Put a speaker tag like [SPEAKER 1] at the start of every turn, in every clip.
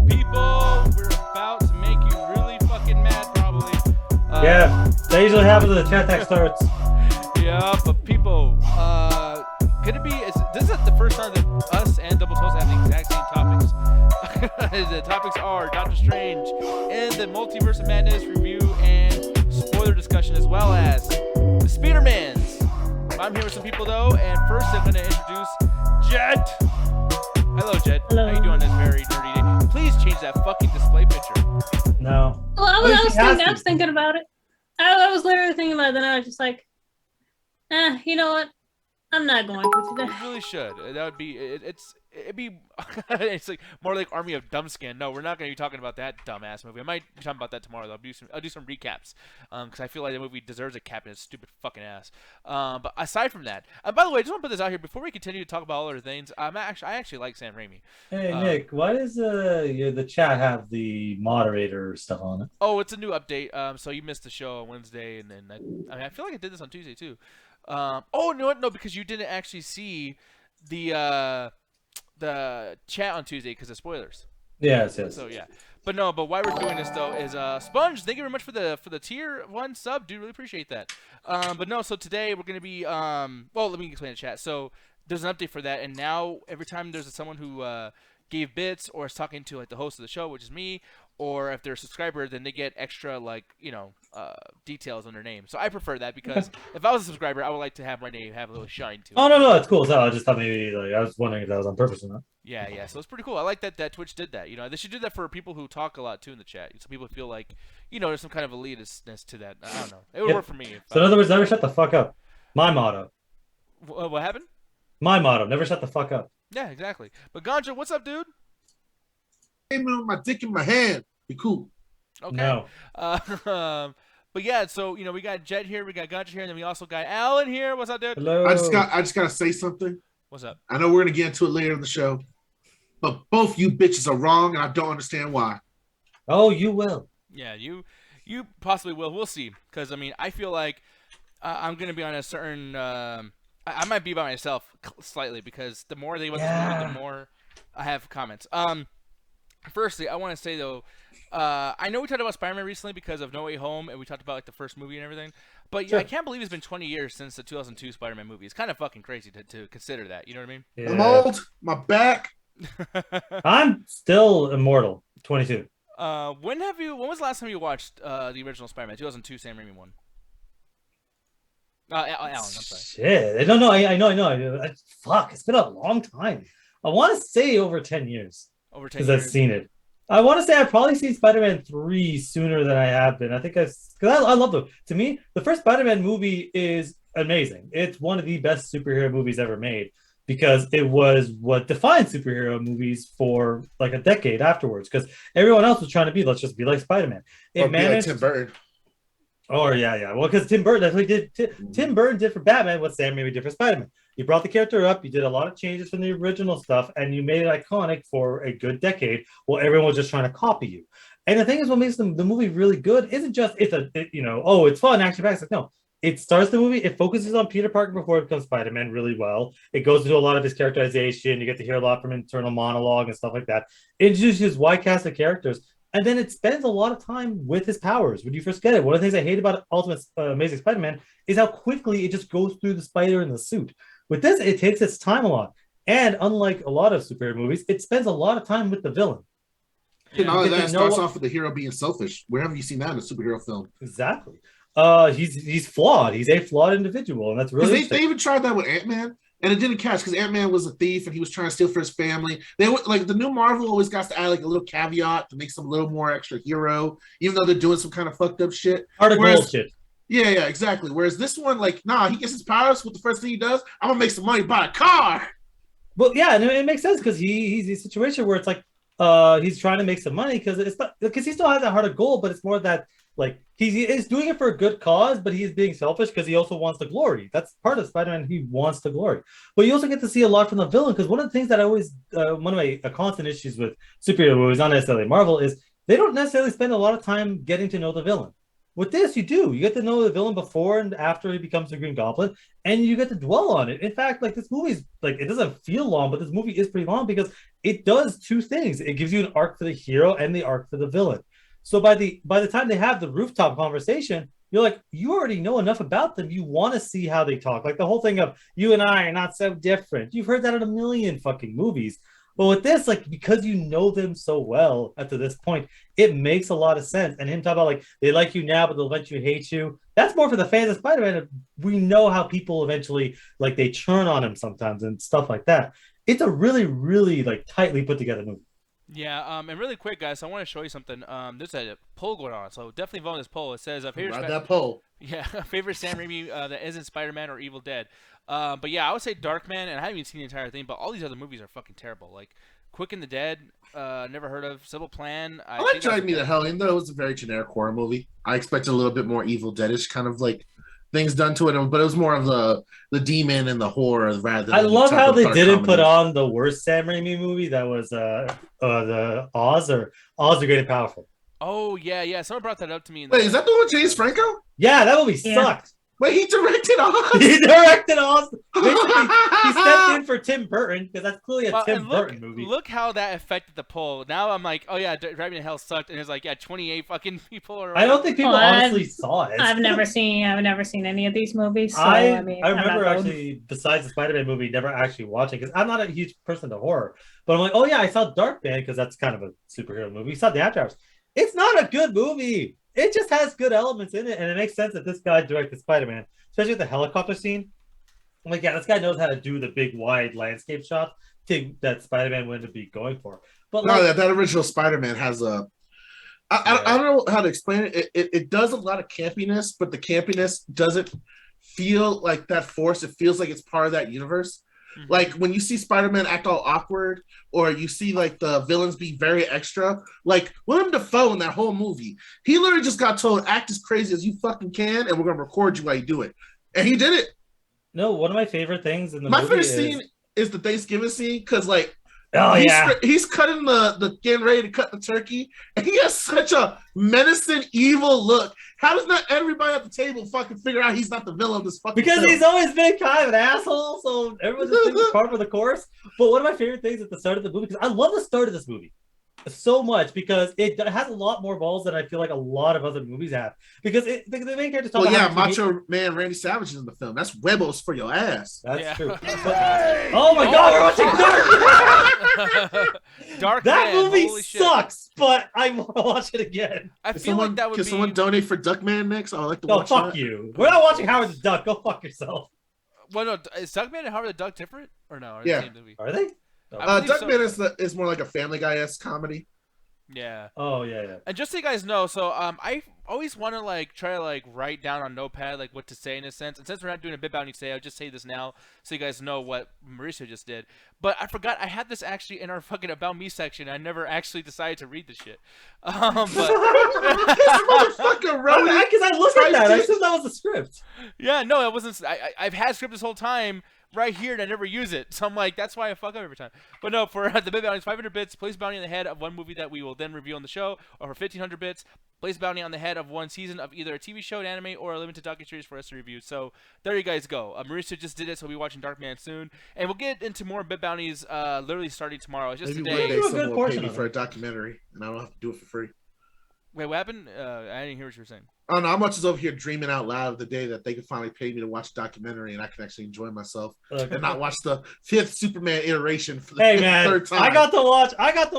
[SPEAKER 1] People, we're about to make you really fucking mad, probably.
[SPEAKER 2] Yeah, that usually happens when the chat text starts.
[SPEAKER 1] Yeah, but people, could it be? This is the first time that us and Double Toast have the exact same topics. The topics are Doctor Strange and the Multiverse of Madness review and spoiler discussion, as well as the Spider-Mans. I'm here with some people though, and first I'm going to introduce Jet. Hello, Jet.
[SPEAKER 3] Hello.
[SPEAKER 1] How you doing this very nerdy day? Please change that fucking display picture.
[SPEAKER 2] No.
[SPEAKER 3] Well, I was thinking about it. I was literally thinking about it, then I was just like, you know what? I'm not going to today.
[SPEAKER 1] You really should. That would be it'd be it's like more like Army of Dumbskin. No, we're not going to be talking about that dumbass movie. I might be talking about that tomorrow. I'll do some recaps because I feel like the movie deserves a cap in its stupid fucking ass. But aside from that, by the way, I just want to put this out here before we continue to talk about all other things. I actually like Sam Raimi.
[SPEAKER 2] Hey Nick, why does the chat have the moderator stuff on it?
[SPEAKER 1] Oh, it's a new update. So you missed the show on Wednesday, and then I feel like I did this on Tuesday too. Oh no, because you didn't actually see the chat on Tuesday because of spoilers.
[SPEAKER 2] Yes.
[SPEAKER 1] So yeah, but why we're doing this though is Sponge, thank you very much for the tier 1 sub, dude. Really appreciate that. But no, so today we're gonna be well, let me explain the chat. So there's an update for that, and now every time there's someone who gave bits or is talking to like the host of the show, which is me, or if they're a subscriber, then they get extra details on their name. So I prefer that because if I was a subscriber, I would like to have my name have a little shine to it.
[SPEAKER 2] Oh no, it's cool. So I just thought maybe I was wondering if that was on purpose or not.
[SPEAKER 1] Yeah. So it's pretty cool. I like that Twitch did that. They should do that for people who talk a lot too in the chat. So people feel like there's some kind of elitistness to that. I don't know. It would work for me.
[SPEAKER 2] So in other words, never shut the fuck up. My motto.
[SPEAKER 1] What happened?
[SPEAKER 2] My motto. Never shut the fuck up.
[SPEAKER 1] Yeah, exactly. But Ganja, what's up, dude?
[SPEAKER 4] With my dick in my hand. Be cool.
[SPEAKER 1] Okay.
[SPEAKER 2] No.
[SPEAKER 1] But yeah, so we got Jet here, we got Ganja here, and then we also got Alan here. What's up, dude?
[SPEAKER 2] Hello.
[SPEAKER 4] I just gotta say something.
[SPEAKER 1] What's up?
[SPEAKER 4] I know we're gonna get into it later in the show, but both you bitches are wrong, and I don't understand why.
[SPEAKER 2] Oh, you will.
[SPEAKER 1] Yeah, you possibly will. We'll see. Because I feel like I'm gonna be on a certain. I might be by myself slightly because the more they want this movie, the more I have comments. Firstly, I want to say though, I know we talked about Spider-Man recently because of No Way Home, and we talked about like the first movie and everything. But
[SPEAKER 2] Sure.
[SPEAKER 1] I can't believe it's been 20 years since the 2002 Spider-Man movie. It's kind of fucking crazy to consider that. You know what I mean?
[SPEAKER 2] Yeah.
[SPEAKER 4] I'm old. My back.
[SPEAKER 2] I'm still immortal. 22.
[SPEAKER 1] When was the last time you watched the original Spider-Man? 2002 Sam Raimi one. Alan, I'm sorry.
[SPEAKER 2] Shit. No, I know. Fuck, it's been a long time. I want to say over 10 years.
[SPEAKER 1] Over 10
[SPEAKER 2] because
[SPEAKER 1] years.
[SPEAKER 2] I've seen it. I want to say I've probably seen Spider-Man 3 sooner than I have been. I think because I love them. To me, the first Spider-Man movie is amazing. It's one of the best superhero movies ever made because it was what defined superhero movies for like a decade afterwards. Because everyone else was trying to be, let's just be like Spider-Man. It managed.
[SPEAKER 4] Like Tim Burton.
[SPEAKER 2] Oh yeah. Well, because Tim Burton, that's what he did. Tim Burton did for Batman what Sam Raimi did for Spider-Man. You brought the character up, you did a lot of changes from the original stuff, and you made it iconic for a good decade while everyone was just trying to copy you. And the thing is, what makes the movie really good isn't just it's fun, action packed. No, it starts the movie, it focuses on Peter Parker before it becomes Spider-Man really well. It goes into a lot of his characterization. You get to hear a lot from internal monologue and stuff like that. It introduces wide cast of characters. And then it spends a lot of time with his powers. When you first get it, one of the things I hate about Ultimate Amazing Spider-Man is how quickly it just goes through the spider in the suit. With this, it takes its time a lot. And unlike a lot of superhero movies, it spends a lot of time with the villain.
[SPEAKER 4] That starts off with the hero being selfish. Where have you seen that in a superhero film?
[SPEAKER 2] Exactly. He's flawed. He's a flawed individual, and that's really
[SPEAKER 4] they even tried that with Ant-Man. And it didn't catch because Ant-Man was a thief and he was trying to steal for his family. They would like the new Marvel always got to add like a little caveat to make some a little more extra hero, even though they're doing some kind of fucked up shit.
[SPEAKER 2] Heart of gold shit.
[SPEAKER 4] Yeah, exactly. Whereas this one, like, he gets his powers. What the first thing he does? I'm gonna make some money, buy a car.
[SPEAKER 2] Well, yeah, and it makes sense because he's in a situation where it's like he's trying to make some money because he still has that heart of gold, but it's more that like he is doing it for a good cause, but he's being selfish because he also wants the glory. That's part of Spider-Man. He wants the glory, but you also get to see a lot from the villain because one of the things that I always one of my constant issues with superhero movies, not necessarily Marvel, is they don't necessarily spend a lot of time getting to know the villain. With this, you do. You get to know the villain before and after he becomes the Green Goblin, and you get to dwell on it. In fact, like this movie's like it doesn't feel long, but this movie is pretty long because it does two things. It gives you an arc for the hero and the arc for the villain. So by the time they have the rooftop conversation, you're like, you already know enough about them. You want to see how they talk. Like the whole thing of you and I are not so different. You've heard that in a million fucking movies. But with this, like, because you know them so well up to this point, it makes a lot of sense. And him talking about like they like you now, but they'll eventually hate you. That's more for the fans of Spider-Man. We know how people eventually like they turn on him sometimes and stuff like that. It's a really, really like tightly put together movie.
[SPEAKER 1] Yeah, and really quick, guys, I want to show you something. There's a poll going on, so definitely vote on this poll. It says,
[SPEAKER 4] Ride that poll.
[SPEAKER 1] yeah, favorite Sam Raimi that isn't Spider-Man or Evil Dead. But yeah, I would say Darkman, and I haven't even seen the entire thing, but all these other movies are fucking terrible. Like Quick and the Dead, never heard of. Simple Plan.
[SPEAKER 4] I like Drag Me to Hell, even though it was a very generic horror movie. I expected a little bit more Evil Deadish kind of like things done to it, but it was more of the demon and the horror rather than
[SPEAKER 2] I love how they didn't
[SPEAKER 4] comedy.
[SPEAKER 2] put on the worst Sam Raimi movie that was the Oz the Great and Powerful.
[SPEAKER 1] Oh yeah. Someone brought that up to me.
[SPEAKER 4] Wait, is that the one with James Franco?
[SPEAKER 2] Yeah, that movie
[SPEAKER 3] Yeah.
[SPEAKER 2] sucked.
[SPEAKER 4] Wait, he directed Oz?
[SPEAKER 2] He directed Oz. Basically, he stepped in for Tim Burton because that's clearly a
[SPEAKER 1] Well,
[SPEAKER 2] Tim
[SPEAKER 1] and look,
[SPEAKER 2] Burton movie.
[SPEAKER 1] Look how that affected the poll. Now I'm like, oh yeah, Drag Me to Hell sucked, and it's like, yeah, 28 fucking people are.
[SPEAKER 2] I don't think people
[SPEAKER 3] Well,
[SPEAKER 2] honestly saw it.
[SPEAKER 3] I've never seen any of these movies. So,
[SPEAKER 2] I
[SPEAKER 3] mean,
[SPEAKER 2] remember
[SPEAKER 3] I'm not
[SPEAKER 2] actually, besides the Spider-Man movie, never actually watching because I'm not a huge person to horror. But I'm like, oh yeah, I saw Darkman because that's kind of a superhero movie. I saw the After Hours. It's not a good movie. It just has good elements in it, and it makes sense that this guy directed Spider-Man, especially with the helicopter scene. I'm like, yeah, this guy knows how to do the big wide landscape shots that Spider-Man wanted to be going for. But
[SPEAKER 4] No,
[SPEAKER 2] like,
[SPEAKER 4] that original Spider-Man has a. I don't know how to explain it. It does a lot of campiness, but the campiness doesn't feel like that force. It feels like it's part of that universe.
[SPEAKER 1] Mhm.
[SPEAKER 4] Like when you see Spider-Man act all awkward, or you see like the villains be very extra, like Willem Dafoe in that whole movie, he literally just got told, act as crazy as you fucking can, and we're gonna record you while you do it. And he did it.
[SPEAKER 2] no, one of my favorite things in the
[SPEAKER 4] My
[SPEAKER 2] movie
[SPEAKER 4] favorite
[SPEAKER 2] is...
[SPEAKER 4] scene is the Thanksgiving scene, because like
[SPEAKER 2] Oh yeah,
[SPEAKER 4] he's cutting the getting ready to cut the turkey, and he has such a menacing, evil look. How does not everybody at the table fucking figure out he's not the villain of this fucking
[SPEAKER 2] because
[SPEAKER 4] film?
[SPEAKER 2] he's always been kind of an asshole, so everyone just thinks it's part of the course. But one of my favorite things at the start of the movie, because I love the start of this movie so much because it has a lot more balls than I feel like a lot of other movies have. Because the main character talks
[SPEAKER 4] Well,
[SPEAKER 2] about
[SPEAKER 4] yeah,
[SPEAKER 2] how much
[SPEAKER 4] Macho Man Randy Savage is in the film. That's huevos for your ass.
[SPEAKER 2] That's
[SPEAKER 1] Yeah.
[SPEAKER 2] true. But, oh my god, we're watching Dark.
[SPEAKER 1] Dark
[SPEAKER 2] That
[SPEAKER 1] Man,
[SPEAKER 2] movie
[SPEAKER 1] holy shit.
[SPEAKER 2] sucks, but I want to watch it again.
[SPEAKER 1] I
[SPEAKER 4] Can
[SPEAKER 1] feel like that would
[SPEAKER 4] can
[SPEAKER 1] be.
[SPEAKER 4] someone donate for Duckman next? I'd like to
[SPEAKER 2] No,
[SPEAKER 4] watch
[SPEAKER 2] fuck
[SPEAKER 4] that.
[SPEAKER 2] you. We're not watching Howard the Duck. Go fuck yourself.
[SPEAKER 1] Well, no, is Duckman and Howard the Duck different or no? Are they
[SPEAKER 4] Yeah.
[SPEAKER 1] the same movie?
[SPEAKER 2] Are they?
[SPEAKER 1] I believe so.
[SPEAKER 4] Duckman is more like a Family Guy-esque comedy.
[SPEAKER 1] Yeah.
[SPEAKER 2] Oh yeah.
[SPEAKER 1] And just so you guys know, so I always want to like try to like write down on Notepad like what to say in a sense. And since we're not doing a bit bounty today, I'll just say this now so you guys know what Mauricio just did. But I forgot I had this actually in our fucking About Me section. I never actually decided to read the shit. But
[SPEAKER 4] This motherfucker wrote it.
[SPEAKER 2] Because I looked at that. I assumed that was the script.
[SPEAKER 1] yeah, no, it wasn't. I've had script this whole time right here and I never use it. So I'm like, that's why I fuck up every time. But no, for the bit bounty, 500 bits, place bounty on the head of one movie that we will then review on the show, or for 1500 bits, place bounty on the head of one season of either a TV show, an anime, or a limited docuseries for us to review. So there you guys go. Mauricio just did it, so we'll be watching Darkman soon, and we'll get into more bit bounties literally starting tomorrow. It's just
[SPEAKER 4] Maybe
[SPEAKER 1] today.
[SPEAKER 4] one day
[SPEAKER 2] Do a good
[SPEAKER 4] someone will
[SPEAKER 2] portion
[SPEAKER 4] pay me
[SPEAKER 2] of
[SPEAKER 4] for
[SPEAKER 2] it.
[SPEAKER 4] a documentary, and I don't have to do it for free.
[SPEAKER 1] Wait, what happened? I didn't hear what you were saying.
[SPEAKER 4] I don't know. I'm just over here dreaming out loud of the day that they can finally pay me to watch a documentary, and I can actually enjoy myself and not watch the 5th Superman iteration for the
[SPEAKER 2] Hey man,
[SPEAKER 4] third time.
[SPEAKER 2] I got to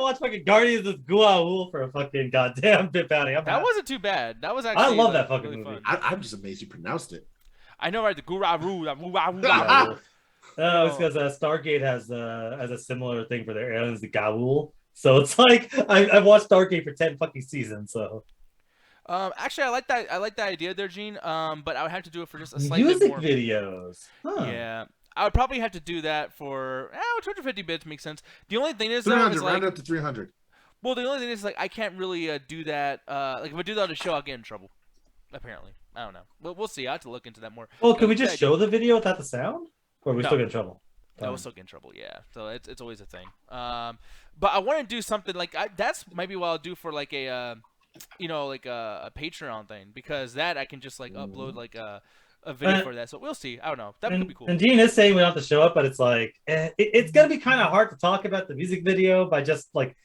[SPEAKER 2] watch fucking Guardians of Goa'uld for a fucking goddamn bit bounty.
[SPEAKER 1] That wasn't too bad. That was actually.
[SPEAKER 2] love
[SPEAKER 1] like,
[SPEAKER 2] that fucking
[SPEAKER 1] really
[SPEAKER 2] movie.
[SPEAKER 1] fun.
[SPEAKER 4] I'm just amazed you pronounced it.
[SPEAKER 1] I know, right? The Guraru.
[SPEAKER 2] No, it's because Stargate has a similar thing for their aliens, the Gaul. So it's like I've watched Stargate for 10 fucking seasons. So
[SPEAKER 1] Actually, I like that. I like that idea there, Gene. But I would have to do it for just a slightly
[SPEAKER 2] music
[SPEAKER 1] more.
[SPEAKER 2] videos. Huh.
[SPEAKER 1] Yeah, I would probably have to do that for 250 bits makes sense. The only thing is, though,
[SPEAKER 4] 300,
[SPEAKER 1] is
[SPEAKER 4] round
[SPEAKER 1] like,
[SPEAKER 4] up to 300.
[SPEAKER 1] well, the only thing is like I can't really do that. Like if I do that on the show, I'll get in trouble. Apparently, I don't know. We'll see. I have to look into that more.
[SPEAKER 2] Well, can we
[SPEAKER 1] But,
[SPEAKER 2] just
[SPEAKER 1] yeah,
[SPEAKER 2] show the video without the sound, or are we
[SPEAKER 1] No.
[SPEAKER 2] still get in trouble?
[SPEAKER 1] No, we'll still get in trouble. Yeah, so it's always a thing. But I want to do something like that's maybe what I'll do for like a you know, like a Patreon thing, because that I can just like upload like a video for that. So we'll see. I don't know. That could be cool.
[SPEAKER 2] And Dean is saying we don't have to show up, but it's like it's gonna be kind of hard to talk about the music video by just like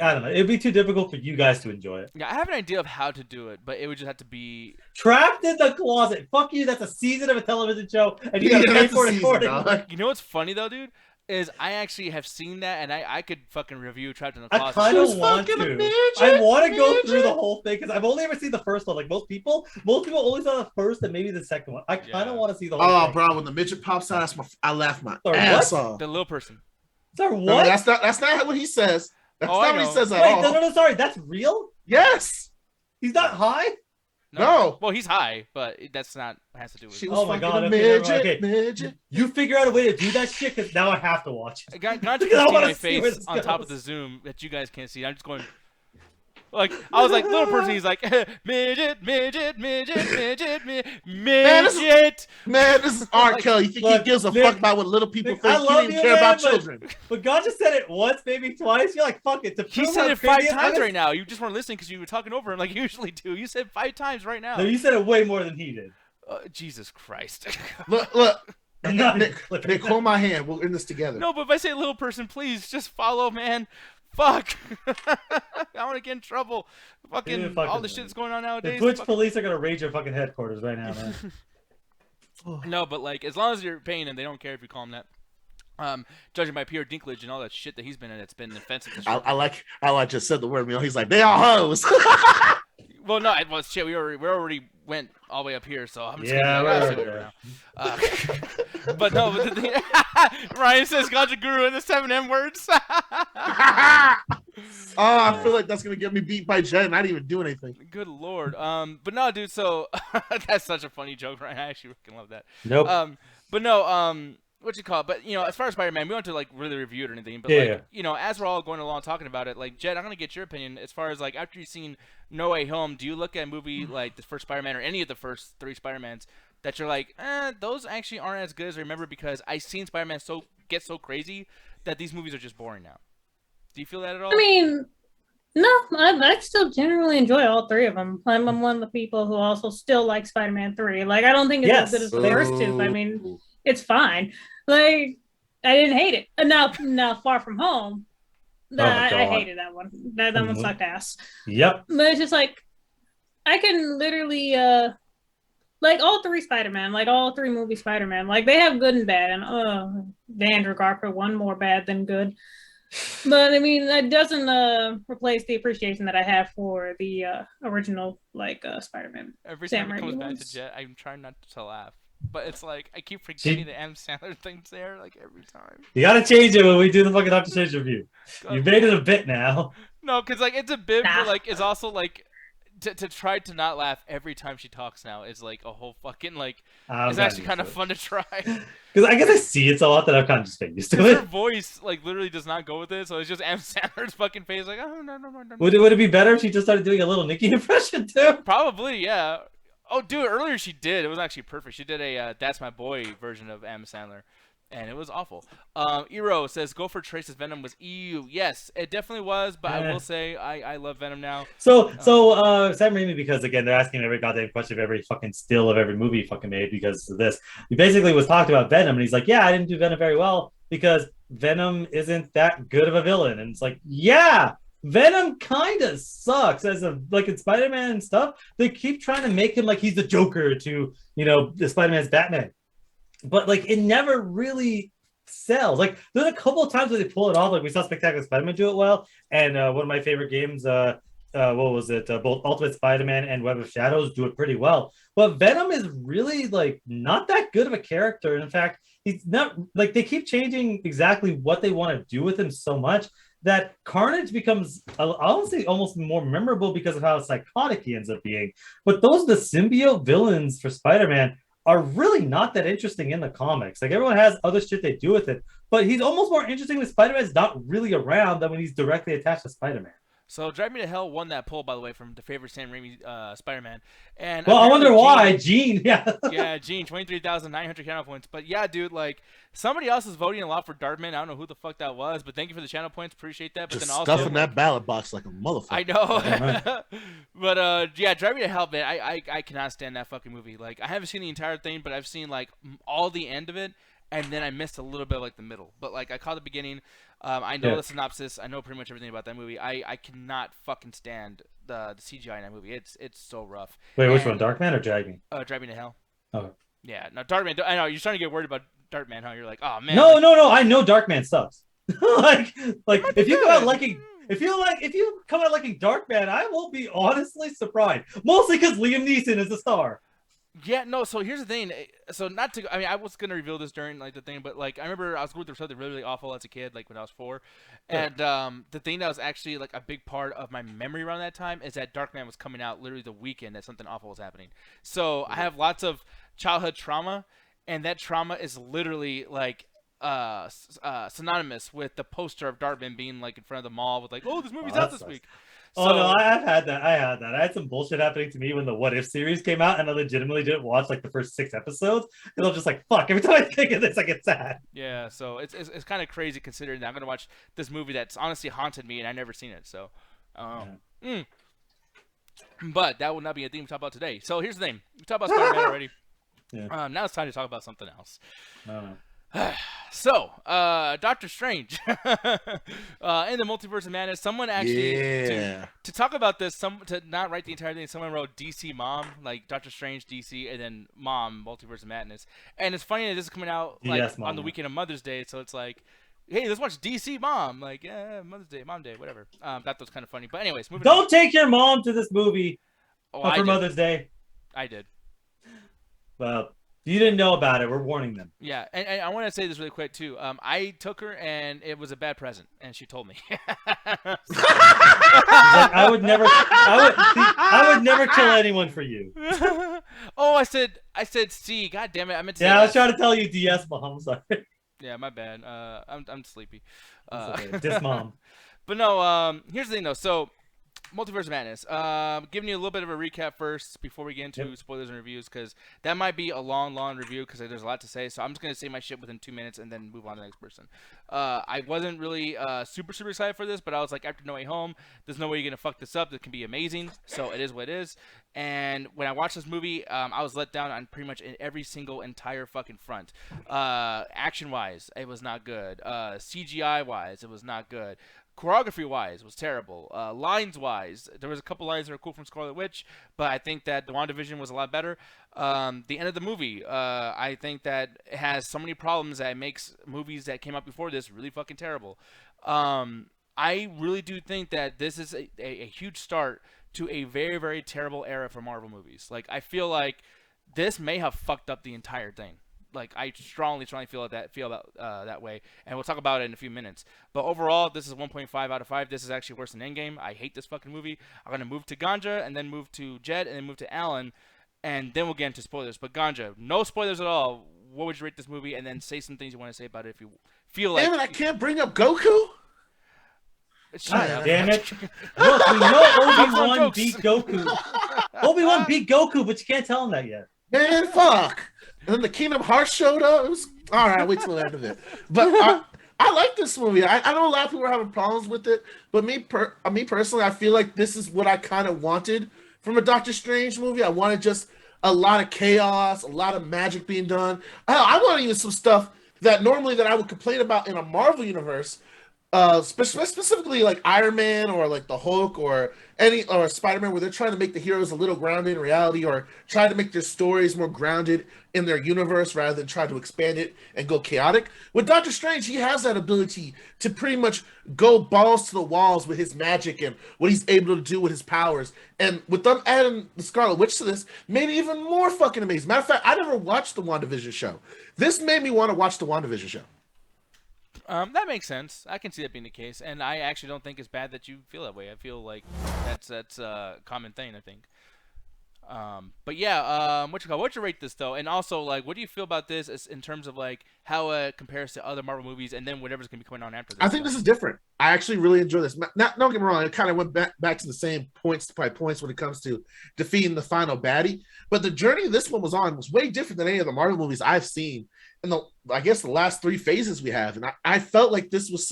[SPEAKER 2] I don't know. It'd be too difficult for you guys to enjoy it.
[SPEAKER 1] Yeah, I have an idea of how to do it, but it would just have to be
[SPEAKER 2] Trapped in the closet. Fuck you. That's a season of a television show, and you gotta pay for it accordingly.
[SPEAKER 1] You know what's funny though, dude? Is I actually have seen that, and I could fucking review Trapped in the Closet.
[SPEAKER 2] I kind of want to. I want to go through the whole thing because I've only ever seen the first one. Like most people only saw the first and maybe the second one. I kind of want to see the whole thing.
[SPEAKER 4] Oh, bro, when the midget pops out, I laugh my
[SPEAKER 2] Sorry,
[SPEAKER 4] ass
[SPEAKER 2] what?
[SPEAKER 4] off.
[SPEAKER 1] The little person.
[SPEAKER 2] Sorry, what?
[SPEAKER 4] No, that's not what he says. That's not what he says at all.
[SPEAKER 2] Wait, no, sorry. That's real?
[SPEAKER 4] Yes.
[SPEAKER 2] He's not high?
[SPEAKER 4] No.
[SPEAKER 1] Well, he's high, but that's not has to do with
[SPEAKER 4] She
[SPEAKER 1] it.
[SPEAKER 4] was
[SPEAKER 2] Oh my god,
[SPEAKER 4] a
[SPEAKER 2] okay.
[SPEAKER 4] midget.
[SPEAKER 2] You figure out a way to do that shit because now I have to watch it.
[SPEAKER 1] I got to
[SPEAKER 2] Because I
[SPEAKER 1] see
[SPEAKER 2] wanna
[SPEAKER 1] my
[SPEAKER 2] see where
[SPEAKER 1] face
[SPEAKER 2] this
[SPEAKER 1] on top of
[SPEAKER 2] goes.
[SPEAKER 1] the Zoom that you guys can't see. I'm just going. Like I was like little person. He's like midget.
[SPEAKER 4] Man, this is R.
[SPEAKER 1] Like,
[SPEAKER 4] Kelly. You think
[SPEAKER 2] look,
[SPEAKER 4] he gives a
[SPEAKER 2] Nick,
[SPEAKER 4] fuck about what little people
[SPEAKER 2] Nick,
[SPEAKER 4] think?
[SPEAKER 2] I
[SPEAKER 4] He
[SPEAKER 2] love
[SPEAKER 4] don't even
[SPEAKER 2] you,
[SPEAKER 4] care
[SPEAKER 2] man,
[SPEAKER 4] about
[SPEAKER 2] but-
[SPEAKER 4] children.
[SPEAKER 2] But God just said it once, maybe twice. You're like, fuck it.
[SPEAKER 1] He said it 5 times right now. You just weren't listening because you were talking over him like you usually do. You said 5 times right now.
[SPEAKER 2] No, you said it way more than he did.
[SPEAKER 1] Jesus Christ.
[SPEAKER 4] Look.
[SPEAKER 2] I'm not
[SPEAKER 4] Nick, hold my hand. We'll end this together.
[SPEAKER 1] No, but if I say little person, please just follow, man. Fuck. I want to get in trouble. Fucking all the shit that's going on
[SPEAKER 2] The
[SPEAKER 1] nowadays.
[SPEAKER 2] Twitch police are gonna raid your fucking headquarters right now, man.
[SPEAKER 1] No, but like as long as you're paying them, they don't care if you call them that. Judging by Peter Dinklage and all that shit that he's been in, it's been offensive.
[SPEAKER 4] I like how I just said the word meal. He's like, they all hoes.
[SPEAKER 1] Well, no, well, shit. We already went all the way up here, so I'm just
[SPEAKER 2] Yeah,
[SPEAKER 1] gonna
[SPEAKER 2] right,
[SPEAKER 1] say whatever now. But no, but the thing, Ryan says Ganja Guru and the 7 M words.
[SPEAKER 4] I feel like that's gonna get me beat by Jen. I didn't even do anything.
[SPEAKER 1] Good lord. But no, dude. So that's such a funny joke, Ryan. I actually freaking love that.
[SPEAKER 2] Nope.
[SPEAKER 1] But no. What you call it? But you know, as far as Spider-Man, we don't have to like really review it or anything. But
[SPEAKER 2] Yeah.
[SPEAKER 1] like, you know, as we're all going along talking about it, like Jed, I'm gonna get your opinion as far as like after you've seen No Way Home, do you look at a movie like the first Spider-Man or any of the first 3 Spider-Mans that you're like, those actually aren't as good as I remember because I've seen Spider-Man get so crazy that these movies are just boring now. Do you feel that at all?
[SPEAKER 3] I mean, no, I still generally enjoy all 3 of them. I'm one of the people who also still like Spider-Man 3. Like, I don't think it's as good as the first 2. I mean, it's fine. Like, I didn't hate it. Now Far From Home, I hated that one. That one sucked ass.
[SPEAKER 2] Yep.
[SPEAKER 3] But it's just like, I can literally, like all 3 Spider-Man, like all 3 movie Spider-Man, like they have good and bad. And Andrew Garfield, one more bad than good. But I mean, that doesn't replace the appreciation that I have for the original, like Spider-Man.
[SPEAKER 1] Every
[SPEAKER 3] Sam
[SPEAKER 1] time it comes
[SPEAKER 3] Raimi
[SPEAKER 1] back
[SPEAKER 3] ones.
[SPEAKER 1] to Jet, I'm trying not to laugh. But it's like I keep forgetting the M. Sandler thing's there, like every time.
[SPEAKER 2] You gotta change it when we do the fucking Doctor Strange review. You made it a bit now.
[SPEAKER 1] No, because like it's a bit, but like it's also like to try to not laugh every time she talks now is like a whole fucking like. It's actually kind of fun to try.
[SPEAKER 2] Because I guess I see it so often, I've kind of just been used to
[SPEAKER 1] Her
[SPEAKER 2] it.
[SPEAKER 1] voice like literally does not go with it, so it's just M. Sandler's fucking face, like oh no.
[SPEAKER 2] Would it be better if she just started doing a little Nicki impression too?
[SPEAKER 1] Probably, yeah. Oh, dude, earlier she did. It was actually perfect. She did a That's My Boy version of M. Sandler, and it was awful. Eero says, Gopher Trace's Venom was EU. Yes, it definitely was, but I will say I love Venom now.
[SPEAKER 2] So Sam Raimi, because again, they're asking every goddamn question of every fucking still of every movie he fucking made because of this. He basically was talking about Venom, and he's like, yeah, I didn't do Venom very well because Venom isn't that good of a villain. And it's like, yeah, Venom kind of sucks as a like in Spider-Man and stuff. They keep trying to make him like he's the Joker to, you know, the Spider-Man's Batman. But like it never really sells. Like there's a couple of times where they pull it off. Like we saw Spectacular Spider-Man do it well. And one of my favorite games, what was it? Both Ultimate Spider-Man and Web of Shadows do it pretty well. But Venom is really like not that good of a character. In fact, he's not like they keep changing exactly what they want to do with him so much that Carnage becomes, I'll say, almost more memorable because of how psychotic he ends up being. But those, the symbiote villains for Spider-Man, are really not that interesting in the comics. Like, everyone has other shit they do with it. But he's almost more interesting when Spider-Man's not really around than when he's directly attached to Spider-Man.
[SPEAKER 1] So Drive Me to Hell won that poll, by the way, from the favorite Sam Raimi Spider-Man. And
[SPEAKER 2] Well, I wonder
[SPEAKER 1] apparently
[SPEAKER 2] why. Gene, yeah.
[SPEAKER 1] Yeah, Gene, 23,900 channel points. But yeah, dude, like somebody else is voting a lot for Dartman. I don't know who the fuck that was, but thank you for the channel points. Appreciate that. But
[SPEAKER 5] Just
[SPEAKER 1] then also
[SPEAKER 5] stuffing that ballot box like a motherfucker.
[SPEAKER 1] I know.
[SPEAKER 2] Yeah,
[SPEAKER 1] But yeah, Drive Me to Hell, man. I cannot stand that fucking movie. Like I haven't seen the entire thing, but I've seen like all the end of it, and then I missed a little bit of like the middle. But like I caught the beginning. I know
[SPEAKER 2] Yeah.
[SPEAKER 1] the synopsis. I know pretty much everything about that movie. I cannot fucking stand the CGI in that movie. It's so rough.
[SPEAKER 2] Wait, which
[SPEAKER 1] And-
[SPEAKER 2] one? Darkman or Drag Me?
[SPEAKER 1] Drive Me to Hell.
[SPEAKER 2] Oh.
[SPEAKER 1] Yeah, no, Dartman. I know you're starting to get worried about Dartman, huh? You're like, oh man.
[SPEAKER 2] No,
[SPEAKER 1] like,
[SPEAKER 2] no. I know Darkman sucks. like
[SPEAKER 1] might be
[SPEAKER 2] if you come out
[SPEAKER 1] good.
[SPEAKER 2] liking, if you come out liking Darkman, I will be honestly surprised. Mostly because Liam Neeson is a star.
[SPEAKER 1] Yeah, no. So here's the thing. So not to. I mean, I was gonna reveal this during like the thing, but like I remember I was going through something really, really awful as a kid, like when I was 4, and the thing that was actually like a big part of my memory around that time is that Darkman was coming out literally the weekend that something awful was happening. So I have lots of childhood trauma, and that trauma is literally like synonymous with the poster of Dartman being like in front of the mall with like, oh, this movie's
[SPEAKER 2] Oh,
[SPEAKER 1] out
[SPEAKER 2] that
[SPEAKER 1] this
[SPEAKER 2] sucks.
[SPEAKER 1] week.
[SPEAKER 2] Oh no, I've had that. I had some bullshit happening to me when the What If series came out, and I legitimately didn't watch like the first 6 episodes because I'm just like, fuck. Every time I think of this, I get sad.
[SPEAKER 1] Yeah, so it's kind of crazy considering that I'm gonna watch this movie that's honestly haunted me and I've never seen it. So, but that will not be a thing we talk about today. So here's the thing: we talked about Spider-Man already.
[SPEAKER 2] Yeah.
[SPEAKER 1] Now it's time to talk about something else.
[SPEAKER 2] I don't know.
[SPEAKER 1] So, Doctor Strange in the Multiverse of Madness. Someone actually to talk about this, to not write the entire thing. Someone wrote DC Mom, like Doctor Strange DC, and then Mom Multiverse of Madness. And it's funny that this is coming out like
[SPEAKER 2] DS Mom,
[SPEAKER 1] on the
[SPEAKER 2] yeah.
[SPEAKER 1] weekend of Mother's Day, so it's like, hey, let's watch DC Mom. Like, yeah, Mother's Day, Mom Day, whatever. That was kind of funny. But anyways, moving on.
[SPEAKER 2] Don't take your mom to this movie
[SPEAKER 1] Oh, I
[SPEAKER 2] for
[SPEAKER 1] did.
[SPEAKER 2] Mother's Day.
[SPEAKER 1] I did.
[SPEAKER 2] Well, if you didn't know about it, we're warning them.
[SPEAKER 1] Yeah, and I want to say this really quick too. I took her, and it was a bad present, and she told me.
[SPEAKER 2] Like, I would never kill anyone for you.
[SPEAKER 1] Oh, I said C. God damn it, I meant to.
[SPEAKER 2] Yeah,
[SPEAKER 1] say
[SPEAKER 2] I was
[SPEAKER 1] S.
[SPEAKER 2] trying to tell you DS mom. I'm sorry.
[SPEAKER 1] Yeah, my bad. I'm sleepy.
[SPEAKER 2] It's okay. Dis mom.
[SPEAKER 1] But no. Here's the thing though. So, Multiverse of Madness. Giving you a little bit of a recap first before we get into spoilers and reviews, because that might be a long review because there's a lot to say. So I'm just gonna say my shit within 2 minutes and then move on to the next person. I wasn't really super excited for this, but I was like, after No Way Home, there's no way you're gonna fuck this up. This can be amazing. So it is what it is. And when I watched this movie, I was let down on pretty much in every single entire fucking front. Action wise, it was not good. CGI wise, it was not good. Choreography wise was terrible. Lines wise, there was a couple lines that were cool from Scarlet Witch, but I think that the WandaVision was a lot better. The end of the movie, I think that it has so many problems that it makes movies that came out before this really fucking terrible. I really do think that this is a huge start to a very, very terrible era for Marvel movies. Like, I feel like this may have fucked up the entire thing. Like, I strongly feel about that way, and we'll talk about it in a few minutes. But overall, this is 1.5 out of 5. This is actually worse than Endgame. I hate this fucking movie. I'm gonna move to Ganja, and then move to Jed, and then move to Alan, and then we'll get into spoilers. But Ganja, no spoilers at all. What would you rate this movie? And then say some things you want to say about it if you feel like.
[SPEAKER 4] Damn it, I can't bring up Goku?
[SPEAKER 1] Shut up.
[SPEAKER 2] Damn it! Look, we know Obi-Wan
[SPEAKER 1] jokes.
[SPEAKER 2] beat Goku. Obi-Wan beat Goku, but you can't tell him that yet.
[SPEAKER 4] Man, fuck. And then the Kingdom Hearts showed up. It was all right. Wait till the end of it. But I like this movie. I know a lot of people are having problems with it, but me personally, I feel like this is what I kind of wanted from a Doctor Strange movie. I wanted just a lot of chaos, a lot of magic being done. I want even some stuff that normally that I would complain about in a Marvel universe. Specifically like Iron Man or like the Hulk or Spider-Man, where they're trying to make the heroes a little grounded in reality or try to make their stories more grounded in their universe rather than try to expand it and go chaotic. With Doctor Strange, he has that ability to pretty much go balls to the walls with his magic and what he's able to do with his powers. And with them adding the Scarlet Witch to this, made it even more fucking amazing. Matter of fact, I never watched the WandaVision show. This made me want to watch the WandaVision show.
[SPEAKER 1] That makes sense. I can see that being the case, and I actually don't think it's bad that you feel that way. I feel like that's a common thing, I think. But yeah, what'd you rate this though? And also, like, what do you feel about this in terms of like how it compares to other Marvel movies, and then whatever's gonna be coming on after this?
[SPEAKER 4] I think this is different. I actually really enjoy this. Not don't get me wrong, it kind of went back to the same points when it comes to defeating the final baddie. But the journey this one was on was way different than any of the Marvel movies I've seen in the last 3 phases we have. And I felt like this was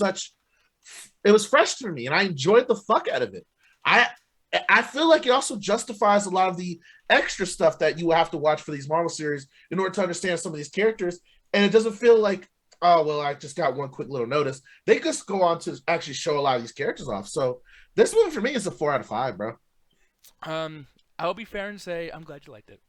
[SPEAKER 4] it was fresh to me, and I enjoyed the fuck out of it. I feel like it also justifies a lot of the extra stuff that you have to watch for these Marvel series in order to understand some of these characters. And it doesn't feel like, oh, well, I just got one quick little notice. They just go on to actually show a lot of these characters off. So this movie for me is a 4 out of 5, bro.
[SPEAKER 1] I'll be fair and say I'm glad you liked it.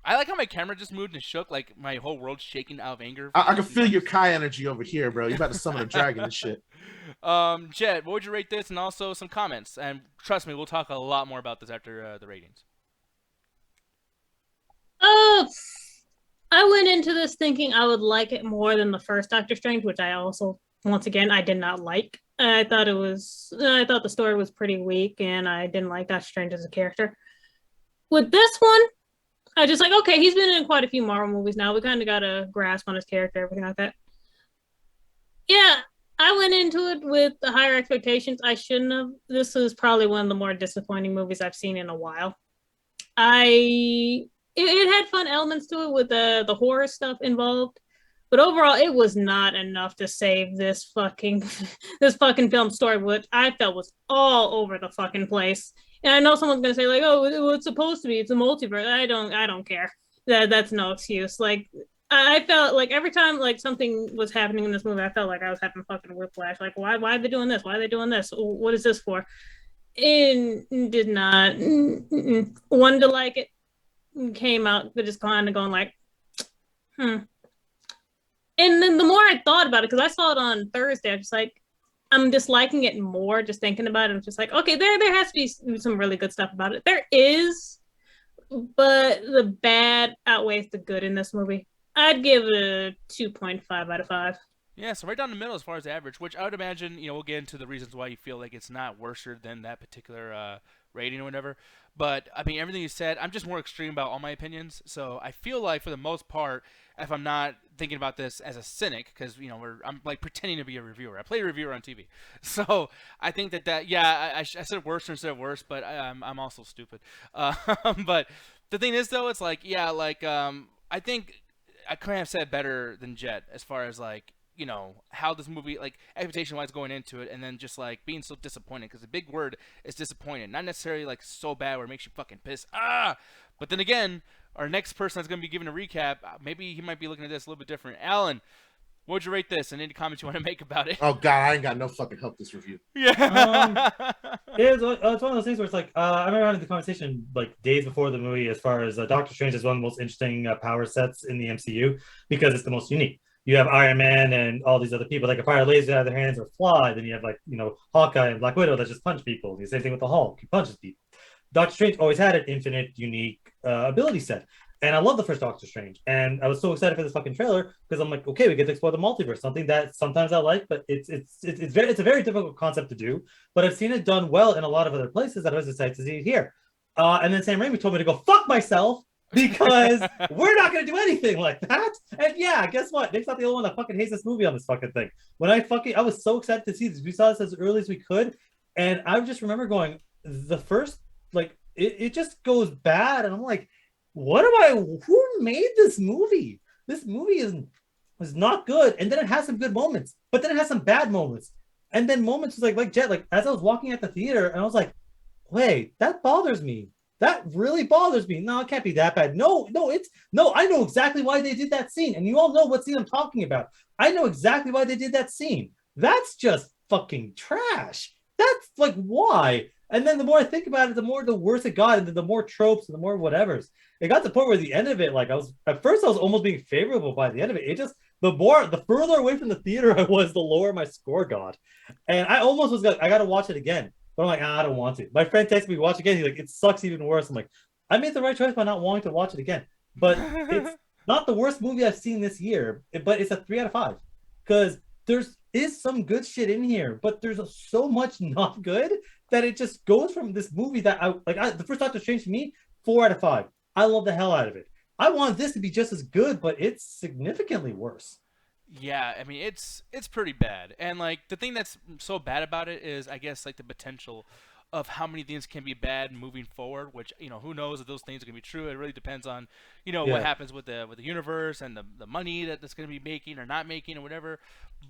[SPEAKER 1] I like how my camera just moved and shook, like my whole world's shaking out of anger.
[SPEAKER 4] I can feel your Kai energy over here, bro. You're about to summon a dragon and shit.
[SPEAKER 1] Jet, what would you rate this? And also some comments. And trust me, we'll talk a lot more about this after the ratings.
[SPEAKER 3] I went into this thinking I would like it more than the first Doctor Strange, which I also, once again, I did not like. I thought the story was pretty weak, and I didn't like Doctor Strange as a character. With this one, I just like, okay, he's been in quite a few Marvel movies now. We kind of got a grasp on his character, everything like that. Yeah, I went into it with the higher expectations. I shouldn't have. This is probably one of the more disappointing movies I've seen in a while. It had fun elements to it with the horror stuff involved, but overall, it was not enough to save this fucking film story, which I felt was all over the fucking place. And I know someone's gonna say like, "Oh, it's supposed to be. It's a multiverse." I don't care. That's no excuse. Like, I felt like every time like something was happening in this movie, I felt like I was having fucking whiplash. Like, why are they doing this? Why are they doing this? What is this for? It did not. Wanted to like it. Came out, but just kind of going like, And then the more I thought about it, because I saw it on Thursday, I was just like, I'm disliking it more just thinking about it. I'm just like, okay, there has to be some really good stuff about it. There is, but the bad outweighs the good in this movie. I'd give it a 2.5 out of 5.
[SPEAKER 1] Yeah, so right down the middle as far as average, which I would imagine, we'll get into the reasons why you feel like it's not worse than that particular rating or whatever. But, I mean, everything you said, I'm just more extreme about all my opinions. So I feel like, for the most part, if I'm not thinking about this as a cynic, because, I'm, like, pretending to be a reviewer. I play a reviewer on TV. So I think I said worse instead of worse, but I'm also stupid. But the thing is, though, it's like, I think I couldn't have said it better than Jet as far as, like, how this movie, like, expectation-wise going into it, and then just, like, being so disappointed, because the big word is disappointed. Not necessarily, like, so bad where it makes you fucking pissed. But then again, our next person that's going to be giving a recap, maybe he might be looking at this a little bit different. Alan, what would you rate this? And any comments you want to make about it?
[SPEAKER 4] Oh, God, I ain't got no fucking help this review.
[SPEAKER 1] Yeah.
[SPEAKER 2] It's one of those things where it's like, I remember having the conversation, like, days before the movie, as far as Doctor Strange is one of the most interesting power sets in the MCU, because it's the most unique. You have Iron Man and all these other people that can fire lasers out of their hands or fly. Then you have, like, Hawkeye and Black Widow that just punch people. The same thing with the Hulk. He punches people. Doctor Strange always had an infinite, unique ability set. And I love the first Doctor Strange. And I was so excited for this fucking trailer because I'm like, okay, we get to explore the multiverse, something that sometimes I like, but it's a very difficult concept to do. But I've seen it done well in a lot of other places that I was excited to see it here. And then Sam Raimi told me to go fuck myself, because we're not going to do anything like that. And yeah, guess what? Nick's not the only one that fucking hates this movie on this fucking thing. I was so excited to see this. We saw this as early as we could. And I just remember going, the first, like, it just goes bad. And I'm like, who made this movie? This movie was not good. And then it has some good moments, but then it has some bad moments. And then moments like Jet, like, as I was walking at the theater, and I was like, wait, that bothers me. That really bothers me. No, it can't be that bad. No, I know exactly why they did that scene. And you all know what scene I'm talking about. I know exactly why they did that scene. That's just fucking trash. That's like, why? And then the more I think about it, the more the worse it got, and the more tropes and the more whatevers. It got to the point where the end of it, like, at first I was almost being favorable by the end of it. It just, the further away from the theater I was, the lower my score got. And I almost was like, I got to watch it again. But I'm like, I don't want to. My friend texted me, watch again. He's like, it sucks even worse. I'm like, I made the right choice by not wanting to watch it again. But it's not the worst movie I've seen this year, but it's a 3 out of 5. Because there is some good shit in here, but there's so much not good that it just goes from this movie that the first Doctor Strange to me, 4 out of 5. I love the hell out of it. I want this to be just as good, but it's significantly worse.
[SPEAKER 1] Yeah, I mean it's pretty bad, and like the thing that's so bad about it is, I guess, like the potential of how many things can be bad moving forward. Which who knows if those things are gonna be true. It really depends on what
[SPEAKER 2] Yeah.
[SPEAKER 1] happens with the universe and the money that's gonna be making or not making or whatever.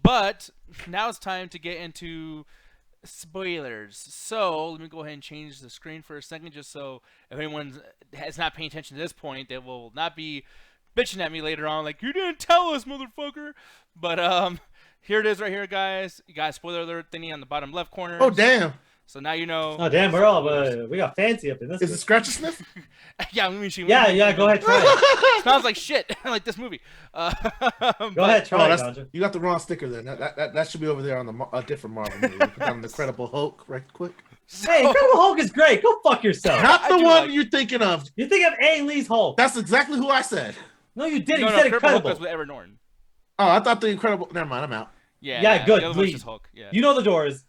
[SPEAKER 1] But now it's time to get into spoilers. So let me go ahead and change the screen for a second, just so if anyone is not paying attention to this point, they will not be bitching at me later on, like you didn't tell us, motherfucker. But here it is, right here, guys. You got spoiler alert thingy on the bottom left corner.
[SPEAKER 4] Oh damn!
[SPEAKER 1] So now you know.
[SPEAKER 2] Oh damn, we're all we got fancy up in this.
[SPEAKER 4] Is it scratch a sniff?
[SPEAKER 1] Yeah, let me see.
[SPEAKER 2] Yeah, go ahead, try it.
[SPEAKER 1] Smells like shit, like this movie.
[SPEAKER 2] Go ahead, try it, Ganja.
[SPEAKER 4] You got the wrong sticker then. That should be over there on a different Marvel movie. Put down the Incredible Hulk right quick.
[SPEAKER 2] Hey, Incredible Hulk is great. Go fuck yourself.
[SPEAKER 4] Not the
[SPEAKER 1] do
[SPEAKER 4] one
[SPEAKER 1] like-
[SPEAKER 4] you're thinking of.
[SPEAKER 2] You think of Ang Lee's Hulk?
[SPEAKER 4] That's exactly who I said.
[SPEAKER 2] No, you didn't.
[SPEAKER 1] No,
[SPEAKER 2] You
[SPEAKER 1] no,
[SPEAKER 2] said
[SPEAKER 1] Incredible Hulk
[SPEAKER 2] Incredible.
[SPEAKER 1] was with Edward Norton.
[SPEAKER 4] Oh, I thought the Incredible. Never mind. I'm out.
[SPEAKER 2] Yeah, good,
[SPEAKER 1] The other one's
[SPEAKER 2] please.
[SPEAKER 1] just Hulk. Yeah.
[SPEAKER 2] You know the doors.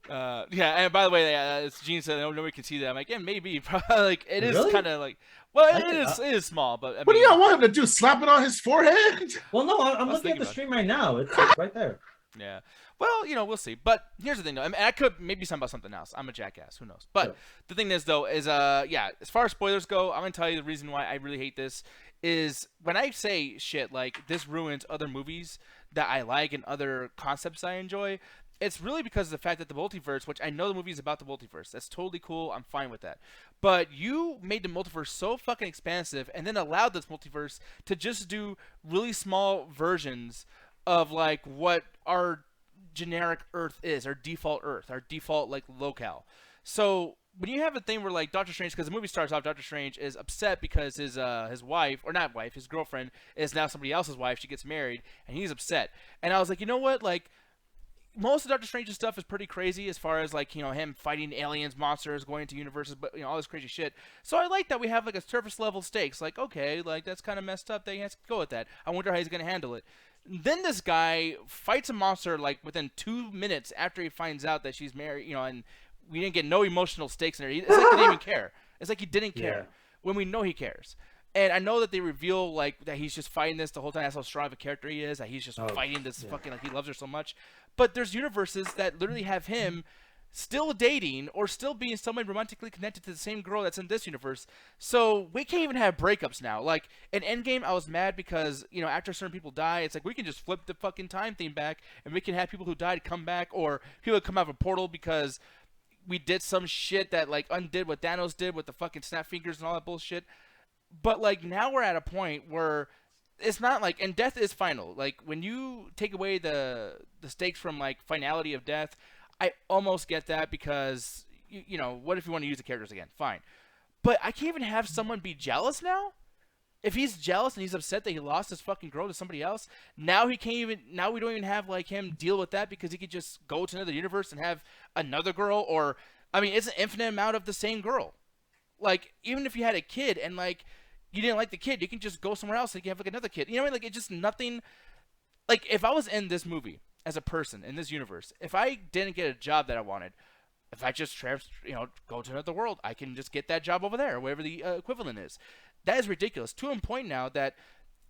[SPEAKER 1] Yeah, and by the way, as Gene said, nobody can see that. I'm like, yeah, maybe. Probably, like, it is
[SPEAKER 2] Really?
[SPEAKER 1] kind of like, well,
[SPEAKER 2] I
[SPEAKER 1] it
[SPEAKER 2] think-
[SPEAKER 1] is small, but I
[SPEAKER 4] What do
[SPEAKER 1] mean,
[SPEAKER 4] y'all want him to do? Slap it on his forehead?
[SPEAKER 2] Well, no, I'm
[SPEAKER 1] was
[SPEAKER 2] looking at
[SPEAKER 1] thinking
[SPEAKER 2] the
[SPEAKER 1] about
[SPEAKER 2] stream right now. It's like right there.
[SPEAKER 1] Yeah. Well, we'll see. But here's the thing, though. I mean, I could maybe something about something else. I'm a jackass. Who knows? But
[SPEAKER 2] Sure.
[SPEAKER 1] the thing is, though, is yeah. As far as spoilers go, I'm gonna tell you the reason why I really hate this is when I say shit like this ruins other movies that I like and other concepts I enjoy. It's really because of the fact that the multiverse, which I know the movie is about the multiverse, that's totally cool. I'm fine with that. But you made the multiverse so fucking expansive and then allowed this multiverse to just do really small versions of like what our generic Earth is, our default Earth, our default like locale. So when you have a thing where like Doctor Strange, because the movie starts off, Doctor Strange is upset because his wife, or not wife, his girlfriend is now somebody else's wife. She gets married, and he's upset. And I was like, you know what, like. Most of Doctor Strange's stuff is pretty crazy as far as like him fighting aliens, monsters, going into universes, but all this crazy shit. So I like that we have like a surface level stakes. Like okay, like that's kind of messed up. That he has to go with that. I wonder how he's gonna handle it. Then this guy fights a monster like within 2 minutes after he finds out that she's married. And we didn't get no emotional stakes in there. It's like he didn't even care. It's like he didn't care when we know he cares. And I know that they reveal like that he's just fighting this the whole time. That's how strong of a character he is. That he's just fighting this fucking like he loves her so much. But there's universes that literally have him still dating or still being someone romantically connected to the same girl that's in this universe. So we can't even have breakups now. Like in Endgame, I was mad because after certain people die, it's like we can just flip the fucking time theme back and we can have people who died come back, or people come out of a portal because we did some shit that like undid what Thanos did with the fucking snap fingers and all that bullshit. But like now we're at a point where it's not like, and death is final. Like when you take away the stakes from like finality of death, I almost get that because what if you want to use the characters again? Fine, but I can't even have someone be jealous now. If he's jealous and he's upset that he lost his fucking girl to somebody else, now he can't even. Now we don't even have like him deal with that because he could just go to another universe and have another girl, or I mean, it's an infinite amount of the same girl. Like even if you had a kid and like you didn't like the kid, you can just go somewhere else and you can have like another kid. You know what I mean? Like it's just nothing. Like if I was in this movie as a person in this universe, if I didn't get a job that I wanted, if I just go to another world, I can just get that job over there, or whatever the equivalent is. That is ridiculous to a point now that,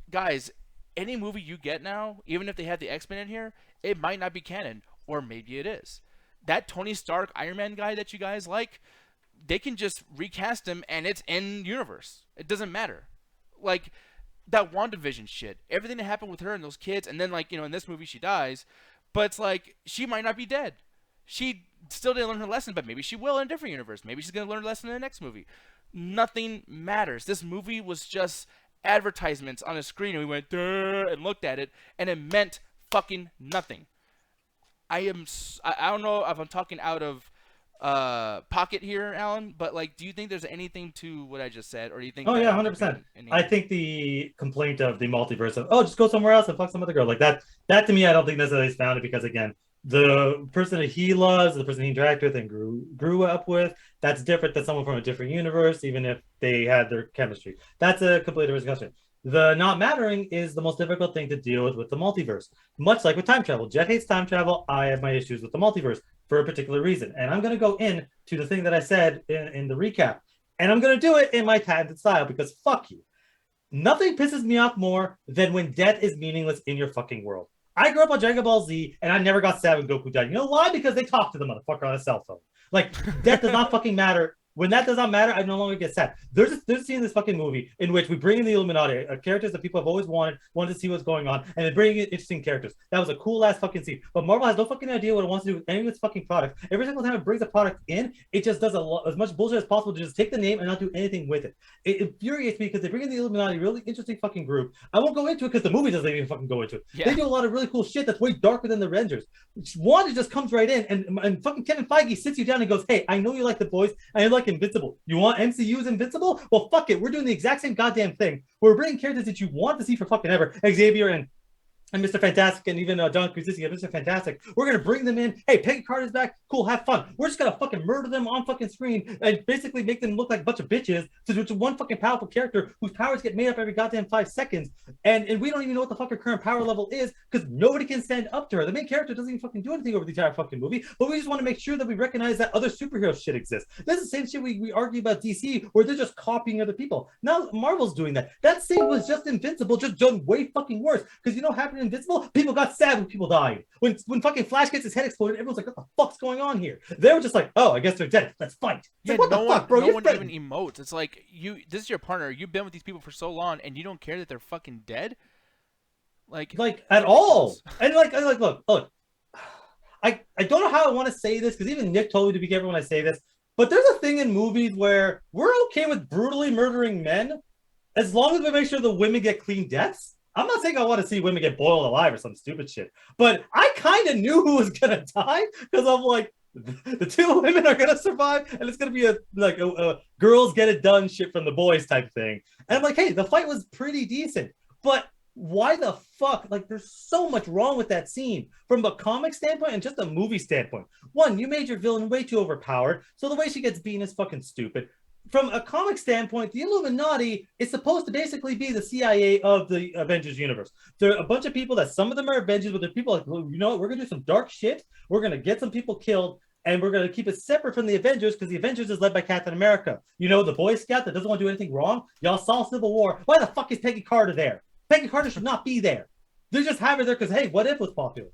[SPEAKER 1] guys, any movie you get now, even if they have the X-Men in here, it might not be canon, or maybe it is. That Tony Stark Iron Man guy that you guys like, they can just recast him and it's in universe. It doesn't matter. Like that WandaVision shit, everything that happened with her and those kids, and then like in this movie she dies, but it's like she might not be dead. She still didn't learn her lesson, but maybe she will in a different universe. Maybe she's gonna learn her lesson in the next movie. Nothing matters. This movie was just advertisements on a screen, and we went "Duh," and looked at it, and it meant fucking nothing. I don't know if I'm talking out of pocket here, Alan, but like, do you think there's anything to what I just said, or do you think?
[SPEAKER 2] Oh yeah, 100%. I think the complaint of the multiverse of just go somewhere else and fuck some other girl like that to me, I don't think necessarily is founded, because again, the person that he loves, the person he interacted with and grew up with, that's different than someone from a different universe, even if they had their chemistry. That's a completely different discussion. The not mattering is the most difficult thing to deal with the multiverse. Much like with time travel. Jet hates time travel. I have my issues with the multiverse for a particular reason. And I'm going to go in to the thing that I said in the recap. And I'm going to do it in my patented style, because fuck you. Nothing pisses me off more than when death is meaningless in your fucking world. I grew up on Dragon Ball Z, and I never got sad when Goku died. You know why? Because they talked to the motherfucker on a cell phone. Like, death does not fucking matter. When that does not matter, I no longer get sad. There's a scene in this fucking movie in which we bring in the Illuminati, characters that people have always wanted to see what's going on, and they bring in interesting characters. That was a cool ass fucking scene. But Marvel has no fucking idea what it wants to do with any of its fucking products. Every single time it brings a product in, it just does as much bullshit as possible to just take the name and not do anything with it. It infuriates me because they bring in the Illuminati, really interesting fucking group. I won't go into it because the movie doesn't even fucking go into it. Yeah. They do a lot of really cool shit that's way darker than the Avengers. Wanda just comes right in, and fucking Kevin Feige sits you down and goes, "Hey, I know you like the boys, and you like Invincible. You want MCU's Invincible? Well, fuck it. We're doing the exact same goddamn thing. We're bringing characters that you want to see for fucking ever. Xavier and Mr. Fantastic, and even John Krasinski and Mr. Fantastic. We're going to bring them in. Hey, Peggy Carter's back. Cool, have fun. We're just going to fucking murder them on fucking screen and basically make them look like a bunch of bitches to one fucking powerful character whose powers get made up every goddamn 5 seconds. And we don't even know what the fucking current power level is because nobody can stand up to her. The main character doesn't even fucking do anything over the entire fucking movie, but we just want to make sure that we recognize that other superhero shit exists. That's the same shit we argue about DC, where they're just copying other people. Now Marvel's doing that. That scene was just Invincible, just done way fucking worse. Because you know what happened in Invincible? People got sad when people died. When fucking Flash gets his head exploded, everyone's like, what the fuck's going on here? They were just like, oh, I guess they're dead. Let's fight. It's
[SPEAKER 1] yeah,
[SPEAKER 2] like, what
[SPEAKER 1] no
[SPEAKER 2] the fuck, bro?
[SPEAKER 1] No
[SPEAKER 2] You're
[SPEAKER 1] one
[SPEAKER 2] friend.
[SPEAKER 1] even emotes. It's like, this is your partner. You've been with these people for so long, and you don't care that they're fucking dead? Like
[SPEAKER 2] at all. And look. I don't know how I want to say this, because even Nick told me to be careful when I say this, but there's a thing in movies where we're okay with brutally murdering men as long as we make sure the women get clean deaths. I'm not saying I want to see women get boiled alive or some stupid shit, but I kind of knew who was gonna die because I'm like, the 2 women are gonna survive, and it's gonna be a girls get it done shit from the boys type thing. And I'm like, hey, the fight was pretty decent, but why the fuck? Like, there's so much wrong with that scene from a comic standpoint and just a movie standpoint. One, you made your villain way too overpowered, so the way she gets beaten is fucking stupid. From a comic standpoint, the Illuminati is supposed to basically be the CIA of the Avengers universe. There are a bunch of people that some of them are Avengers, but they're people like, well, you know what? We're going to do some dark shit. We're going to get some people killed, and we're going to keep it separate from the Avengers because the Avengers is led by Captain America. You know, the Boy Scout that doesn't want to do anything wrong. Y'all saw Civil War. Why the fuck is Peggy Carter there? Peggy Carter should not be there. They just have her there because, hey, What If was popular.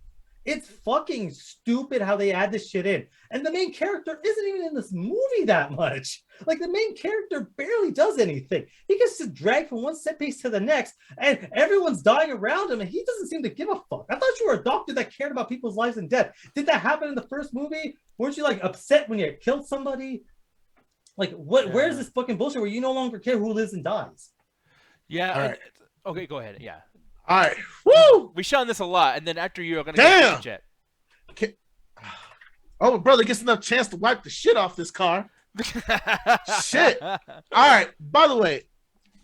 [SPEAKER 2] It's fucking stupid how they add this shit in. And the main character isn't even in this movie that much. Like, the main character barely does anything. He gets to drag from one set piece to the next, and everyone's dying around him, and he doesn't seem to give a fuck. I thought you were a doctor that cared about people's lives and death. Did that happen in the first movie? Weren't you, like, upset when you killed somebody? Like, what? Yeah. Where's this fucking bullshit where you no longer care who lives and dies?
[SPEAKER 1] Yeah. Right. Okay, go ahead. Yeah.
[SPEAKER 4] All right. Woo!
[SPEAKER 1] We shot on this a lot, and then after you are going to get a jet.
[SPEAKER 4] Okay. Oh, my brother gets enough chance to wipe the shit off this car. Shit. All right. By the way,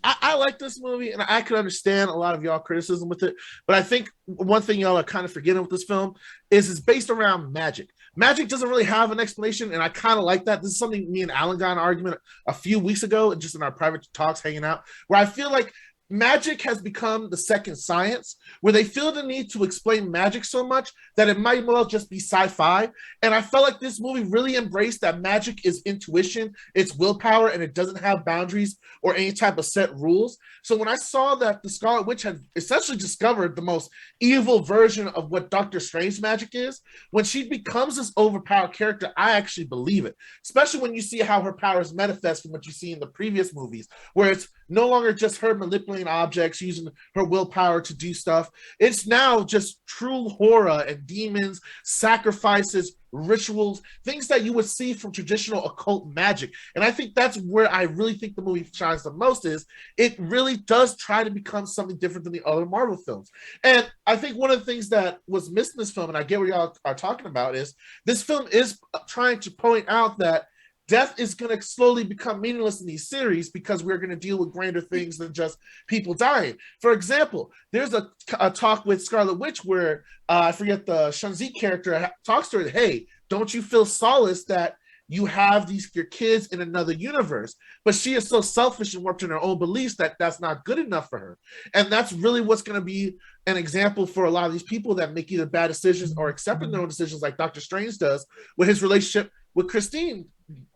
[SPEAKER 4] I like this movie, and I could understand a lot of y'all criticism with it, but I think one thing y'all are kind of forgetting with this film is it's based around magic. Magic doesn't really have an explanation, and I kind of like that. This is something me and Alan got an argument a few weeks ago, just in our private talks hanging out, where I feel like magic has become the second science, where they feel the need to explain magic so much that it might well just be sci-fi. And I felt like this movie really embraced that magic is intuition, it's willpower, and it doesn't have boundaries or any type of set rules. So when I saw that the Scarlet Witch had essentially discovered the most evil version of what Doctor Strange magic is, when she becomes this overpowered character, I actually believe it. Especially when you see how her powers manifest from what you see in the previous movies, where it's no longer just her manipulating objects, using her willpower to do stuff. It's now just true horror and demons, sacrifices, rituals, things that you would see from traditional occult magic. And I think that's where I really think the movie shines the most, is it really does try to become something different than the other Marvel films. And I think one of the things that was missed in this film, and I get what y'all are talking about, is this film is trying to point out that death is going to slowly become meaningless in these series because we're going to deal with grander things than just people dying. For example, there's a talk with Scarlet Witch where I forget the Shang-Chi character talks to her, hey, don't you feel solace that you have your kids in another universe? But she is so selfish and warped in her own beliefs that that's not good enough for her. And that's really what's going to be an example for a lot of these people that make either bad decisions or accepting their own decisions, like Doctor Strange does with his relationship with Christine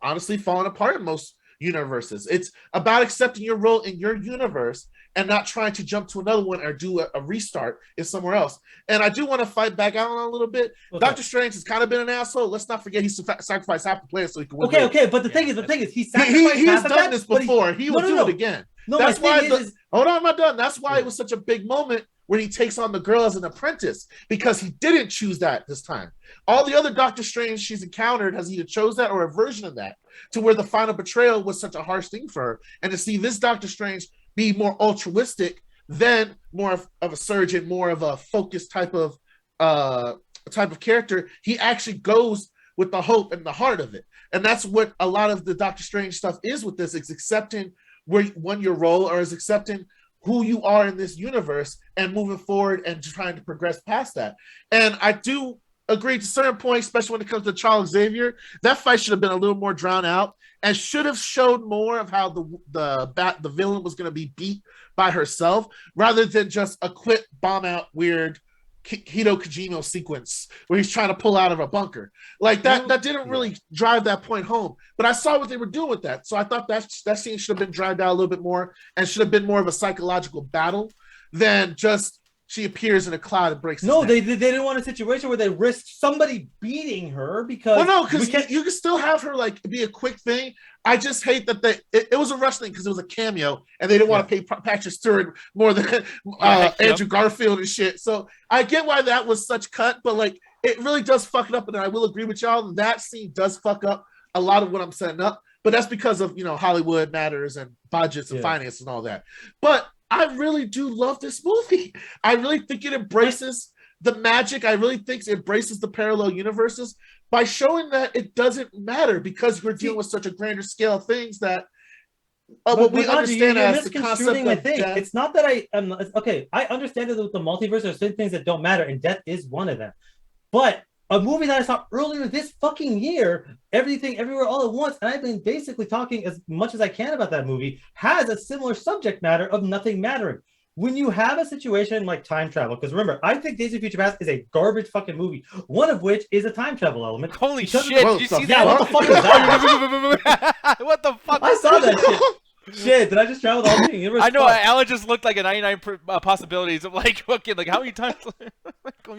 [SPEAKER 4] honestly falling apart in most universes. It's about accepting your role in your universe and not trying to jump to another one or do a restart in somewhere else. And I do want to fight back out on a little bit.
[SPEAKER 2] Okay.
[SPEAKER 4] Doctor Strange has kind of been an asshole. Let's not forget he sacrificed half the planet so he can win.
[SPEAKER 2] Okay, but the thing is, he sacrificed
[SPEAKER 4] he's
[SPEAKER 2] half of
[SPEAKER 4] done
[SPEAKER 2] that,
[SPEAKER 4] this
[SPEAKER 2] but
[SPEAKER 4] before. He will do it again.
[SPEAKER 2] No,
[SPEAKER 4] that's why. Hold on, I'm not done. That's why
[SPEAKER 2] Yeah.
[SPEAKER 4] it was such a big moment when he takes on the girl as an apprentice, because he didn't choose that this time. All the other Doctor Strange she's encountered has either chose that or a version of that, to where the final betrayal was such a harsh thing for her. And to see this Doctor Strange be more altruistic, then more of a surgeon, more of a focused type of character, he actually goes with the hope and the heart of it. And that's what a lot of the Doctor Strange stuff is with this, is accepting your role, or is accepting who you are in this universe and moving forward and trying to progress past that. And I do agree to certain points, especially when it comes to Charles Xavier, that fight should have been a little more drawn out and should have showed more of how the villain was going to be beat by herself, rather than just a quick bomb out weird Hideo Kojima sequence where he's trying to pull out of a bunker. Like that didn't really drive that point home. But I saw what they were doing with that. So I thought that scene should have been dragged out a little bit more and should have been more of a psychological battle than just she appears in a cloud and breaks his neck.
[SPEAKER 2] they didn't want a situation where they risked somebody beating her because...
[SPEAKER 4] Well, no, because you can still have her like be a quick thing. I just hate that it was a rush thing because it was a cameo and they didn't want to pay Patrick Stewart more than Andrew Garfield and shit. So I get why that was such cut, but like it really does fuck it up. And I will agree with y'all, that scene does fuck up a lot of what I'm setting up. But that's because of, Hollywood matters and budgets and finance and all that. But I really do love this movie. I really think it embraces the magic. I really think it embraces the parallel universes by showing that it doesn't matter, because we're dealing with such a grander scale of things that what we understand as the concept of death.
[SPEAKER 2] It's not that I understand that with the multiverse, there's certain things that don't matter, and death is one of them. But a movie that I saw earlier this fucking year, Everything Everywhere All at Once, and I've been basically talking as much as I can about that movie, has a similar subject matter of nothing mattering. When you have a situation like time travel, because remember, I think Days of Future Past is a garbage fucking movie, one of which is a time travel element.
[SPEAKER 1] Holy shit, did you see that?
[SPEAKER 2] Yeah, what the fuck is that?
[SPEAKER 1] What the fuck?
[SPEAKER 2] I saw that shit. Shit, did I just travel the whole thing?
[SPEAKER 1] I know, Alan just looked like a 99 possibilities of like, fucking, like how many times?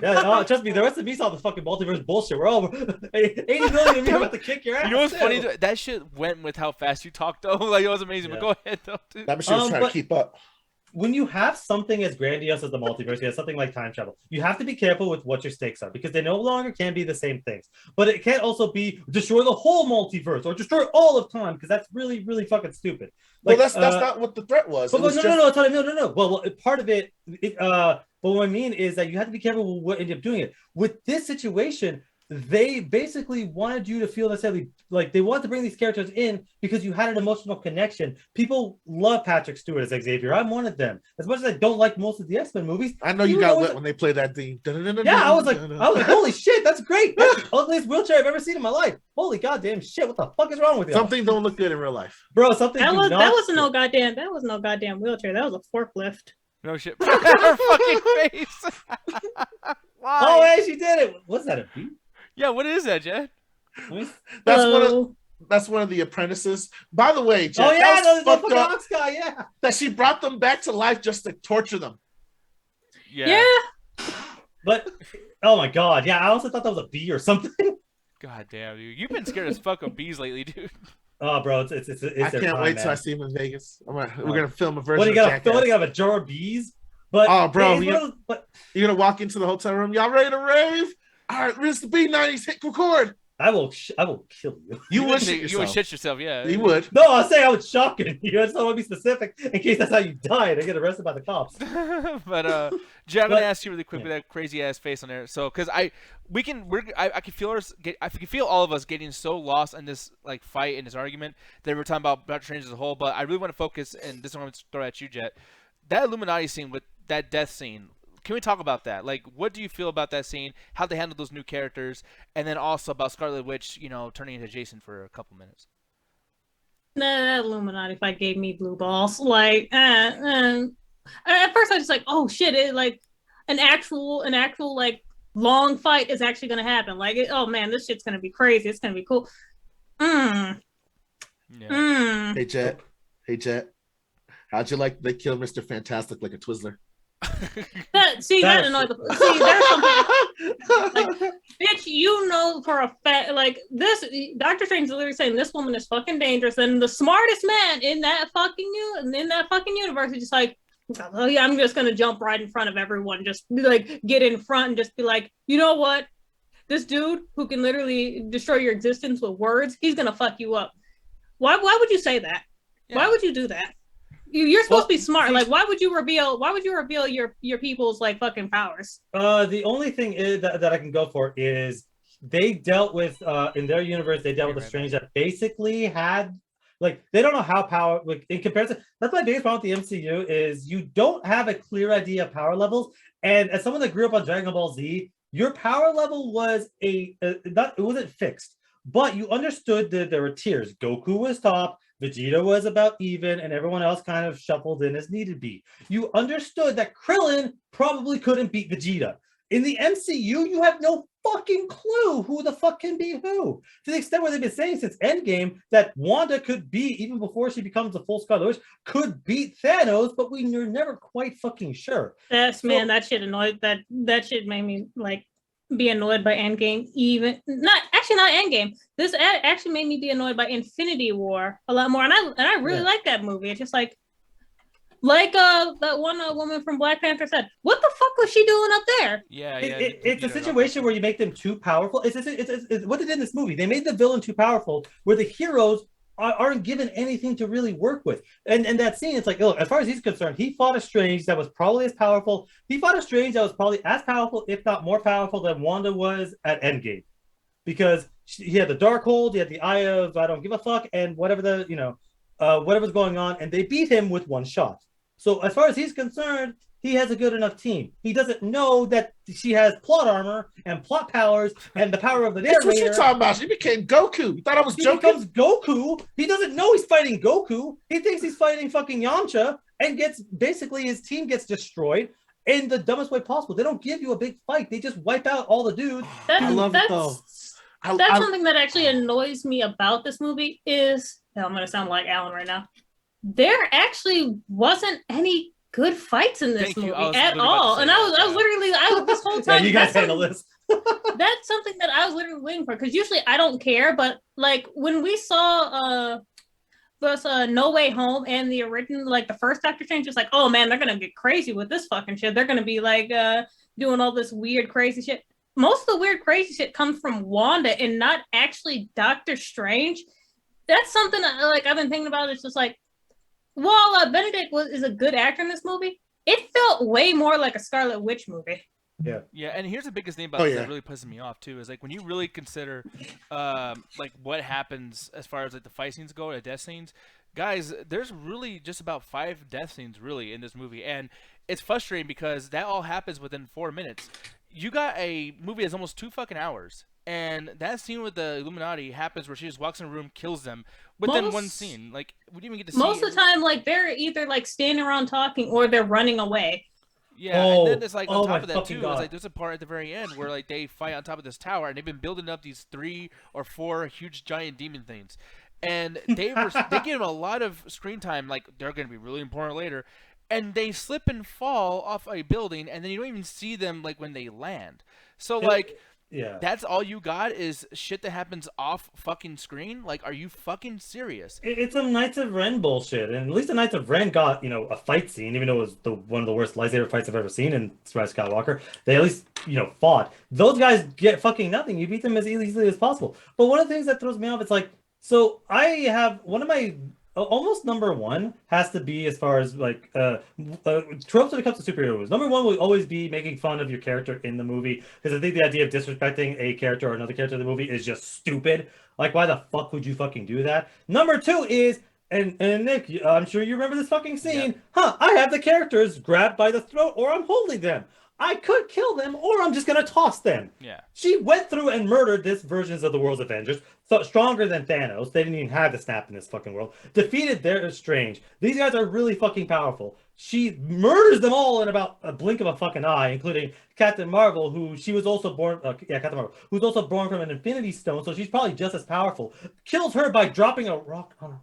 [SPEAKER 2] Yeah, trust me, the rest of me saw this fucking multiverse bullshit. We're all 80 million of me about to kick your ass.
[SPEAKER 1] You know what's funny? That shit went with how fast you talked, though. Like, it was amazing.
[SPEAKER 2] Yeah.
[SPEAKER 1] But go ahead, though, dude.
[SPEAKER 4] That machine was trying to keep up.
[SPEAKER 2] When you have something as grandiose as the multiverse, you have something like time travel, you have to be careful with what your stakes are, because they no longer can be the same things. But it can't also be destroy the whole multiverse or destroy all of time, because that's really, really fucking stupid. Like,
[SPEAKER 4] well, that's not what the threat was.
[SPEAKER 2] But no. Well, part of it, but what I mean is that you have to be careful with what ended up doing it. With this situation, they basically wanted you to feel necessarily like they wanted to bring these characters in because you had an emotional connection. People love Patrick Stewart as Xavier. I'm one of them. As much as I don't like most of the X-Men movies,
[SPEAKER 4] I know you got wet when they played that theme.
[SPEAKER 2] Yeah, I was like, holy shit, that's great. That's the ugliest wheelchair I've ever seen in my life. Holy goddamn shit, what the fuck is wrong with you?
[SPEAKER 4] Something don't look good in real life,
[SPEAKER 2] bro. Something
[SPEAKER 3] that was no goddamn wheelchair. That was a forklift.
[SPEAKER 1] No shit. Her fucking face. Why?
[SPEAKER 2] Oh, hey, she did it. What's that, a beat?
[SPEAKER 1] Yeah, what is that, Jed?
[SPEAKER 4] That's one of the apprentices. By the way, Jed,
[SPEAKER 2] the fucking Ox guy, yeah.
[SPEAKER 4] That she brought them back to life just to torture them.
[SPEAKER 1] Yeah.
[SPEAKER 2] But oh my god, yeah, I also thought that was a bee or something.
[SPEAKER 1] God damn, dude. You've been scared as fuck of bees lately, dude.
[SPEAKER 2] Oh, bro, it's
[SPEAKER 4] I can't wait till I see him in Vegas. We're gonna film a version.
[SPEAKER 2] What,
[SPEAKER 4] you got
[SPEAKER 2] a jar of bees? But
[SPEAKER 4] oh, bro, you're gonna walk into the hotel room. Y'all ready to rave? All right, Mr. B90s, hit record.
[SPEAKER 2] I will kill you.
[SPEAKER 4] You would shit
[SPEAKER 1] yourself, yeah.
[SPEAKER 4] You would.
[SPEAKER 2] No, I was saying I would shock you. I just don't want to be specific in case that's how you die and I get arrested by the cops.
[SPEAKER 1] But Jay, I'm gonna ask you really quick with that crazy ass face on there. So, because I can feel all of us getting so lost in this like fight and this argument that we're talking about Doctor Strange as a whole. But I really want to focus, and this one I'm gonna throw at you, Jet. That Illuminati scene with that death scene. Can we talk about that? Like, what do you feel about that scene? How they handle those new characters, and then also about Scarlet Witch, turning into Jason for a couple minutes.
[SPEAKER 3] That Illuminati fight gave me blue balls. Like, at first I was like, oh shit, it like an actual like long fight is actually gonna happen. Like, oh man, this shit's gonna be crazy. It's gonna be cool.
[SPEAKER 1] Yeah. Yeah.
[SPEAKER 3] Mm.
[SPEAKER 5] Hey Jet. How'd you like they kill Mr. Fantastic like a Twizzler?
[SPEAKER 3] That annoyed the. See, there's something like, bitch. You know for a fact, like this. Doctor Strange is literally saying this woman is fucking dangerous, and the smartest man in that fucking universe is just like, oh yeah, I'm just gonna jump right in front of everyone, just be like, get in front and just be like, you know what? This dude who can literally destroy your existence with words, he's gonna fuck you up. Why would you say that?
[SPEAKER 1] Yeah.
[SPEAKER 3] Why would you do that? You're supposed to be smart.
[SPEAKER 2] See,
[SPEAKER 3] like, why would you reveal your people's like fucking powers?
[SPEAKER 2] The only thing is that I can go for is they dealt with in their universe they dealt with a Strange that basically had like they don't know how power like in comparison. That's my biggest problem with the MCU is you don't have a clear idea of power levels. And as someone that grew up on Dragon Ball Z, your power level was it wasn't fixed, but you understood that there were tiers. Goku was top. Vegeta was about even, and everyone else kind of shuffled in as needed be. You understood that Krillin probably couldn't beat Vegeta. In the MCU, you have no fucking clue who the fuck can beat who. To the extent where they've been saying since Endgame that Wanda could beat, even before she becomes a full Scarlet Witch, could beat Thanos, but we're never quite fucking sure.
[SPEAKER 3] Man, that shit annoyed. That shit made me like be annoyed by Endgame. Even not Endgame. This actually made me be annoyed by Infinity War a lot more, and I really like that movie. It's just like that one woman from Black Panther said, "What the fuck was she doing up there?"
[SPEAKER 1] Yeah,
[SPEAKER 2] it's a situation where you make them too powerful. It's what they did in this movie. They made the villain too powerful, where the heroes aren't given anything to really work with. And that scene, it's like, look, as far as he's concerned, he fought a Strange that was probably as powerful. He fought a Strange that was probably as powerful, if not more powerful, than Wanda was at Endgame, because he had the Darkhold, he had the Eye of I don't give a fuck, and whatever's going on, and they beat him with one shot. So as far as he's concerned, he has a good enough team. He doesn't know that she has plot armor and plot powers and the power of the narrator.
[SPEAKER 5] That's what you're talking about. She became Goku. You thought I was joking?
[SPEAKER 2] He becomes Goku. He doesn't know he's fighting Goku. He thinks he's fighting fucking Yamcha and his team gets destroyed in the dumbest way possible. They don't give you a big fight. They just wipe out all the dudes.
[SPEAKER 5] I love it though.
[SPEAKER 3] That's something that actually annoys me about this movie is, I'm going to sound like Alan right now. There actually wasn't any good fights in this movie at all. And I was this whole time.
[SPEAKER 2] Yeah, you guys handle this.
[SPEAKER 3] That's something that I was literally waiting for, because usually I don't care, but like when we saw No Way Home and the original, like the first Doctor Strange, was like, oh man, they're gonna get crazy with this fucking shit. They're gonna be like doing all this weird crazy shit. Most of the weird crazy shit comes from Wanda and not actually Doctor Strange. That's something I've been thinking about. It's just like, while Benedict is a good actor in this movie, it felt way more like a Scarlet Witch movie.
[SPEAKER 2] Yeah.
[SPEAKER 1] Yeah, and here's the biggest thing about this that really pisses me off too is like when you really consider like what happens as far as like the fight scenes go, the death scenes, guys, there's really just about 5 death scenes really in this movie, and it's frustrating because that all happens within 4 minutes. You got a movie that's almost 2 fucking hours, and that scene with the Illuminati happens where she just walks in a room, kills them within one scene. Like we didn't even get to see.
[SPEAKER 3] Most of the time, like they're either like standing around talking or they're running away.
[SPEAKER 1] Yeah, and then it's like on top of that too,
[SPEAKER 2] God.
[SPEAKER 1] it's like there's a part at the very end where like they fight on top of this tower, and they've been building up these 3 or 4 huge giant demon things, and they give them a lot of screen time, like they're going to be really important later, and they slip and fall off a building, and then you don't even see them like when they land. So like.
[SPEAKER 2] Yeah,
[SPEAKER 1] that's all you got is shit that happens off fucking screen? Like, are you fucking serious?
[SPEAKER 2] It's some Knights of Ren bullshit, and at least the Knights of Ren got a fight scene, even though it was one of the worst lightsaber fights I've ever seen in Rise of Skywalker. They at least fought. Those guys get fucking nothing. You beat them as easily as possible. But one of the things that throws me off, it's like, so I have one of my almost number one has to be as far as like tropes when it comes to superhero movies. Number one will always be making fun of your character in the movie, because I think the idea of disrespecting a character or another character in the movie is just stupid. Like, why the fuck would you fucking do that? Number 2 is, and Nick, I'm sure you remember this fucking scene. Yeah. I have the characters grabbed by the throat, or I'm holding them. I could kill them, or I'm just gonna toss them.
[SPEAKER 1] Yeah.
[SPEAKER 2] She went through and murdered this versions of the world's Avengers, So stronger than Thanos. They didn't even have the snap in this fucking world. Defeated their Strange. These guys are really fucking powerful. She murders them all in about a blink of a fucking eye, including Captain Marvel, who she was also born. Captain Marvel, who's also born from an Infinity Stone, so she's probably just as powerful. Kills her by dropping a rock on her.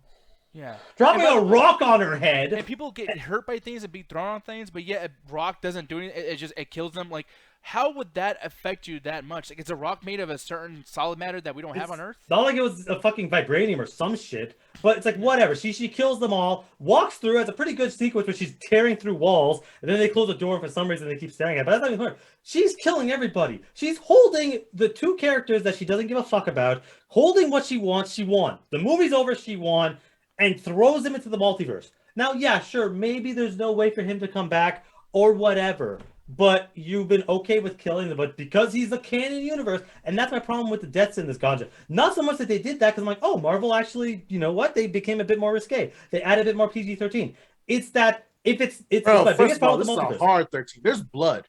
[SPEAKER 1] Yeah.
[SPEAKER 2] Dropping a rock on her head.
[SPEAKER 1] And people get hurt by things and be thrown on things, but yet a rock doesn't do anything. It kills them. Like, how would that affect you that much? Like, it's a rock made of a certain solid matter that we don't have on Earth?
[SPEAKER 2] It's not like it was a fucking vibranium or some shit, but it's like, whatever. She kills them all, walks through, has a pretty good sequence where she's tearing through walls, and then they close the door, and for some reason they keep staring at it. But that's not even her. She's killing everybody. She's holding the two characters that she doesn't give a fuck about, holding what she wants. She won. The movie's over, she won, and throws him into the multiverse. Now, yeah, sure, maybe there's no way for him to come back or whatever, but you've been okay with killing him. But because he's the canon universe, and that's my problem with the deaths in this ganja. Not so much that they did that, because I'm like, oh, Marvel actually, you know what? They became a bit more risque. They added a bit more PG-13. It's that if it's
[SPEAKER 5] Bro,
[SPEAKER 2] my
[SPEAKER 5] first
[SPEAKER 2] biggest
[SPEAKER 5] of all,
[SPEAKER 2] problem
[SPEAKER 5] this
[SPEAKER 2] with
[SPEAKER 5] is
[SPEAKER 2] the
[SPEAKER 5] a
[SPEAKER 2] multiverse.
[SPEAKER 5] hard 13. There's blood.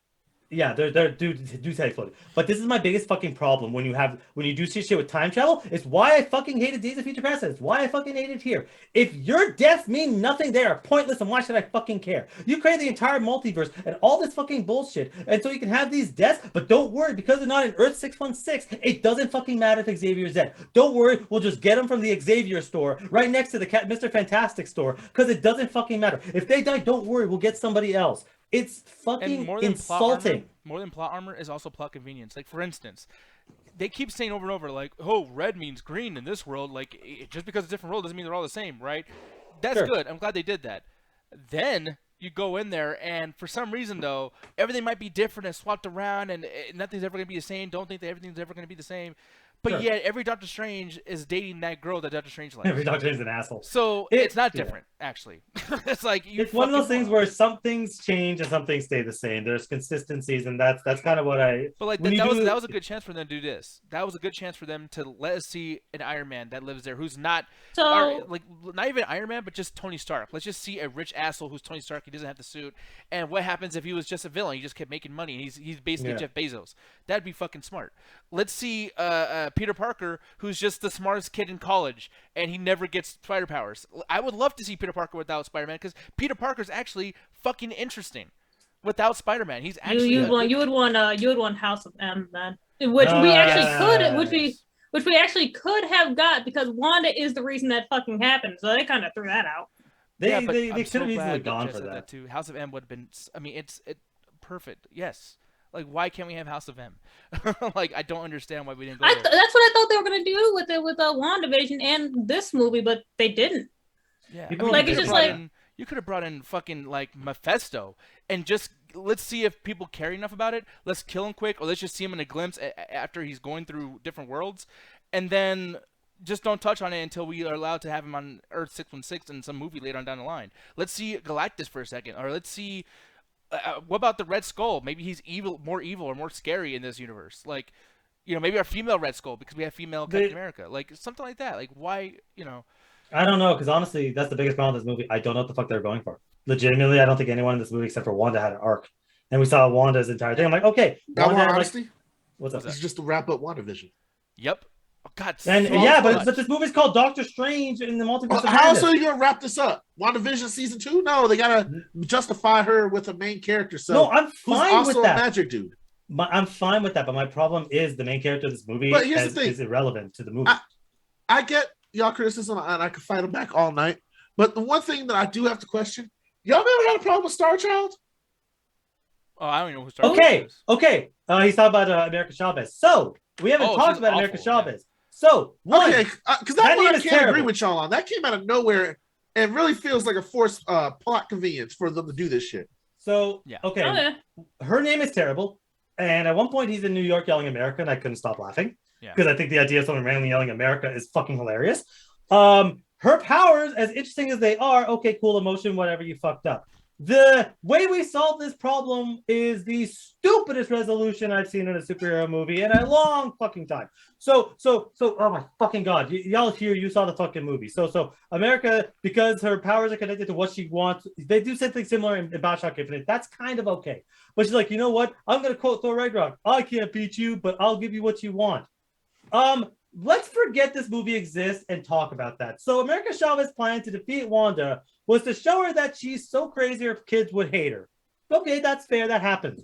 [SPEAKER 2] Yeah, they're do say exploded. But this is my biggest fucking problem when you do shit with time travel. It's why I fucking hated Days of Future Past. It's why I fucking hated here. If your deaths mean nothing, they are pointless, and why should I fucking care? You create the entire multiverse and all this fucking bullshit, and so you can have these deaths, but don't worry, because they're not in Earth 616, it doesn't fucking matter if Xavier's dead. Don't worry, we'll just get him from the Xavier store right next to the Mr. Fantastic store, because it doesn't fucking matter. If they die, don't worry, we'll get somebody else. It's fucking insulting.
[SPEAKER 1] More than plot armor is also plot convenience. Like, for instance, they keep saying over and over, like, oh, red means green in this world. Like, just because it's a different world doesn't mean they're all the same, right? That's good. I'm glad they did that. Then you go in there, and for some reason, though, everything might be different and swapped around, and nothing's ever going to be the same. Don't think that everything's ever going to be the same. But yet, every Doctor Strange is dating that girl that Doctor Strange likes.
[SPEAKER 2] Every Doctor Strange is an asshole.
[SPEAKER 1] So it's not different, actually. It's like
[SPEAKER 2] it's one of those things where some things change and some things stay the same. There's consistencies, and that's kind of what I.
[SPEAKER 1] But like that was a good chance for them to do this. That was a good chance for them to let us see an Iron Man that lives there, who's not like not even Iron Man, but just Tony Stark. Let's just see a rich asshole who's Tony Stark. He doesn't have the suit. And what happens if he was just a villain? He just kept making money. And he's basically Jeff Bezos. That'd be fucking smart. Let's see Peter Parker, who's just the smartest kid in college, and he never gets spider powers. I would love to see Peter Parker without Spider-Man, because Peter Parker's actually fucking interesting without Spider-Man. He's actually
[SPEAKER 3] you would want House of M, man, which we actually could have got, because Wanda is the reason that fucking happened. So they kind of threw that out.
[SPEAKER 2] They could have easily gone for that
[SPEAKER 1] too. House of M would have been. I mean, it's perfect. Yes. Like, why can't we have House of M? Like, I don't understand why we didn't go there.
[SPEAKER 3] That's what I thought they were gonna do with WandaVision and this movie, but they didn't.
[SPEAKER 1] Yeah,
[SPEAKER 3] like it's just like
[SPEAKER 1] you could have brought in fucking like Mephisto and just let's see if people care enough about it. Let's kill him quick, or let's just see him in a glimpse after he's going through different worlds, and then just don't touch on it until we are allowed to have him on Earth 616 in some movie later on down the line. Let's see Galactus for a second, or let's see. What about the Red Skull? Maybe he's more evil or more scary in this universe. Like, you know, maybe our female Red Skull, because we have female Captain America. Like, something like that. Like, why, you know?
[SPEAKER 2] I don't know, because honestly, that's the biggest problem with this movie. I don't know what the fuck they're going for. Legitimately, I don't think anyone in this movie except for Wanda had an arc. And we saw Wanda's entire thing. I'm like, okay.
[SPEAKER 5] Wanda, honesty?
[SPEAKER 2] What's up?
[SPEAKER 5] This is just to wrap up WandaVision.
[SPEAKER 1] Yep. Oh, God.
[SPEAKER 2] And yeah, but this movie's called Doctor Strange in the Multiverse.
[SPEAKER 5] How else are you gonna wrap this up? WandaVision season 2? No, they gotta justify her with a main character. So
[SPEAKER 2] no, I'm fine with that.
[SPEAKER 5] A magic dude.
[SPEAKER 2] I'm fine with that, but my problem is the main character of this movie is irrelevant to the movie.
[SPEAKER 5] I get y'all criticism, and I could fight them back all night. But the one thing that I do have to question: y'all ever had a problem with Star Child?
[SPEAKER 1] Oh, I don't even know who Star Child is.
[SPEAKER 2] Okay. He's talking about America Chavez. So we haven't talked about America Chavez. So
[SPEAKER 5] because that one I can't agree with y'all on. That came out of nowhere and really feels like a forced plot convenience for them to do this shit.
[SPEAKER 2] So her name is terrible, and at one point he's in New York yelling America, and I couldn't stop laughing because I think the idea of someone randomly yelling America is fucking hilarious. Her powers, as interesting as they are, okay, cool emotion, whatever, you fucked up. The way we solve this problem is the stupidest resolution I've seen in a superhero movie in a long fucking time. So, oh my fucking God. Y'all here, you saw the fucking movie. So America, because her powers are connected to what she wants, they do something similar in Bioshock Infinite. That's kind of okay. But she's like, you know what? I'm going to quote Thor Ragnarok. I can't beat you, but I'll give you what you want. let's forget this movie exists and talk about that. So America Chavez's plan to defeat Wanda was to show her that she's so crazy her kids would hate her. Okay, that's fair. That happens.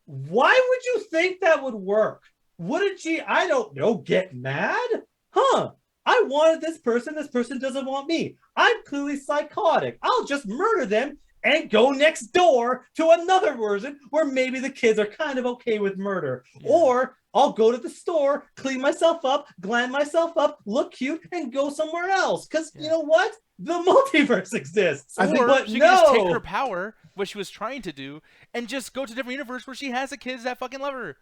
[SPEAKER 2] Why would you think that would work? Wouldn't she, I don't know, get mad? Huh? I wanted this person doesn't want me. I'm clearly psychotic. I'll just murder them and go next door to another version where maybe the kids are kind of okay with murder. Yeah. Or I'll go to the store, clean myself up, glam myself up, look cute, and go somewhere else. Because you know what? The multiverse exists.
[SPEAKER 1] Or she can just take her power, what she was trying to do, and just go to a different universe where she has the kids that fucking love her.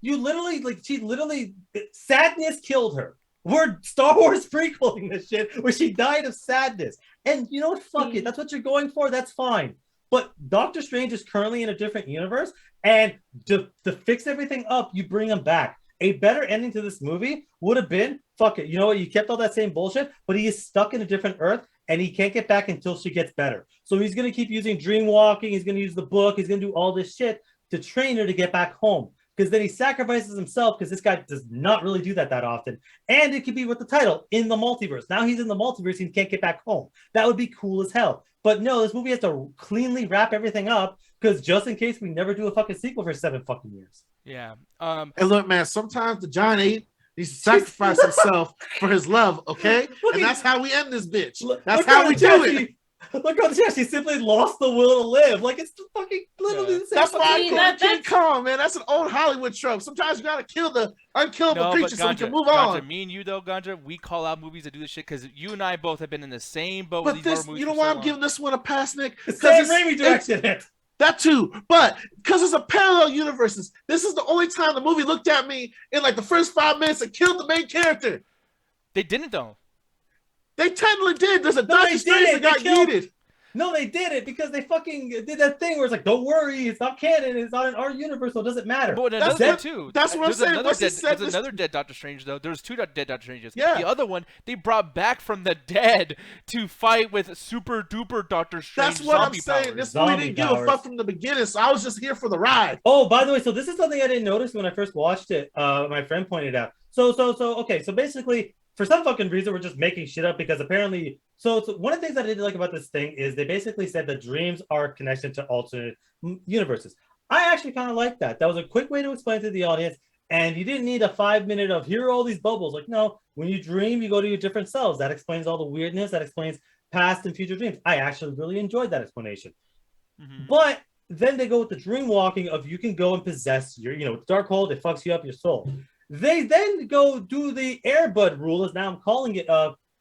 [SPEAKER 2] She literally, sadness killed her. We're Star Wars prequeling this shit where she died of sadness. And you know what? Fuck it. That's what you're going for. That's fine. But Doctor Strange is currently in a different universe. And to fix everything up, you bring him back. A better ending to this movie would have been, fuck it. You know what? You kept all that same bullshit, but he is stuck in a different Earth and he can't get back until she gets better. So he's going to keep using dream walking. He's going to use the book. He's going to do all this shit to train her to get back home. Because then he sacrifices himself because this guy does not really do that often. And it could be with the title, In the Multiverse. Now he's in the multiverse, he can't get back home. That would be cool as hell. But no, this movie has to cleanly wrap everything up because just in case we never do a fucking sequel for 7 fucking years.
[SPEAKER 1] Yeah.
[SPEAKER 5] And look, man, sometimes the giant ape needs to sacrifice himself for his love, okay? And that's how we end this bitch. That's how we do it.
[SPEAKER 2] Look on the chest. She simply lost the will to live. Like it's fucking literally the same.
[SPEAKER 5] That's why King Kong, man. That's an old Hollywood trope. Sometimes you gotta kill the unkillable creature so we can move on.
[SPEAKER 1] Me and you though, Ganja, we call out movies that do this shit because you and I both have been in the same boat.
[SPEAKER 5] But
[SPEAKER 1] with these movies.
[SPEAKER 5] You know why I'm giving this one a pass, Nick?
[SPEAKER 2] Sam Raimi directed it.
[SPEAKER 5] That too, but because it's a parallel universes. This is the only time the movie looked at me in like the first 5 minutes and killed the main character.
[SPEAKER 1] They didn't though.
[SPEAKER 5] They technically did. There's a Doctor Strange that got yeeted.
[SPEAKER 2] No, they did it because they fucking did that thing where it's like, don't worry, it's not canon, it's not in our universe, so it doesn't matter.
[SPEAKER 1] But another thing too.
[SPEAKER 5] That's what I'm saying.
[SPEAKER 1] There's another dead Doctor Strange though. There's 2 dead Doctor Stranges.
[SPEAKER 5] Yeah.
[SPEAKER 1] The other one they brought back from the dead to fight with super duper Doctor Strange.
[SPEAKER 5] That's what I'm saying. This movie didn't give a fuck from the beginning, so I was just here for the ride.
[SPEAKER 2] Oh, by the way, so this is something I didn't notice when I first watched it. My friend pointed out. So basically, for some fucking reason, we're just making shit up because apparently. So one of the things I didn't like about this thing is they basically said that dreams are connection to alternate universes. I actually kind of like that. That was a quick way to explain to the audience, and you didn't need a 5 minute of here are all these bubbles. Like, no, when you dream, you go to your different selves. That explains all the weirdness. That explains past and future dreams. I actually really enjoyed that explanation. Mm-hmm. But then they go with the dream walking of you can go and possess your, dark hold. It fucks you up your soul. They then go do the Airbud rule, as now I'm calling it.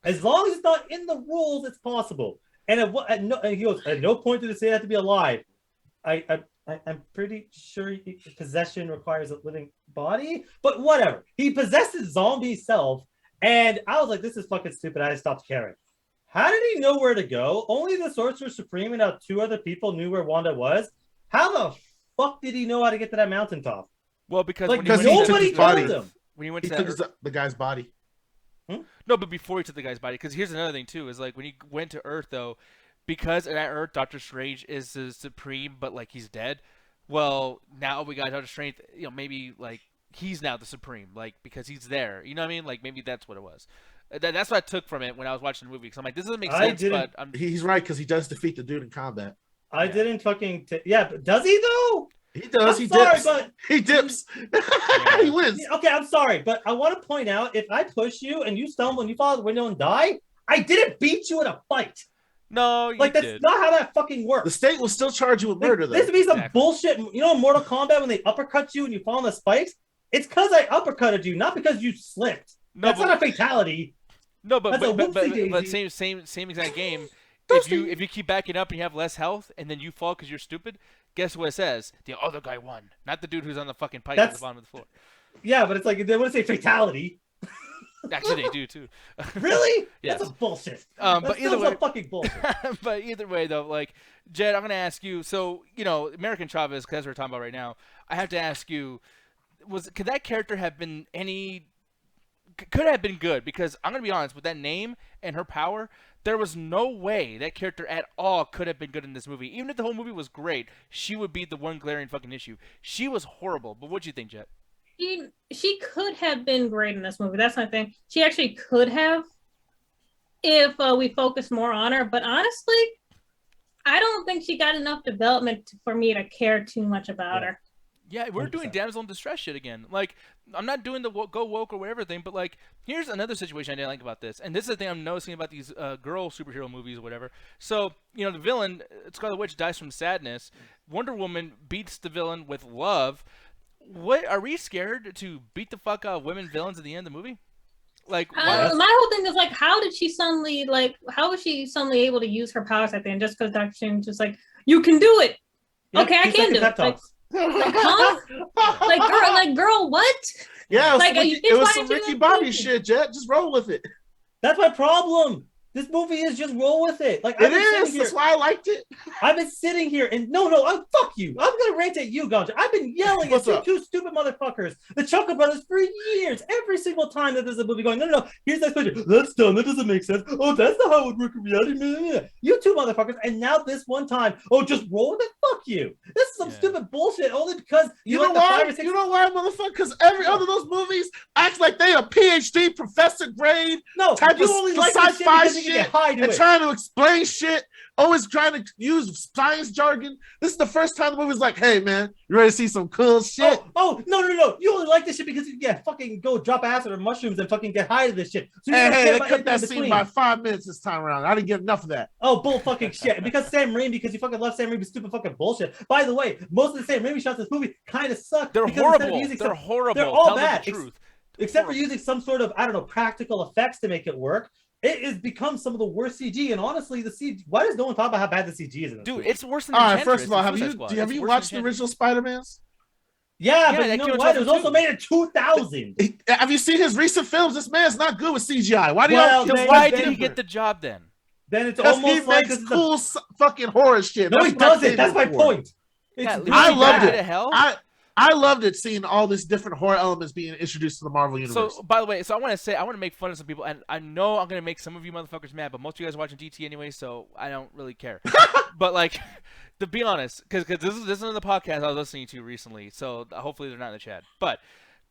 [SPEAKER 2] As long as it's not in the rules, it's possible. And he goes, at no point did it say it had to be alive. I'm pretty sure possession requires a living body, but whatever. He possessed his zombie self, and I was like, this is fucking stupid. I stopped caring. How did he know where to go? Only the Sorcerer Supreme and 2 other people knew where Wanda was. How the fuck did he know how to get to that mountaintop?
[SPEAKER 1] Well, because
[SPEAKER 2] nobody told him.
[SPEAKER 5] When he took the guy's body.
[SPEAKER 1] No, but before he took the guy's body, because here's another thing too: is like when he went to Earth, though, because at Earth Doctor Strange is the Supreme, but like he's dead. Well, now we got Doctor Strange. Maybe like he's now the Supreme, like because he's there. You know what I mean? Like maybe that's what it was. That's what I took from it when I was watching the movie. Because I'm like, this doesn't make sense. But
[SPEAKER 5] he's right because he does defeat the dude in combat.
[SPEAKER 2] I didn't fucking but does he though?
[SPEAKER 5] He does. He dips.
[SPEAKER 2] Yeah.
[SPEAKER 5] He wins.
[SPEAKER 2] Okay, I'm sorry, but I want to point out if I push you and you stumble and you fall out the window and die, I didn't beat you in a fight.
[SPEAKER 1] No, you
[SPEAKER 2] that's not how that fucking works.
[SPEAKER 5] The state will still charge you with murder, though.
[SPEAKER 2] This would be some bullshit. In Mortal Kombat when they uppercut you and you fall on the spikes, it's because I uppercutted you, not because you slipped. No, that's not a fatality.
[SPEAKER 1] No, but same exact game. If you keep backing up and you have less health and then you fall because you're stupid, guess what it says? The other guy won, not the dude who's on the fucking pipe at the bottom of the floor.
[SPEAKER 2] Yeah, but it's like they want to say fatality.
[SPEAKER 1] Actually, they do too.
[SPEAKER 2] Really?
[SPEAKER 1] Yeah.
[SPEAKER 2] That's a bullshit.
[SPEAKER 1] But either way,
[SPEAKER 2] fucking bullshit.
[SPEAKER 1] But either way, though, like Jed, I'm gonna ask you. So American Chavez, because we're talking about right now, I have to ask you: could that character have been could have been good? Because I'm gonna be honest, with that name and her power, there was no way that character at all could have been good in this movie. Even if the whole movie was great, she would be the one glaring fucking issue. She was horrible. But what'd you think, Jet?
[SPEAKER 3] She could have been great in this movie. That's my thing. She actually could have if we focus more on her. But honestly, I don't think she got enough development for me to care too much about her.
[SPEAKER 1] Yeah, we're doing
[SPEAKER 2] 100%.
[SPEAKER 1] damsel in distress shit again. Like, I'm not doing the go woke or whatever thing, but like, here's another situation I didn't like about this, and this is the thing I'm noticing about these girl superhero movies or whatever. So, you know, the villain, Scarlet Witch, dies from sadness. Wonder Woman beats the villain with love. What are we scared to beat the fuck out of women villains at the end of the movie? Like, why?
[SPEAKER 3] My whole thing is like, how was she suddenly able to use her powers at the end? Just because Dr. Strange was like, you can do it.
[SPEAKER 2] Yep,
[SPEAKER 3] Okay, I can do it. Like, huh? Like, girl, what?
[SPEAKER 5] Yeah,
[SPEAKER 3] Like,
[SPEAKER 5] it was some Ricky Bobby shit, Jet. Just roll with it.
[SPEAKER 2] That's my problem. This movie is just roll with it. Like
[SPEAKER 5] It is. That's why I liked it.
[SPEAKER 2] I've been sitting here and fuck you. I'm gonna rant at you, Ganja. I've been yelling
[SPEAKER 5] What's
[SPEAKER 2] at
[SPEAKER 5] up?
[SPEAKER 2] two stupid motherfuckers, the Chuckle Brothers, for years. Every single time that there's a movie going, no. Here's that question. That's dumb. That doesn't make sense. Oh, that's not how it would work in reality. You two motherfuckers, and now this one time, just roll with it. Fuck you. This is some stupid bullshit. Only because
[SPEAKER 5] You know why? You know why, motherfucker? Because every other those movies act like they a PhD professor grade type of
[SPEAKER 2] only like
[SPEAKER 5] sci-fi
[SPEAKER 2] this shit because you can get high to
[SPEAKER 5] and
[SPEAKER 2] it.
[SPEAKER 5] trying to explain shit, always trying to use science jargon. This is the first time the movie's like, hey man, you ready to see some cool shit?
[SPEAKER 2] No. You only like this shit because you fucking go drop acid or mushrooms and fucking get high to this shit. So
[SPEAKER 5] Hey, they cut that scene by 5 minutes this time around. I didn't get enough of that.
[SPEAKER 2] Oh, bull fucking shit. Because Sam Raimi, because you fucking love Sam Raimi's stupid fucking bullshit. By the way, most of the Sam Raimi shots in this movie kind of suck.
[SPEAKER 1] They're horrible. They're horrible.
[SPEAKER 2] They're all
[SPEAKER 1] Tell
[SPEAKER 2] bad.
[SPEAKER 1] them the truth.
[SPEAKER 2] Except for using some sort of, I don't know, practical effects to make it work. It has become some of the worst CG, and honestly, the CG. Why does no one talk about how bad the CG is in this
[SPEAKER 1] Dude,
[SPEAKER 2] movie?
[SPEAKER 1] it's worse than.
[SPEAKER 5] All right, first of all, have you watched the original Spider-Mans?
[SPEAKER 2] Yeah, but you know what? It was also made in 2000.
[SPEAKER 5] Have you seen his recent films? This man's not good with CGI. Why
[SPEAKER 1] did he get the job then?
[SPEAKER 2] Then it's almost
[SPEAKER 5] he
[SPEAKER 2] like
[SPEAKER 5] makes cool fucking horror shit.
[SPEAKER 2] No, he doesn't. That's my point.
[SPEAKER 5] I loved it. I loved it seeing all these different horror elements being introduced to the Marvel universe.
[SPEAKER 1] So, by the way, I want to make fun of some people, and I know I'm gonna make some of you motherfuckers mad, but most of you guys are watching DT anyway, so I don't really care. But like, to be honest, because this is another podcast I was listening to recently, so hopefully they're not in the chat. But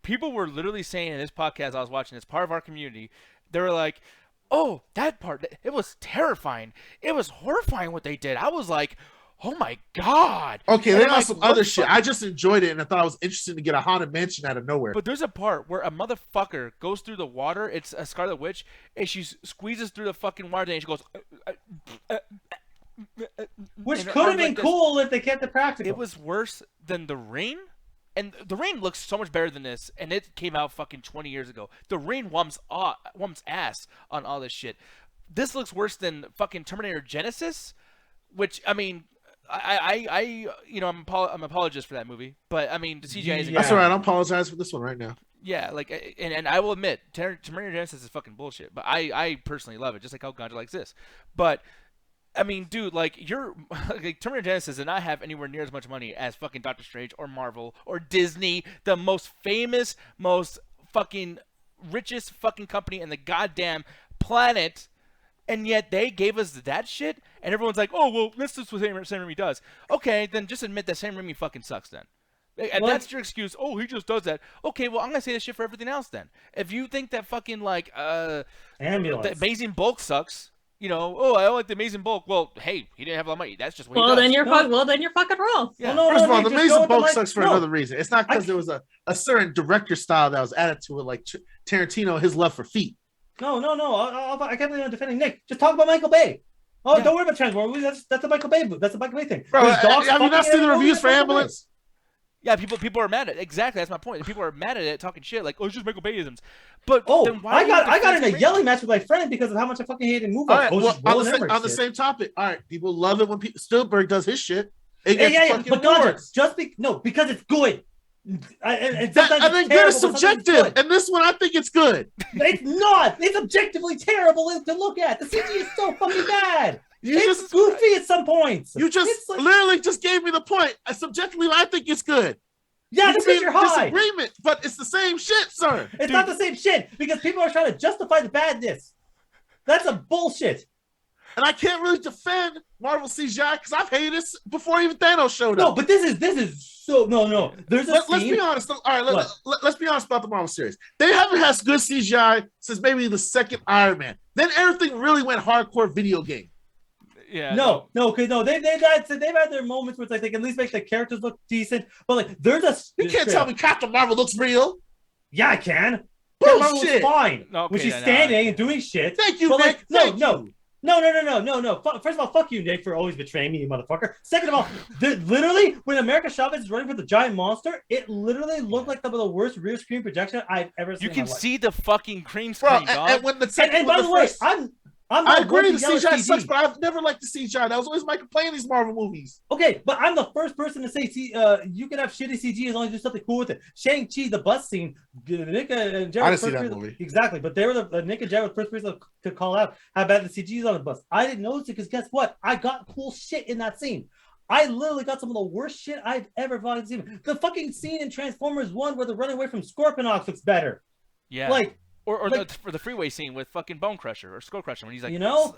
[SPEAKER 1] people were literally saying in this podcast I was watching, as part of our community, they were like, "Oh, that part, it was terrifying. It was horrifying what they did." I was like, oh my god.
[SPEAKER 5] Okay, there's like, some other shit. I just enjoyed it and I thought it was interesting to get a haunted mansion out of nowhere.
[SPEAKER 1] But there's a part where a motherfucker goes through the water. It's a Scarlet Witch, and she squeezes through the fucking water and she goes.
[SPEAKER 2] Which could have been cool if they kept the practical.
[SPEAKER 1] It was worse than The Ring. And The Ring looks so much better than this, and it came out fucking 20 years ago. The Ring whumps ass on all this shit. This looks worse than fucking Terminator Genesis, which, I mean, I'm apologist for that movie, but I mean the CGI isn't.
[SPEAKER 5] That's all right. I'll apologize for this one right now.
[SPEAKER 1] Yeah, like, and I will admit, Terminator Genesis is fucking bullshit, but I personally love it, just like how Ganja likes this. But I mean, dude, like like Terminator Genesis did not have anywhere near as much money as fucking Doctor Strange or Marvel or Disney, the most famous, most fucking richest fucking company in the goddamn planet. And yet they gave us that shit, and everyone's like, "Oh, well, this is what Sam Raimi does." Okay, then just admit that Sam Raimi fucking sucks then. And that's your excuse. Oh, he just does that. Okay, well, I'm gonna say this shit for everything else then. If you think that fucking like
[SPEAKER 2] Ambulance,
[SPEAKER 1] the Amazing Bulk sucks, I don't like the Amazing Bulk. Well, hey, he didn't have a lot of money. That's just what he does.
[SPEAKER 3] Then you're fucking wrong.
[SPEAKER 1] Yeah.
[SPEAKER 5] First of all, the Amazing Bulk sucks for another reason. It's not because there was a certain director style that was added to it, like Tarantino, his love for feet.
[SPEAKER 2] No. I can't believe I'm defending Nick. Just talk about Michael Bay. Oh, yeah. Don't worry about Transformers. That's a Michael Bay movie. That's a Michael Bay thing.
[SPEAKER 5] Bro, have you not seen the reviews for Ambulance?
[SPEAKER 1] Yeah, people are mad at it. Exactly, that's my point. People are mad at it, talking shit like, "Oh, it's just Michael Bayisms." But then why
[SPEAKER 2] I got in a yelling match with my friend because of how much I fucking hated the movie.
[SPEAKER 5] All right, on the same topic. All right, people love it when Spielberg does his shit.
[SPEAKER 2] Yeah. But because it's good. And
[SPEAKER 5] then good is subjective, and this one I think it's good.
[SPEAKER 2] It's not. It's objectively terrible to look at. The CG is so fucking bad. It's goofy at some points.
[SPEAKER 5] You just literally just gave me the point. Subjectively, I think it's good.
[SPEAKER 2] Yeah, this is your high
[SPEAKER 5] disagreement, but it's the same shit, sir.
[SPEAKER 2] It's not the same shit because people are trying to justify the badness. That's a bullshit.
[SPEAKER 5] And I can't really defend Marvel CGI because I've hated this before even Thanos showed
[SPEAKER 2] No,
[SPEAKER 5] up.
[SPEAKER 2] but this is so no. There's a
[SPEAKER 5] Let's
[SPEAKER 2] scene.
[SPEAKER 5] be honest. All right, let's be honest about the Marvel series. They haven't had good CGI since maybe the second Iron Man. Then everything really went hardcore video game.
[SPEAKER 1] Yeah.
[SPEAKER 2] No, they've had their moments where it's like they can at least make the characters look decent, but like there's a
[SPEAKER 5] You can't tell me Captain Marvel looks real.
[SPEAKER 2] Yeah, I can. Captain Marvel
[SPEAKER 5] Bullshit.
[SPEAKER 2] looks fine
[SPEAKER 1] No, okay,
[SPEAKER 2] when she's
[SPEAKER 1] no,
[SPEAKER 2] standing and doing shit.
[SPEAKER 5] Thank you,
[SPEAKER 2] But
[SPEAKER 5] Nick.
[SPEAKER 2] like,
[SPEAKER 5] Thank
[SPEAKER 2] no.
[SPEAKER 5] you.
[SPEAKER 2] No. First of all, fuck you, Nick, for always betraying me, you motherfucker. Second of all, literally, when America Chavez is running for the giant monster, it literally looked like some of the worst rear screen projection I've ever seen.
[SPEAKER 1] You
[SPEAKER 2] in
[SPEAKER 1] can
[SPEAKER 2] my life.
[SPEAKER 1] see the fucking cream
[SPEAKER 5] Bro,
[SPEAKER 1] screen, dog.
[SPEAKER 5] and when the second,
[SPEAKER 2] And by the way, I'm
[SPEAKER 5] I
[SPEAKER 2] not
[SPEAKER 5] agree
[SPEAKER 2] one
[SPEAKER 5] the
[SPEAKER 2] to yell at
[SPEAKER 5] CGI
[SPEAKER 2] CG.
[SPEAKER 5] sucks, but I've never liked the CGI. That was always my complaint in these Marvel movies.
[SPEAKER 2] Okay, but I'm the first person to say, you can have shitty CG as long as you do something cool with it. Shang-Chi, the bus scene, Nick and Jared.
[SPEAKER 5] I didn't see that movie.
[SPEAKER 2] Exactly, but they were Nick and Jared were the first person to call out how bad the CG is on the bus. I didn't notice it because guess what? I got cool shit in that scene. I literally got some of the worst shit I've ever fucking seen. The fucking scene in Transformers 1 where they're running away from Scorponok looks better.
[SPEAKER 1] Yeah.
[SPEAKER 2] Like,
[SPEAKER 1] Or
[SPEAKER 2] like,
[SPEAKER 1] the freeway scene with fucking Bone Crusher or Skull Crusher when he's like,
[SPEAKER 2] you know,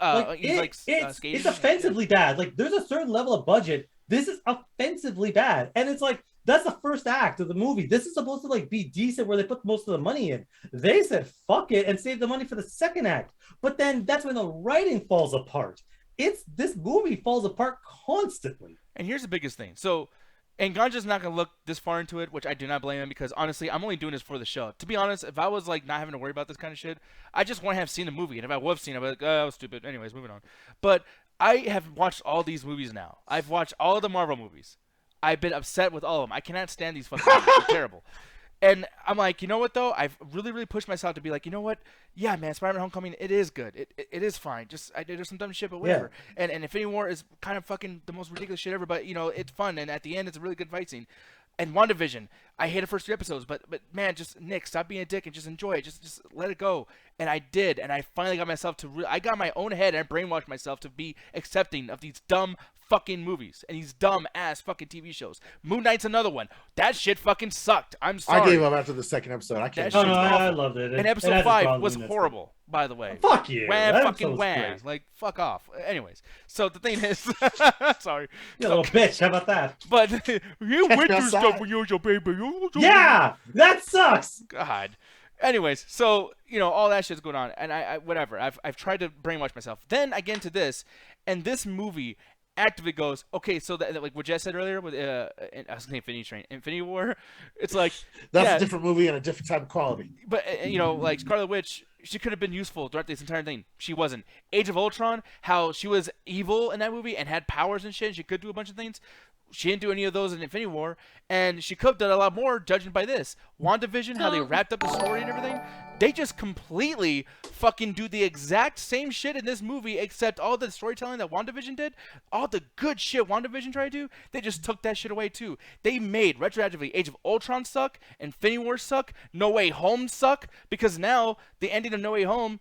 [SPEAKER 1] skating.
[SPEAKER 2] it's offensively bad. Like, there's a certain level of budget. This is offensively bad, and it's like that's the first act of the movie. This is supposed to like be decent, where they put most of the money in. They said fuck it and save the money for the second act, but then that's when the writing falls apart. This movie falls apart constantly.
[SPEAKER 1] And here's the biggest thing. So, and Ganja's not gonna look this far into it, which I do not blame him because honestly, I'm only doing this for the show. To be honest, if I was like not having to worry about this kind of shit, I just want to have seen the movie. And if I would have seen it, I'd be like, oh, that was stupid. Anyways, moving on. But I have watched all these movies now. I've watched all of the Marvel movies. I've been upset with all of them. I cannot stand these fucking movies. They're terrible. And I'm like, you know what though? I've really pushed myself to be like, you know what? Yeah, man, Spider-Man: Homecoming, it is good. It is fine. Just there's some dumb shit, but whatever. Yeah. And Infinity War is kind of fucking the most ridiculous shit ever, but you know it's fun. And at the end, it's a really good fight scene. And WandaVision, I hate the first 3 episodes, but man, just Nick, stop being a dick and just enjoy it. Just let it go. And I did, and I finally got myself to. I got my own head and I brainwashed myself to be accepting of these dumb fucking movies and these dumb ass fucking TV shows. Moon Knight's another one. That shit fucking sucked. I'm sorry.
[SPEAKER 5] I gave up after the second episode. I can't.
[SPEAKER 2] I loved it.
[SPEAKER 1] And episode 5 was horrible, by the way.
[SPEAKER 2] Fuck you.
[SPEAKER 1] Wham, fucking wham. Like, fuck off. Anyways, so the thing is, sorry.
[SPEAKER 2] You little bitch. How about that?
[SPEAKER 1] But you went through stuff when you was your baby.
[SPEAKER 2] Yeah, that sucks.
[SPEAKER 1] God. Anyways, so you know all that shit's going on, and I whatever. I've tried to brainwash myself. Then I get into this, and this movie actively goes, okay, so that like what Jess said earlier with I was saying Infinity War. It's like
[SPEAKER 5] that's a different movie and a different type of quality.
[SPEAKER 1] But you know, like Scarlet Witch, she could have been useful throughout this entire thing. She wasn't. Age of Ultron, how she was evil in that movie and had powers and shit. And she could do a bunch of things. She didn't do any of those in Infinity War, and she could have done a lot more, judging by this. WandaVision, how they wrapped up the story and everything, they just completely fucking do the exact same shit in this movie, except all the storytelling that WandaVision did, all the good shit WandaVision tried to do, they just took that shit away too. They made, retroactively, Age of Ultron suck, Infinity War suck, No Way Home suck, because now, the ending of No Way Home,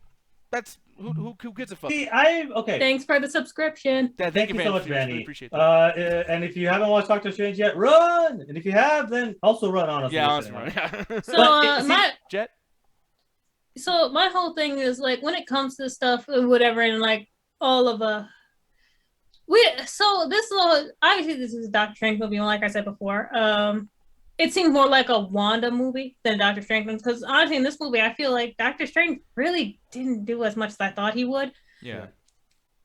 [SPEAKER 1] that's... Who gives a fuck?
[SPEAKER 2] See, okay.
[SPEAKER 3] Thanks for the subscription.
[SPEAKER 1] Yeah,
[SPEAKER 2] thank you so much, Vanny.
[SPEAKER 1] Really appreciate that.
[SPEAKER 2] And if you haven't watched Doctor Strange yet, run. And if you have, then also run. Honestly,
[SPEAKER 1] yeah, honestly, run. Yeah.
[SPEAKER 3] So
[SPEAKER 1] Jet.
[SPEAKER 3] So my whole thing is like when it comes to stuff or whatever, and like all of so this is obviously this is a Doctor Strange movie, and like I said before, it seemed more like a Wanda movie than Doctor Strange, because honestly in this movie I feel like Doctor Strange really didn't do as much as I thought he would.
[SPEAKER 1] Yeah.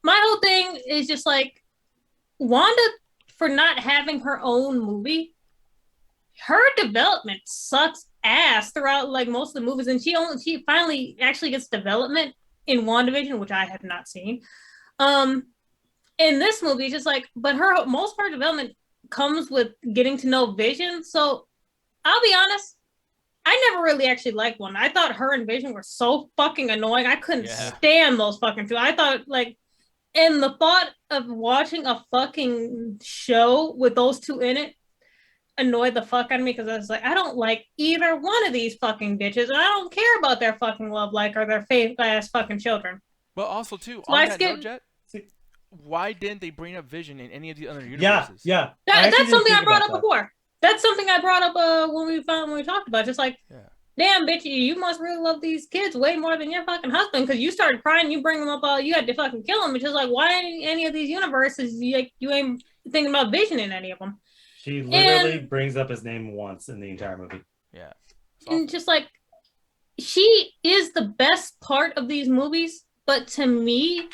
[SPEAKER 3] My whole thing is just like Wanda, for not having her own movie, her development sucks ass throughout like most of the movies, and she finally actually gets development in WandaVision, which I have not seen. In this movie, it's just like, but most of her development comes with getting to know Vision. So I'll be honest, I never really actually liked Wanda. I thought her and Vision were so fucking annoying. I couldn't stand those fucking two. I thought like, and the thought of watching a fucking show with those two in it annoyed the fuck out of me, because I was like, I don't like either one of these fucking bitches, and I don't care about their fucking love like or their fake ass fucking children.
[SPEAKER 1] But also too,
[SPEAKER 3] So
[SPEAKER 1] on that note, Jet, why didn't they bring up Vision in any of the other universes?
[SPEAKER 2] Yeah.
[SPEAKER 3] That's something I brought up before. That's something I brought up when we talked about. Just like damn, bitch, you must really love these kids way more than your fucking husband because you started crying, you bring them up, you had to fucking kill them. It's just like, why in any of these universes you ain't thinking about Vision in any of them?
[SPEAKER 2] She literally brings up his name once in the entire movie.
[SPEAKER 1] Yeah.
[SPEAKER 3] And just like, she is the best part of these movies, but to me,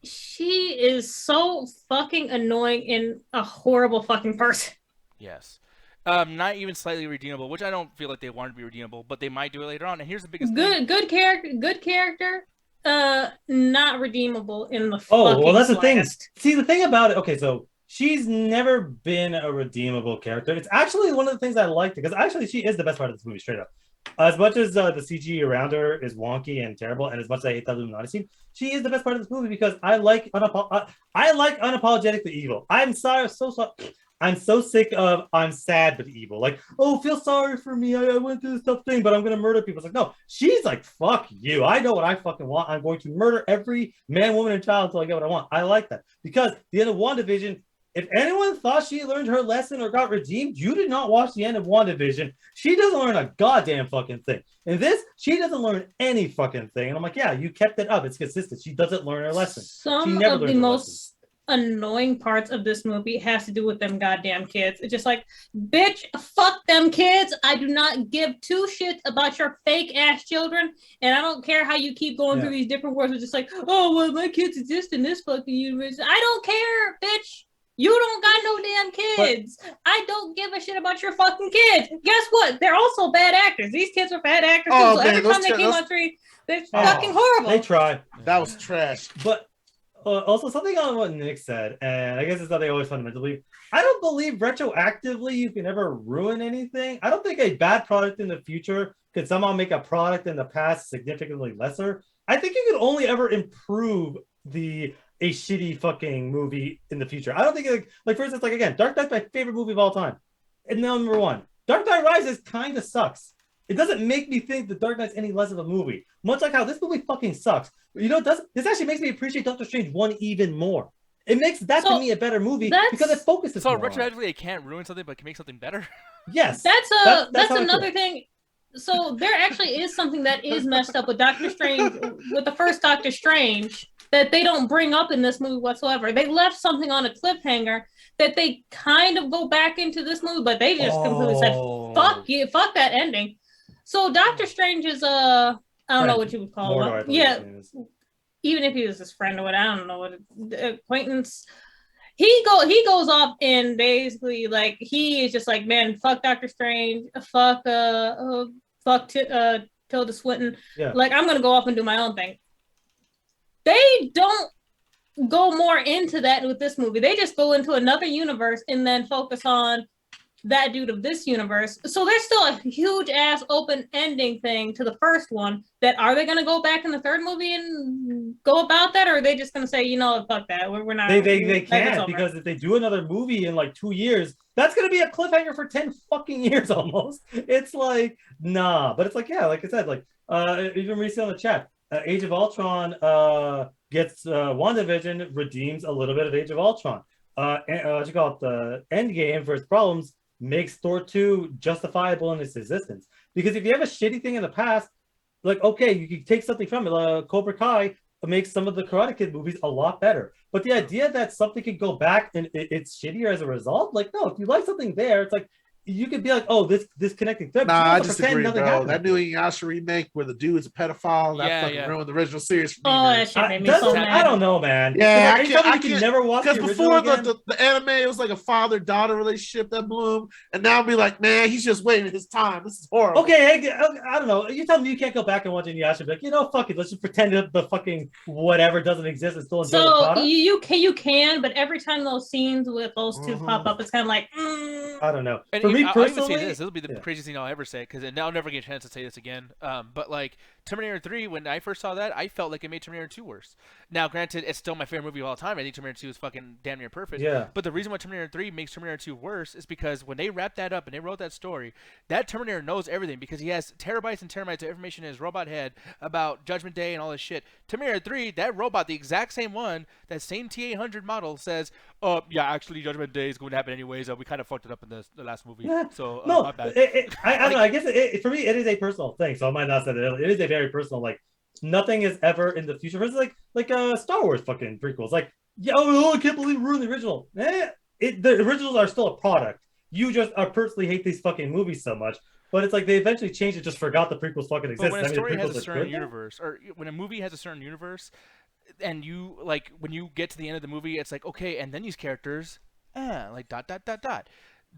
[SPEAKER 3] she is so fucking annoying and a horrible fucking person.
[SPEAKER 1] Yes. Not even slightly redeemable, which I don't feel like they want to be redeemable, but they might do it later on. And here's the biggest thing.
[SPEAKER 3] Good character, not redeemable in the
[SPEAKER 2] Oh,
[SPEAKER 3] fucking
[SPEAKER 2] well, that's the
[SPEAKER 3] slightest.
[SPEAKER 2] thing. See, the thing about it, okay, so she's never been a redeemable character. It's actually one of the things I liked because actually she is the best part of this movie, straight up. As much as the CG around her is wonky and terrible, and as much as I hate that Illuminati scene, she is the best part of this movie because I like unapologetically evil. I'm sorry, I'm so sick of I'm sad but evil. Like, oh, feel sorry for me. I went through this tough thing, but I'm gonna murder people. It's like, no, she's like, fuck you. I know what I fucking want. I'm going to murder every man, woman, and child until I get what I want. I like that because the end of WandaVision. If anyone thought she learned her lesson or got redeemed, you did not watch the end of WandaVision. She doesn't learn a goddamn fucking thing. In this, she doesn't learn any fucking thing. And I'm like, yeah, you kept it up. It's consistent. She doesn't learn her lesson.
[SPEAKER 3] Some of the most annoying parts of this movie has to do with them goddamn kids. It's just like, bitch, fuck them kids. I do not give two shits about your fake ass children, and I don't care how you keep going through these different worlds. It's just like, oh well, my kids exist in this fucking universe. I don't care, bitch. You don't got no damn kids. But I don't give a shit about your fucking kids. Guess what? They're also bad actors. These kids are bad actors.
[SPEAKER 5] Oh,
[SPEAKER 3] so
[SPEAKER 5] man,
[SPEAKER 3] every time they came on screen, they're fucking horrible.
[SPEAKER 2] They try.
[SPEAKER 5] That was trash.
[SPEAKER 2] But also something on what Nick said, and I guess it's something I always fundamentally believe. I don't believe retroactively you can ever ruin anything. I don't think a bad product in the future could somehow make a product in the past significantly lesser. I think you could only ever improve a shitty fucking movie in the future. I don't think like for instance, like again, Dark Knight's my favorite movie of all time. And number one, Dark Knight Rises kind of sucks. It doesn't make me think that Dark Knight's any less of a movie. Much like how this movie fucking sucks. You know, this actually makes me appreciate Doctor Strange 1 even more. It makes that to me a better movie because it focuses
[SPEAKER 1] so
[SPEAKER 2] more
[SPEAKER 1] retroactively it can't ruin something but can make something better.
[SPEAKER 2] Yes.
[SPEAKER 3] That's another thing. So there actually is something that is messed up with Doctor Strange, with the first Doctor Strange, that they don't bring up in this movie whatsoever. They left something on a cliffhanger that they kind of go back into this movie, but they just completely said, fuck you, fuck that ending. So Doctor Strange is I don't know what you would call him. Yeah, even if he was his friend or what, I don't know what acquaintance. He goes off and basically like he is just like, man, fuck Doctor Strange, fuck Tilda Swinton. Yeah. Like I'm gonna go off and do my own thing. They don't go more into that with this movie. They just go into another universe and then focus on that dude of this universe. So there's still a huge ass open ending thing to the first one. That are they going to go back in the third movie and go about that, or are they just going to say, you know, fuck that, we're not?
[SPEAKER 2] They can't, because if they do another movie in like 2 years, that's going to be a cliffhanger for 10 fucking years almost. It's like nah, but it's like yeah, like I said, like even recently on the chat, Age of Ultron gets WandaVision redeems a little bit of Age of Ultron. What you call it, the Endgame for its problems makes Thor 2 justifiable in its existence. Because if you have a shitty thing in the past, like, okay, you can take something from it. Cobra Kai makes some of the Karate Kid movies a lot better. But the idea that something could go back and it's shittier as a result, like, no, if you like something there, it's like, you could be like, oh, this connecting thread.
[SPEAKER 5] Nah, I disagree, bro. That new Inuyasha remake where the dude is a pedophile, that fucking ruined the original series for me.
[SPEAKER 3] Oh, that shit made me so mad.
[SPEAKER 2] I don't know, man.
[SPEAKER 5] Yeah, I can
[SPEAKER 2] never watch
[SPEAKER 5] because before the anime, it was like a father-daughter relationship that bloomed, and now be like, man, he's just waiting his time. This is horrible.
[SPEAKER 2] Okay, I don't know. You tell me you can't go back and watch Inuyasha, be like, you know, fuck it. Let's just pretend that the fucking whatever doesn't exist and still enjoy the product.
[SPEAKER 3] So you can, but every time those scenes with those two pop up, it's kind of like,
[SPEAKER 2] I don't know.
[SPEAKER 1] And
[SPEAKER 2] for me personally,
[SPEAKER 1] this will be the craziest thing I'll ever say, because I'll never get a chance to say this again. But like Terminator 3, when I first saw that, I felt like it made Terminator 2 worse. Now, granted, it's still my favorite movie of all time. I think Terminator 2 is fucking damn near perfect.
[SPEAKER 2] Yeah.
[SPEAKER 1] But the reason why Terminator 3 makes Terminator 2 worse is because when they wrapped that up and they wrote that story, that Terminator knows everything because he has terabytes and terabytes of information in his robot head about Judgment Day and all this shit. Terminator 3, that robot, the exact same one, that same T-800 model says, yeah, actually, Judgment Day is going to happen anyways. We kind of fucked it up in the last movie.
[SPEAKER 2] Yeah.
[SPEAKER 1] So,
[SPEAKER 2] No,
[SPEAKER 1] my bad.
[SPEAKER 2] I don't know. I guess for me, it is a personal thing. So I might not say that it is a very personal. Like nothing is ever in the future. It's like Star Wars fucking prequels. Like I can't believe we ruined the original. The originals are still a product. You just personally hate these fucking movies so much. But it's like they eventually changed it, just forgot the prequels fucking exist.
[SPEAKER 1] But when a story has a certain
[SPEAKER 2] good,
[SPEAKER 1] universe, or when a movie has a certain universe, and you like when you get to the end of the movie, it's like okay, and then these characters, like dot dot dot dot.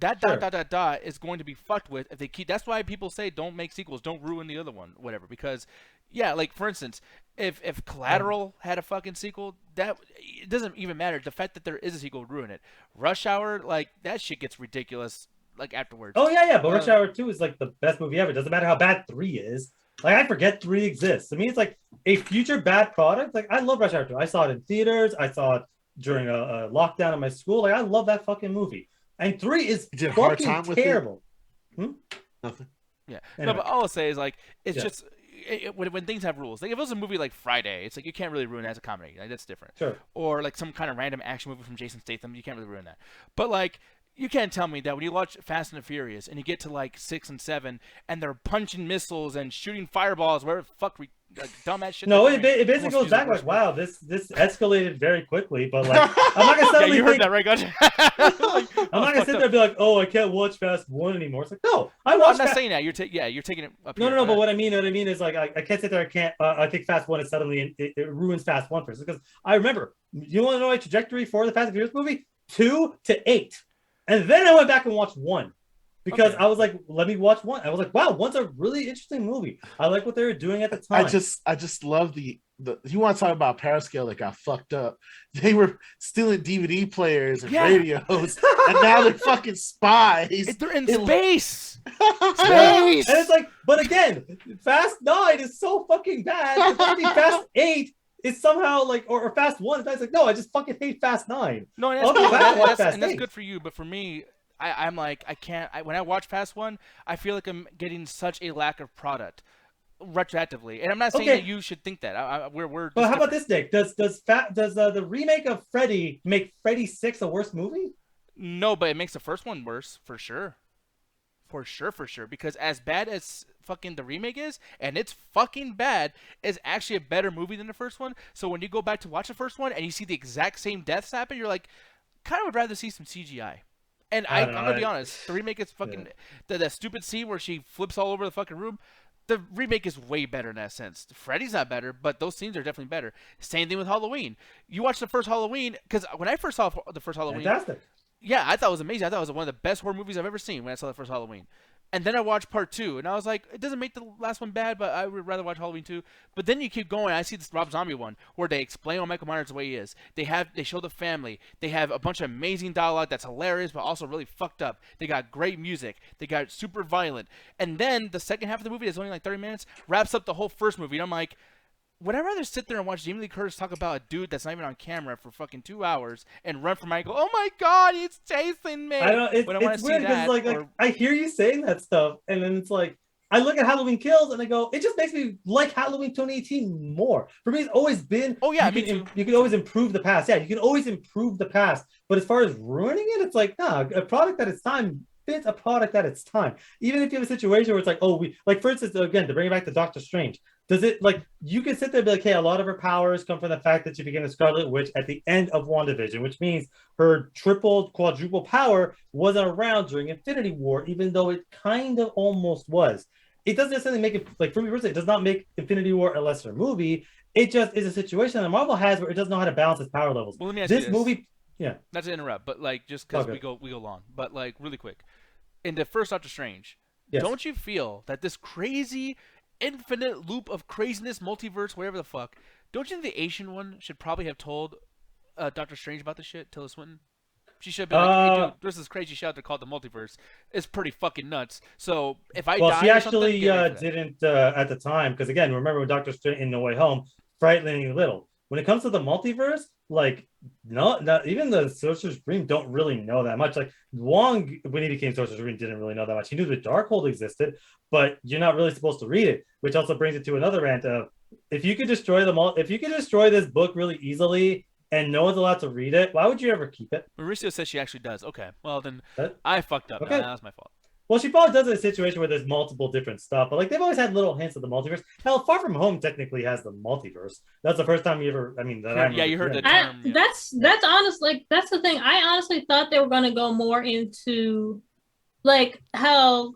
[SPEAKER 1] That
[SPEAKER 2] Sure.
[SPEAKER 1] dot dot dot dot is going to be fucked with if they keep. That's why people say don't make sequels, don't ruin the other one, whatever. Because, yeah, like for instance, if Collateral had a fucking sequel, that it doesn't even matter. The fact that there is a sequel would ruin it. Rush Hour, like that shit gets ridiculous. Like afterwards.
[SPEAKER 2] Oh yeah, but Rush Hour 2 is like the best movie ever. Doesn't matter how bad 3 is. Like I forget 3 exists. To me, it's like a future bad product. Like I love Rush Hour 2. I saw it in theaters. I saw it during a lockdown in my school. Like I love that fucking movie. And 3 is fucking terrible.
[SPEAKER 5] Nothing.
[SPEAKER 1] Yeah.
[SPEAKER 2] Anyway.
[SPEAKER 1] No, but all I'll say is like it's
[SPEAKER 2] Yeah.
[SPEAKER 1] just when things have rules. Like if it was a movie like Friday, it's like you can't really ruin it as a comedy. Like that's different.
[SPEAKER 2] Sure.
[SPEAKER 1] Or like some kind of random action movie from Jason Statham, you can't really ruin that. But like you can't tell me that when you watch Fast and the Furious and you get to like 6 and 7 and they're punching missiles and shooting fireballs, whatever the fuck like dumbass shit.
[SPEAKER 2] No, it basically goes back like, wow, this escalated very quickly. But like, I'm not gonna suddenly
[SPEAKER 1] yeah, you heard that, right, Gotcha?
[SPEAKER 2] I'm not gonna sit there and be like, oh, I can't watch Fast 1 anymore. It's like, no,
[SPEAKER 1] I'm not saying that. You're taking it up.
[SPEAKER 2] No,
[SPEAKER 1] here.
[SPEAKER 2] no. But what I mean is like, I can't sit there. I think Fast 1 is suddenly it ruins Fast 1 for us because I remember. You want to know my trajectory for the Fast and Furious movie? 2 to 8, and then I went back and watched 1. Because I was like, let me watch 1. I was like, wow, 1's a really interesting movie. I like what they were doing at the time.
[SPEAKER 5] I just love the you want to talk about Parascale that got fucked up. They were stealing DVD players and radios, and now they're fucking spies.
[SPEAKER 1] They're in space.
[SPEAKER 2] Space. And it's like, but again, Fast 9 is so fucking bad. Fast 8 is somehow like, or Fast 1. It's like, no, I just fucking hate Fast 9.
[SPEAKER 1] No, and that's good for you, but for me. I'm like, I can't. When I watch Fast 1, I feel like I'm getting such a lack of product retroactively, and I'm not saying that you should think that. We're.
[SPEAKER 2] But how about this, Nick? Does the remake of Freddy make Freddy 6 a worse movie?
[SPEAKER 1] No, but it makes the first one worse for sure. For sure. Because as bad as fucking the remake is, and it's fucking bad, is actually a better movie than the first one. So when you go back to watch the first one and you see the exact same deaths happen, you're like, kind of would rather see some CGI. And I'm gonna be honest, the remake is fucking that stupid scene where she flips all over the fucking room. The remake is way better in that sense. Freddy's not better, but those scenes are definitely better. Same thing with Halloween. You watch the first Halloween because when I first saw the first Halloween,
[SPEAKER 2] fantastic.
[SPEAKER 1] Yeah, I thought it was amazing. I thought it was one of the best horror movies I've ever seen when I saw the first Halloween. And then I watched part 2, and I was like, it doesn't make the last one bad, but I would rather watch Halloween 2. But then you keep going. I see this Rob Zombie one where they explain what Michael Myers the way he is. They show the family. They have a bunch of amazing dialogue that's hilarious, but also really fucked up. They got great music. They got super violent. And then the second half of the movie, that's only like 30 minutes, wraps up the whole first movie. And I'm like, would I rather sit there and watch Jamie Lee Curtis talk about a dude that's not even on camera for fucking 2 hours and run from Michael? Oh my God, he's chasing me.
[SPEAKER 2] I don't. It's weird because like I hear you saying that stuff, and then it's like I look at Halloween Kills and I go, it just makes me like Halloween 2018 more. For me, it's always been.
[SPEAKER 1] Oh yeah,
[SPEAKER 2] you can always improve the past. Yeah, you can always improve the past. But as far as ruining it, it's like nah, a product at its time. It's a product at its time. Even if you have a situation where it's like, oh, for instance, again, to bring it back to Doctor Strange, does it like you can sit there and be like, hey, a lot of her powers come from the fact that she became a Scarlet Witch at the end of WandaVision, which means her quadruple power wasn't around during Infinity War, even though it kind of almost was. It doesn't necessarily make it like for me personally, it does not make Infinity War a lesser movie. It just is a situation that Marvel has where it doesn't know how to balance its power levels.
[SPEAKER 1] Well, let me ask you this
[SPEAKER 2] movie. Yeah.
[SPEAKER 1] Not to interrupt, but like just because we go long, but like really quick, in the first Doctor Strange, don't you feel that this crazy, infinite loop of craziness, multiverse, whatever the fuck, don't you think the Asian one should probably have told Doctor Strange about this shit, Tilda Swinton? She should have been like, hey, dude, there's this crazy show out there called the multiverse. It's pretty fucking nuts. So if I
[SPEAKER 2] Well,
[SPEAKER 1] die
[SPEAKER 2] she
[SPEAKER 1] or something,
[SPEAKER 2] actually
[SPEAKER 1] get ready for that.
[SPEAKER 2] didn't at the time, because again, remember when Doctor Strange in No Way Home, frighteningly little. When it comes to the multiverse, like not even the Sorcerer's Supreme don't really know that much. Like Wong, when he became Sorcerer's Supreme, didn't really know that much. He knew the Darkhold existed, but you're not really supposed to read it, which also brings it to another rant of if you could destroy if you could destroy this book really easily and no one's allowed to read it, why would you ever keep it?
[SPEAKER 1] Mauricio says she actually does. Okay, well then
[SPEAKER 2] That-
[SPEAKER 1] I fucked up.
[SPEAKER 2] Okay.
[SPEAKER 1] That was my fault.
[SPEAKER 2] Well, she probably does it in a situation where there's multiple different stuff, but like they've always had little hints of the multiverse. Hell, Far From Home technically has the multiverse. That's the first time you ever. I mean, that I
[SPEAKER 1] Yeah, you heard
[SPEAKER 2] remember
[SPEAKER 1] the
[SPEAKER 2] hearing.
[SPEAKER 1] term. Yeah.
[SPEAKER 3] That's honest. Like that's the thing. I honestly thought they were gonna go more into like how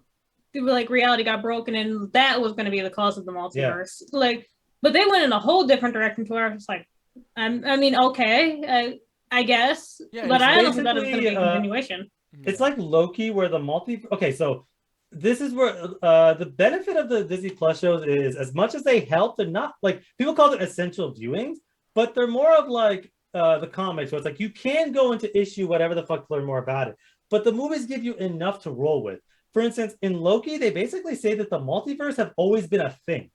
[SPEAKER 3] like reality got broken and that was gonna be the cause of the multiverse. Like, but they went in a whole different direction to where I was just like, I mean, okay, I guess,
[SPEAKER 1] Yeah,
[SPEAKER 3] but
[SPEAKER 1] it's
[SPEAKER 3] I honestly thought it was gonna be a
[SPEAKER 2] basically,
[SPEAKER 3] continuation.
[SPEAKER 2] It's like Loki, where the Okay, so this is where the benefit of the Disney Plus shows is, as much as they help, they're not like people call them essential viewings, but they're more of like the comics, where it's like you can go into issue whatever the fuck to learn more about it, but the movies give you enough to roll with. For instance, in Loki, they basically say that the multiverse have always been a thing.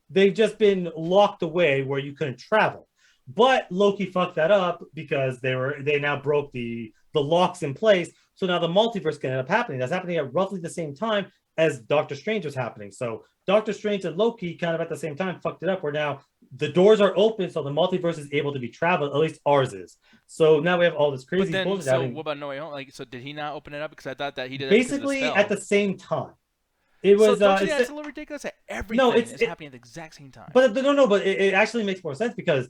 [SPEAKER 2] They've just been locked away where you couldn't travel. But Loki fucked that up because they now broke the locks in place. So now the multiverse can end up happening. That's happening at roughly the same time as Doctor Strange was happening. So Doctor Strange and Loki kind of at the same time fucked it up, where now the doors are open, so the multiverse is able to be traveled. At least ours is. So now we have all this
[SPEAKER 1] But
[SPEAKER 2] crazy
[SPEAKER 1] then,
[SPEAKER 2] bullshit
[SPEAKER 1] so
[SPEAKER 2] happening.
[SPEAKER 1] what about No Way Home? Like, so did he not open it up? Because I thought that he did that because of the
[SPEAKER 2] Basically
[SPEAKER 1] spell.
[SPEAKER 2] at the same time. It was
[SPEAKER 1] So don't you think
[SPEAKER 2] it's-
[SPEAKER 1] that's a little ridiculous that everything
[SPEAKER 2] No,
[SPEAKER 1] is
[SPEAKER 2] it's-
[SPEAKER 1] happening at the exact same time?
[SPEAKER 2] But but it actually makes more sense because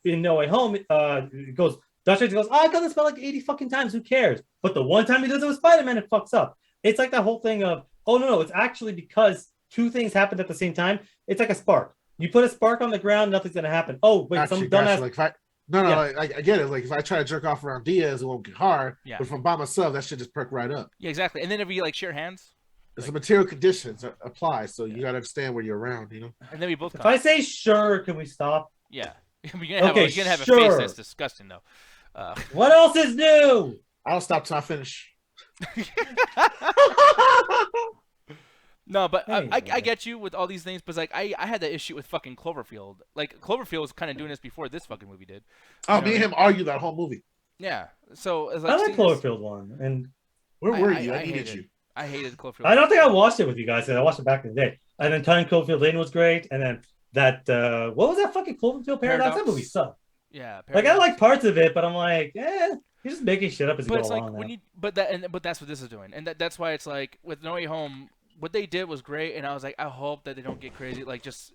[SPEAKER 2] in No Way Home, it goes, Doctor Strange goes, oh, I've done this spell like 80 fucking times, who cares? But the one time he does it with Spider-Man, it fucks up. It's like that whole thing of, oh no, it's actually because two things happened at the same time. It's like a spark. You put a spark on the ground, nothing's gonna happen. Oh, wait,
[SPEAKER 5] Gotcha,
[SPEAKER 2] some
[SPEAKER 5] gotcha.
[SPEAKER 2] dumbass.
[SPEAKER 5] Like if I no,
[SPEAKER 2] Yeah.
[SPEAKER 5] like, I get it. Like if I try to jerk off around Diaz, it won't get hard.
[SPEAKER 1] Yeah.
[SPEAKER 5] But if I'm by myself, that should just perk right up.
[SPEAKER 1] Yeah, exactly. And then if we like share hands,
[SPEAKER 5] It's the material conditions that apply, so you gotta understand where you're around. You know.
[SPEAKER 1] and then we both
[SPEAKER 2] If
[SPEAKER 1] come.
[SPEAKER 2] I say sure, can we stop?
[SPEAKER 1] Yeah, we're gonna have a face
[SPEAKER 2] sure.
[SPEAKER 1] that's disgusting though.
[SPEAKER 2] What else is new?
[SPEAKER 5] I'll stop till I finish.
[SPEAKER 1] No, but I
[SPEAKER 2] Anyway.
[SPEAKER 1] get you with all these things, but like I had that issue with fucking Cloverfield. Like Cloverfield was kind of doing this before this fucking movie did.
[SPEAKER 5] Oh,
[SPEAKER 1] You know
[SPEAKER 5] me and
[SPEAKER 1] what
[SPEAKER 5] him argue that whole movie.
[SPEAKER 1] Yeah, so it's
[SPEAKER 2] I
[SPEAKER 1] like
[SPEAKER 2] like
[SPEAKER 1] seeing this-
[SPEAKER 2] Cloverfield one, and
[SPEAKER 5] Where were you? I
[SPEAKER 1] hated
[SPEAKER 5] needed
[SPEAKER 1] it.
[SPEAKER 5] you.
[SPEAKER 1] I hated Cloverfield.
[SPEAKER 2] I don't think I watched it with you guys. I watched it back in the day. And then Time Cloverfield Lane was great, and then that what was that fucking Cloverfield Paradox? That movie sucked.
[SPEAKER 1] Yeah,
[SPEAKER 2] Like I like parts of it, but I'm like, you're just making shit up as you
[SPEAKER 1] But
[SPEAKER 2] go
[SPEAKER 1] it's like
[SPEAKER 2] along.
[SPEAKER 1] when
[SPEAKER 2] now.
[SPEAKER 1] you but that's what this is doing, and that's why it's like with No Way Home, what they did was great, and I was like, I hope that they don't get crazy. Like just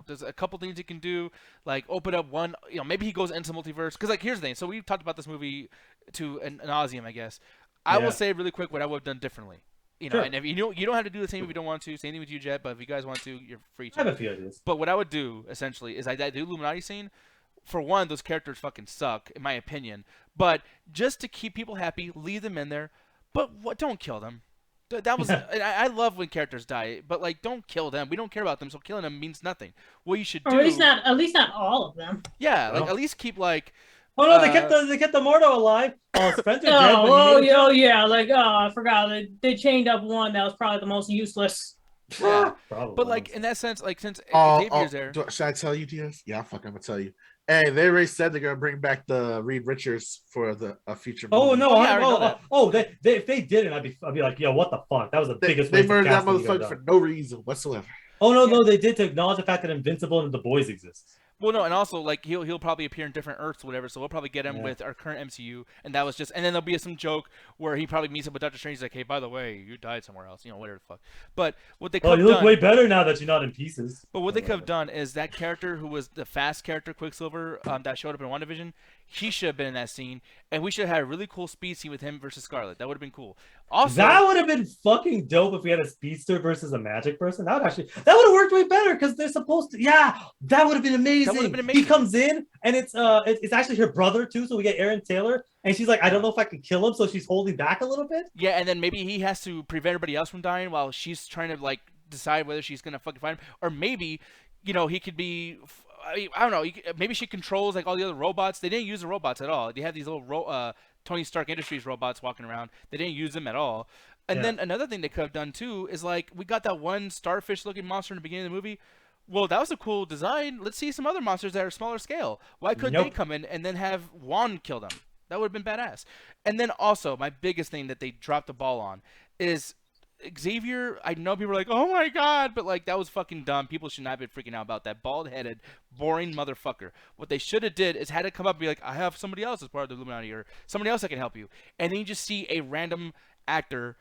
[SPEAKER 1] there's a couple things you can do, like open up one. Maybe he goes into multiverse, because like here's the thing. So we've talked about this movie to an nauseum, I guess. I
[SPEAKER 2] Yeah.
[SPEAKER 1] will say really quick what I would have done differently.
[SPEAKER 2] Sure.
[SPEAKER 1] And if you don't have to do the same if you don't want to. Same thing with you, Jet. But if you guys want to, you're free to.
[SPEAKER 2] I have a few ideas.
[SPEAKER 1] But what I would do essentially is that the Illuminati scene. For one, those characters fucking suck, in my opinion. But just to keep people happy, leave them in there. But don't kill them. That was I love when characters die, but like don't kill them. We don't care about them, so killing them means nothing. What you should do,
[SPEAKER 3] Or at least not all of them.
[SPEAKER 1] yeah, like
[SPEAKER 2] Well.
[SPEAKER 1] at least keep like.
[SPEAKER 2] Oh no, they kept the Mordo alive. Oh, Spencer dead.
[SPEAKER 3] Yeah, like I forgot they chained up one that was probably the most useless.
[SPEAKER 1] Yeah.
[SPEAKER 2] Probably.
[SPEAKER 1] But like in that sense, like since
[SPEAKER 5] Oh,
[SPEAKER 1] Xavier's there,
[SPEAKER 5] should I tell you, Diaz? Yeah, fuck, I'm gonna tell you. Hey, they already said they're gonna bring back the Reed Richards for a future movie.
[SPEAKER 2] Oh no!
[SPEAKER 1] Oh, yeah, I already know that.
[SPEAKER 2] If they didn't, I'd be like, yo, what the fuck? That was the biggest.
[SPEAKER 5] They
[SPEAKER 2] waste of
[SPEAKER 5] murdered that
[SPEAKER 2] casting you guys
[SPEAKER 5] motherfucker for
[SPEAKER 2] done.
[SPEAKER 5] no reason whatsoever.
[SPEAKER 2] Oh no,
[SPEAKER 1] Yeah.
[SPEAKER 2] no, they did to acknowledge the fact that Invincible and the Boys exists.
[SPEAKER 1] well, no, and also like he'll probably appear in different Earths, whatever. So we'll probably get him
[SPEAKER 2] Yeah.
[SPEAKER 1] with our current MCU, and that was just, and then there'll be some joke where he probably meets up with Doctor Strange, he's like, hey, by the way, you died somewhere else, whatever the fuck. But what they could
[SPEAKER 2] Oh,
[SPEAKER 1] have
[SPEAKER 2] you look
[SPEAKER 1] done,
[SPEAKER 2] way better now that you're not in pieces.
[SPEAKER 1] but what they could have done is that character who was the fast character, Quicksilver, that showed up in WandaVision, he should have been in that scene, and we should have had a really cool speed scene with him versus Scarlet. That would have been cool. Also,
[SPEAKER 2] That would have been fucking dope if we had a speedster versus a magic person. That would have worked way better because they're supposed to. Yeah, that would have been amazing.
[SPEAKER 1] That would have been amazing.
[SPEAKER 2] He comes in and it's actually her brother too. So we get Aaron Taylor, and she's like, I don't know if I can kill him, so she's holding back a little bit.
[SPEAKER 1] yeah, and then maybe he has to prevent everybody else from dying while she's trying to like decide whether she's gonna fucking find him, or maybe he could be I don't know. Maybe she controls like all the other robots. They didn't use the robots at all. They had these little Tony Stark Industries robots walking around. They didn't use them at all. And then another thing they could have done too is like we got that one starfish-looking monster in the beginning of the movie. Well, that was a cool design. Let's see some other monsters that are smaller scale. Why couldn't they come in and then have Juan kill them? That would have been badass. And then also, my biggest thing that they dropped the ball on is Xavier. I know people are like, "Oh my god," but like that was fucking dumb. People should not have been freaking out about that bald-headed, boring motherfucker. What they should have did is had it come up and be like, "I have somebody else as part of the Illuminati or somebody else that can help you," and then you just see a random actor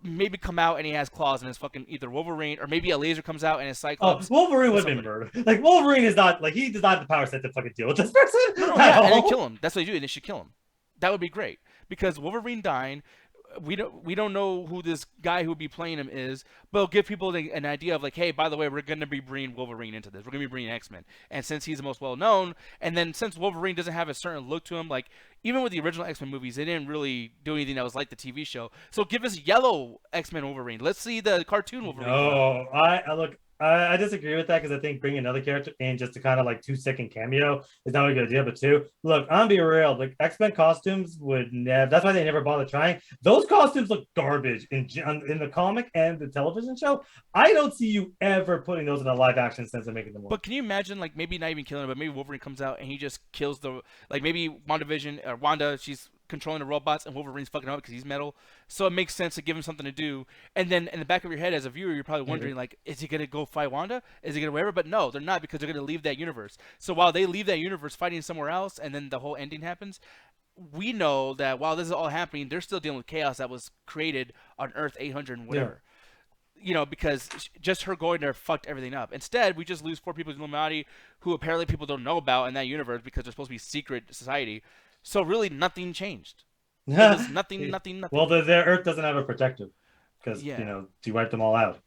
[SPEAKER 1] maybe come out and he has claws and it's fucking either Wolverine or maybe a laser comes out and it's Cyclops.
[SPEAKER 2] Oh, Wolverine would have been murdered. Like Wolverine is not like he does not have the power set to fucking deal with this person.
[SPEAKER 1] No, yeah, and then kill him. That's what they do. And they should kill him. That would be great because Wolverine dying. We don't know who this guy who would be playing him is, but it'll give people an idea of like, hey, by the way, we're gonna be bringing Wolverine into this. We're gonna be bringing X-Men, and since he's the most well known, and then since Wolverine doesn't have a certain look to him, like even with the original X-Men movies, they didn't really do anything that was like the TV show. So give us yellow X-Men Wolverine. Let's see the cartoon Wolverine.
[SPEAKER 2] No, I look. I disagree with that because I think bringing another character in just to kind of like 2-second cameo is not a good idea. But two, look, I'm gonna be real. Like X-Men costumes would never. That's why they never bother trying. Those costumes look garbage in the comic and the television show. I don't see you ever putting those in a live action sense of making them work.
[SPEAKER 1] But can you imagine like maybe not even killing him, but maybe Wolverine comes out and he just kills the like maybe WandaVision or Wanda, she's controlling the robots and Wolverine's fucking up because he's metal. So it makes sense to give him something to do. And then in the back of your head as a viewer, you're probably wondering like, is he going to go fight Wanda? Is he going to whatever? But no, they're not because they're going to leave that universe. So while they leave that universe fighting somewhere else and then the whole ending happens, we know that while this is all happening, they're still dealing with chaos that was created on Earth 800 and whatever. You know, because just her going there fucked everything up. Instead, we just lose 4 people in the Illuminati who apparently people don't know about in that universe because they're supposed to be secret society. So really, nothing changed. Nothing.
[SPEAKER 2] Well, their Earth doesn't have a protector because you know she wiped them all out.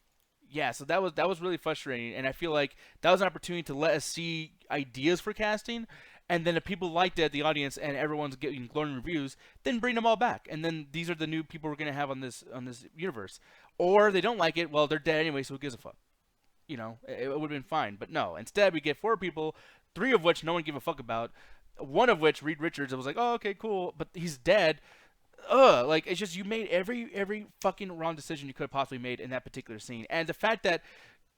[SPEAKER 1] Yeah, so that was really frustrating, and I feel like that was an opportunity to let us see ideas for casting, and then if people liked it, the audience, and everyone's getting glowing reviews, then bring them all back, and then these are the new people we're gonna have on this universe. Or they don't like it, well, they're dead anyway, so who gives a fuck? You know, it would have been fine, but no. Instead, we get 4 people, 3 of which no one gave a fuck about. One of which, Reed Richards, it was like, oh, okay, cool, but he's dead. Like it's just you made every fucking wrong decision you could have possibly made in that particular scene. And the fact that,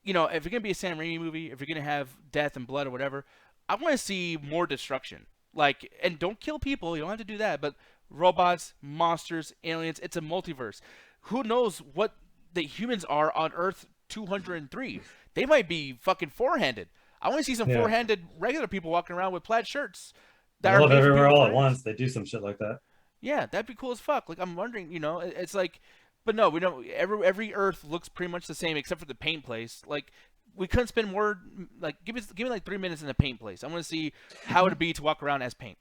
[SPEAKER 1] you know, if you're gonna be a Sam Raimi movie, if you're gonna have death and blood or whatever, I want to see more destruction. Like, and don't kill people. You don't have to do that. But robots, monsters, aliens. It's a multiverse. Who knows what the humans are on Earth 203? They might be fucking 4-handed. I want to see some 4-handed regular people walking around with plaid shirts.
[SPEAKER 2] That are everywhere all at once. They do some shit like that.
[SPEAKER 1] Yeah, that'd be cool as fuck. Like I'm wondering, you know, it's like, but no, we don't. Every Earth looks pretty much the same except for the paint place. Like we couldn't spend more. Like give me like 3 minutes in the paint place. I want to see how it'd be to walk around as paint.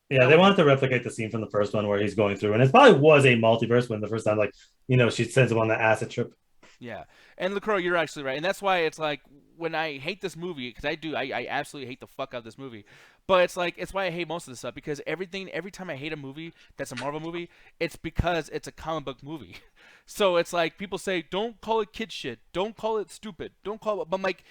[SPEAKER 2] Yeah, they wanted to replicate the scene from the first one where he's going through, and it probably was a multiverse when the first time, like, you know, she sends him on the acid trip.
[SPEAKER 1] Yeah, and LaCroix, you're actually right, and that's why it's like when I hate this movie, because I absolutely hate the fuck out of this movie, but it's like it's why I hate most of this stuff because every time I hate a movie that's a Marvel movie, it's because it's a comic book movie. So it's like people say, don't call it kid shit, don't call it stupid, don't call it, but I'm like,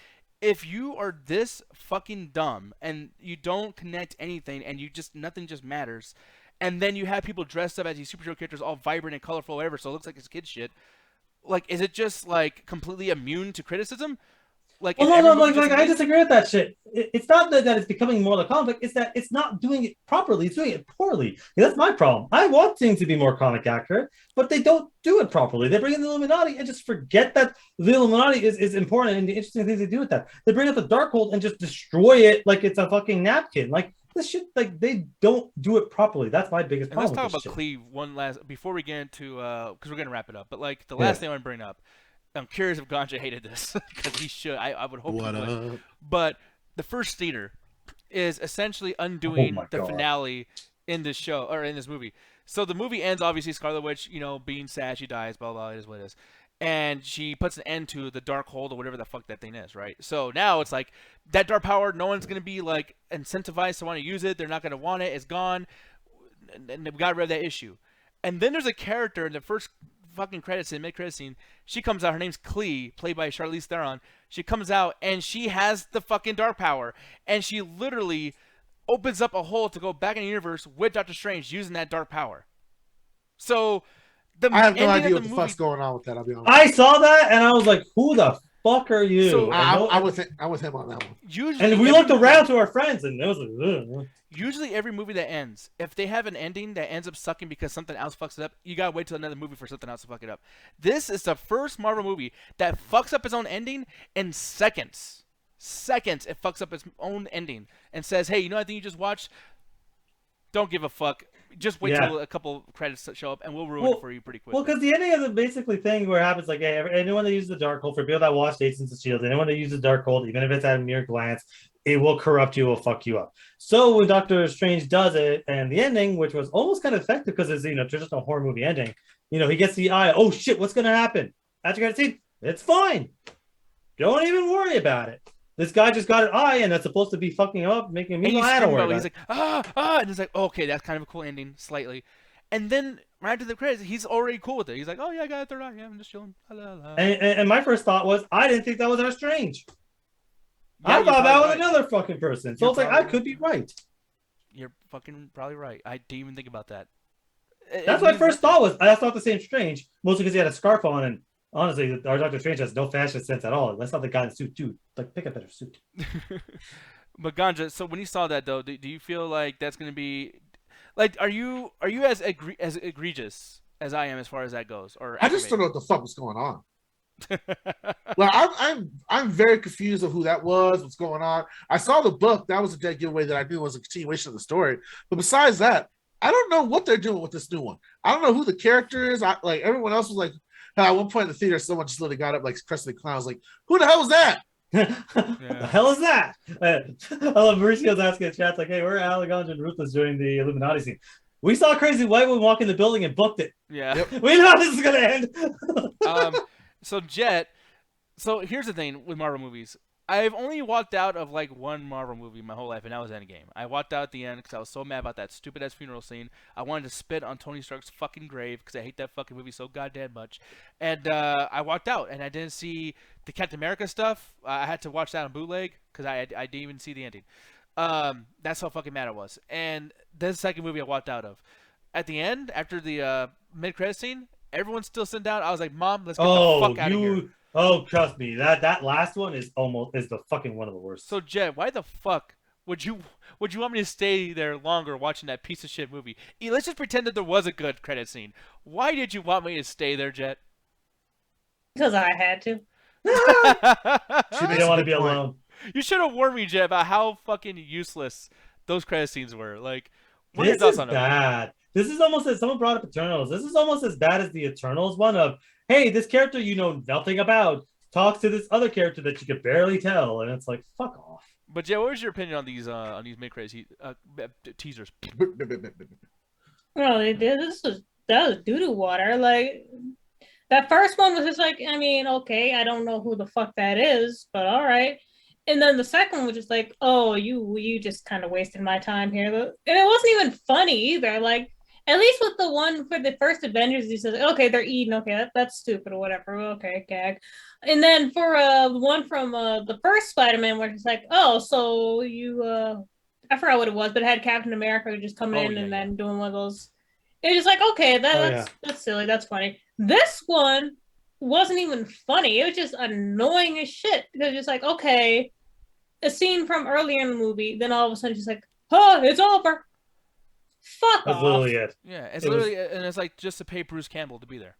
[SPEAKER 1] if you are this fucking dumb and you don't connect anything and you just nothing just matters, and then you have people dressed up as these superhero characters, all vibrant and colorful, whatever, so it looks like it's kid shit. Like, is it just like completely immune to criticism? Like,
[SPEAKER 2] well, no, like I disagree with that shit. It's not that it's becoming more like comic. It's that it's not doing it properly. It's doing it poorly. And that's my problem. I want things to be more comic accurate, but they don't do it properly. They bring in the Illuminati and just forget that the Illuminati is important and the interesting things they do with that. They bring out the Darkhold and just destroy it like it's a fucking napkin. Like this shit, like they don't do it properly. That's my biggest problem.
[SPEAKER 1] Let's talk about Cleve one last before we get into because we're gonna wrap it up. But like the last thing I want to bring up. I'm curious if Ganja hated this because he should. I would hope he would. But the first theater is essentially undoing the finale in this show or in this movie. So the movie ends obviously Scarlet Witch, you know, being sad, she dies, blah blah. It is what it is, and she puts an end to the Darkhold or whatever the fuck that thing is, right? So now it's like that dark power. No one's gonna be like incentivized to want to use it. They're not gonna want it. It's gone, and we got rid of that issue. And then there's a character in the first fucking credits in mid-credit scene, she comes out. Her name's Klee, played by Charlize Theron. She comes out and she has the fucking dark power, and she literally opens up a hole to go back in the universe with Doctor Strange using that dark power. So
[SPEAKER 5] I have no
[SPEAKER 1] ending
[SPEAKER 5] idea
[SPEAKER 1] of
[SPEAKER 5] what
[SPEAKER 1] the
[SPEAKER 5] the
[SPEAKER 1] movie,
[SPEAKER 5] fuck's going on with that. I'll be honest.
[SPEAKER 2] I saw that and I was like, "Who the fuck are you?"
[SPEAKER 1] So,
[SPEAKER 5] I'm with him on that one.
[SPEAKER 1] usually
[SPEAKER 2] and we
[SPEAKER 1] every
[SPEAKER 2] looked
[SPEAKER 1] movie-
[SPEAKER 2] around to our friends, and it was like, ugh.
[SPEAKER 1] Usually every movie that ends, if they have an ending that ends up sucking because something else fucks it up, you gotta wait till another movie for something else to fuck it up. This is the first Marvel movie that fucks up its own ending in seconds. Seconds, it fucks up its own ending and says, "Hey, you know that thing you just watched? Don't give a fuck. Just wait till a couple credits show up, and we'll ruin it for you pretty quick."
[SPEAKER 2] Well, because the ending of the basically thing where it happens like, hey, anyone that uses the Darkhold, for people that watched Agents of S.H.I.E.L.D., anyone that uses Darkhold, even if it's at a mere glance, it will corrupt you, will fuck you up. So when Doctor Strange does it, and the ending, which was almost kind of effective because it's, just a horror movie ending, he gets the eye, oh shit, what's going to happen? After you got to see, it's fine. Don't even worry about it. This guy just got an eye, and that's supposed to be fucking him up, making me I don't worry about
[SPEAKER 1] he's like, and it's like, okay, that's kind of a cool ending, slightly. And then right after the credits, he's already cool with it. He's like, oh yeah, I got a third eye. Yeah, I'm just chilling. La, la, la.
[SPEAKER 2] And my first thought was, I didn't think that was our Strange.
[SPEAKER 1] Yeah,
[SPEAKER 2] I thought that was
[SPEAKER 1] right.
[SPEAKER 2] another fucking person. So
[SPEAKER 1] You're
[SPEAKER 2] it's like, I could be right.
[SPEAKER 1] You're fucking probably right. I didn't even think about that.
[SPEAKER 2] That's my first thought was, that's not the same Strange. Mostly because he had a scarf on, and honestly, our Doctor Strange has no fashion sense at all. That's not the guy in the suit, dude. Like, pick a better suit.
[SPEAKER 1] But Ganja, so when you saw that though, do you feel like that's gonna be, like, are you as egregious as I am as far as that goes, or
[SPEAKER 5] I just don't know what the fuck was going on. Well, I'm very confused of who that was, what's going on. I saw the book. That was a dead giveaway that I knew was a continuation of the story. But besides that, I don't know what they're doing with this new one. I don't know who the character is. Like everyone else was like, at one point in the theater, someone just literally got up like Crescent Clown. I was like, who the hell is that?
[SPEAKER 2] The hell is that? I love Mauricio's asking in chat, like, hey, where are Alejandro and Ruthless during the Illuminati scene? We saw Crazy White One walk in the building and booked it.
[SPEAKER 1] Yeah.
[SPEAKER 5] Yep.
[SPEAKER 2] We know how this is gonna end.
[SPEAKER 1] So Jet, so here's the thing with Marvel movies. I've only walked out of like one Marvel movie my whole life, and that was Endgame. I walked out at the end because I was so mad about that stupid ass funeral scene. I wanted to spit on Tony Stark's fucking grave because I hate that fucking movie so goddamn much. And I walked out, and I didn't see the Captain America stuff. I had to watch that on bootleg because I didn't even see the ending. That's how fucking mad I was. And this is the second movie I walked out of. At the end, after the mid-credit scene, everyone's still sitting down. I was like, "Mom, let's get the fuck out of here."
[SPEAKER 2] Oh, trust me, that last one is the fucking one of the worst.
[SPEAKER 1] So Jet, why the fuck would you want me to stay there longer watching that piece of shit movie? Let's just pretend that there was a good credit scene. Why did you want me to stay there, Jet?
[SPEAKER 3] Because I had to.
[SPEAKER 2] She didn't want to be alone.
[SPEAKER 1] You should have warned me, Jet, about how fucking useless those credit scenes were. Like, what are your
[SPEAKER 2] This
[SPEAKER 1] thoughts
[SPEAKER 2] is
[SPEAKER 1] on it?
[SPEAKER 2] bad. This is almost as someone brought up Eternals. This is almost as bad as the Eternals one of, hey, this character you know nothing about talks to this other character that you could barely tell, and it's like, fuck off.
[SPEAKER 1] But Jet, what was your opinion on these mid-credit teasers?
[SPEAKER 3] Well, that was doo-doo water. Like, that first one was just like, I mean, okay, I don't know who the fuck that is, but all right. And then the second one was just like, oh, you just kind of wasted my time here. And it wasn't even funny either. Like, at least with the one for the first Avengers, he says, okay, they're eating. Okay, that's stupid or whatever. Okay, gag. And then for the one from the first Spider-Man, where it's like, oh, so you, I forgot what it was, but it had Captain America just coming in and then doing one of those. It's just like, okay, that's silly. That's funny. This one wasn't even funny. It was just annoying as shit. Because it's like, okay, a scene from earlier in the movie, then all of a sudden she's like, oh, it's over. Fuck
[SPEAKER 2] That's
[SPEAKER 3] off.
[SPEAKER 2] literally it.
[SPEAKER 1] Yeah, it's literally, and it's like just to pay Bruce Campbell to be there.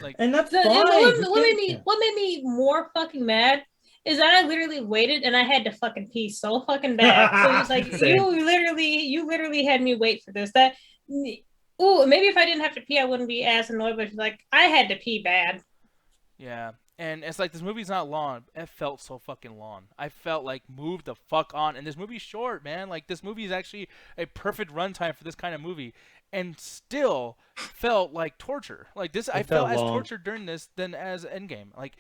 [SPEAKER 1] Like,
[SPEAKER 2] and that's
[SPEAKER 3] fine. What made me more fucking mad is that I literally waited and I had to fucking pee so fucking bad. So it's like you literally had me wait for this. Ooh, maybe if I didn't have to pee, I wouldn't be as annoyed. But it's like I had to pee bad.
[SPEAKER 1] Yeah, and it's like this movie's not long. It felt so fucking long. I felt like move the fuck on. And this movie's short, man. Like this movie is actually a perfect runtime for this kind of movie, and still felt like torture. Like this, I felt as tortured during this than as Endgame. Like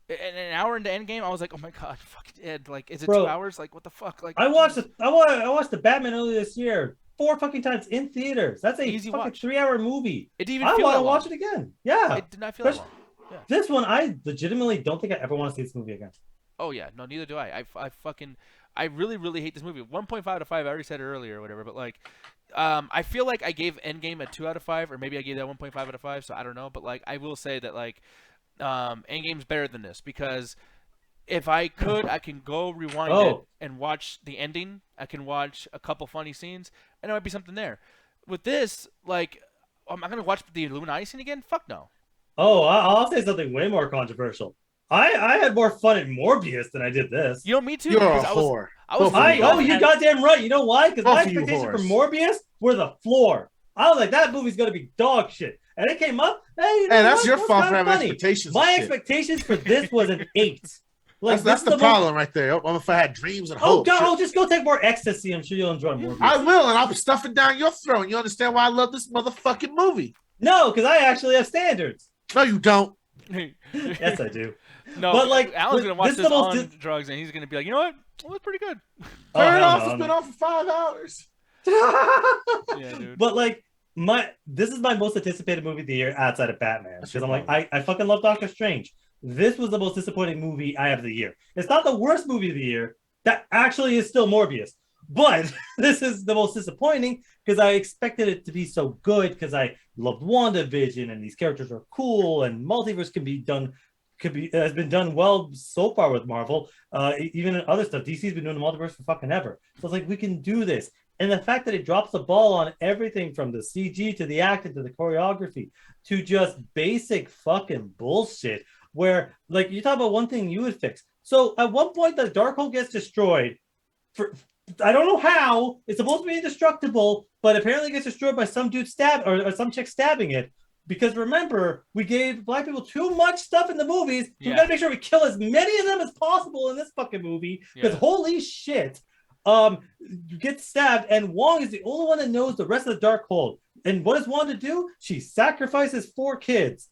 [SPEAKER 1] an hour into Endgame, I was like, oh my god, fucking Ed, like, is it
[SPEAKER 2] Bro,
[SPEAKER 1] 2 hours? Like, what the fuck? Like,
[SPEAKER 2] I watched
[SPEAKER 1] Jesus.
[SPEAKER 2] I watched the Batman earlier this year 4 fucking times in theaters. That's a
[SPEAKER 1] Easy
[SPEAKER 2] fucking
[SPEAKER 1] watch.
[SPEAKER 2] 3-hour movie.
[SPEAKER 1] It didn't even
[SPEAKER 2] I
[SPEAKER 1] feel
[SPEAKER 2] want
[SPEAKER 1] that
[SPEAKER 2] to
[SPEAKER 1] long.
[SPEAKER 2] watch it again. Yeah.
[SPEAKER 1] It did not feel that long. Yeah.
[SPEAKER 2] This one, I legitimately don't think I ever want to see this movie again.
[SPEAKER 1] Oh yeah, no, neither do I. I really, really hate this movie. 1.5 out of 5. I already said it earlier or whatever, but like, I feel like I gave Endgame a 2 out of 5, or maybe I gave that 1.5 out of 5. So I don't know, but like, I will say that like, Endgame's better than this because if I could, I can go rewind it and watch the ending. I can watch a couple funny scenes, and there might be something there. With this, like, am I gonna watch the Illuminati scene again? Fuck no.
[SPEAKER 2] Oh, I'll say something way more controversial. I had more fun in Morbius than I did this.
[SPEAKER 1] You know, me too.
[SPEAKER 5] You're a
[SPEAKER 1] because
[SPEAKER 5] whore.
[SPEAKER 1] I was
[SPEAKER 2] You goddamn right. You know why? Because my
[SPEAKER 5] Both of you
[SPEAKER 2] expectations for
[SPEAKER 5] whores.
[SPEAKER 2] Morbius were the floor. I was like, that movie's gonna be dog shit, and it came up. Hey, you know
[SPEAKER 5] Hey, that's
[SPEAKER 2] what?
[SPEAKER 5] your
[SPEAKER 2] That's
[SPEAKER 5] fault for
[SPEAKER 2] kinda
[SPEAKER 5] having
[SPEAKER 2] funny.
[SPEAKER 5] expectations.
[SPEAKER 2] My
[SPEAKER 5] and shit.
[SPEAKER 2] expectations for this was an 8. Like
[SPEAKER 5] That's
[SPEAKER 2] this
[SPEAKER 5] the
[SPEAKER 2] is
[SPEAKER 5] problem right there. If I had dreams and hope.
[SPEAKER 2] Just go take more ecstasy. I'm sure you'll enjoy Morbius.
[SPEAKER 5] I will, and I'll stuff it down your throat. You understand why I love this motherfucking movie?
[SPEAKER 2] No, because I actually have standards.
[SPEAKER 5] No, you don't.
[SPEAKER 2] Yes, I do.
[SPEAKER 1] No,
[SPEAKER 2] But, like,
[SPEAKER 1] Alan's gonna watch
[SPEAKER 2] this is
[SPEAKER 1] this
[SPEAKER 2] the most
[SPEAKER 1] on drugs, and he's gonna be like, you know what? Well, it's pretty good.
[SPEAKER 5] Turn it
[SPEAKER 2] hell
[SPEAKER 5] off.
[SPEAKER 2] no,
[SPEAKER 5] It's been
[SPEAKER 2] no.
[SPEAKER 5] on for 5 hours.
[SPEAKER 1] Yeah, dude.
[SPEAKER 2] But like this is my most anticipated movie of the year outside of Batman.
[SPEAKER 5] That's
[SPEAKER 2] Because I'm
[SPEAKER 5] your
[SPEAKER 2] like, I fucking love Doctor Strange. This was the most disappointing movie I have of the year. It's not the worst movie of the year. That actually is still Morbius. But this is the most disappointing because I expected it to be so good because I loved WandaVision and these characters are cool and multiverse has been done well so far with Marvel. Even in other stuff, DC's been doing the multiverse for fucking ever. So it's like we can do this. And the fact that it drops the ball on everything from the CG to the acting to the choreography to just basic fucking bullshit where like you talk about one thing you would fix. So at one point the Darkhold gets destroyed for I don't know how. It's supposed to be indestructible, but apparently it gets destroyed by some dude or some chick stabbing it. Because remember, we gave black people too much stuff in the movies. So we gotta make sure we kill as many of them as possible in this fucking movie. Because holy shit. Gets stabbed, and Wong is the only one that knows the rest of the Darkhold. And what does Wanda do? She sacrifices 4 kids.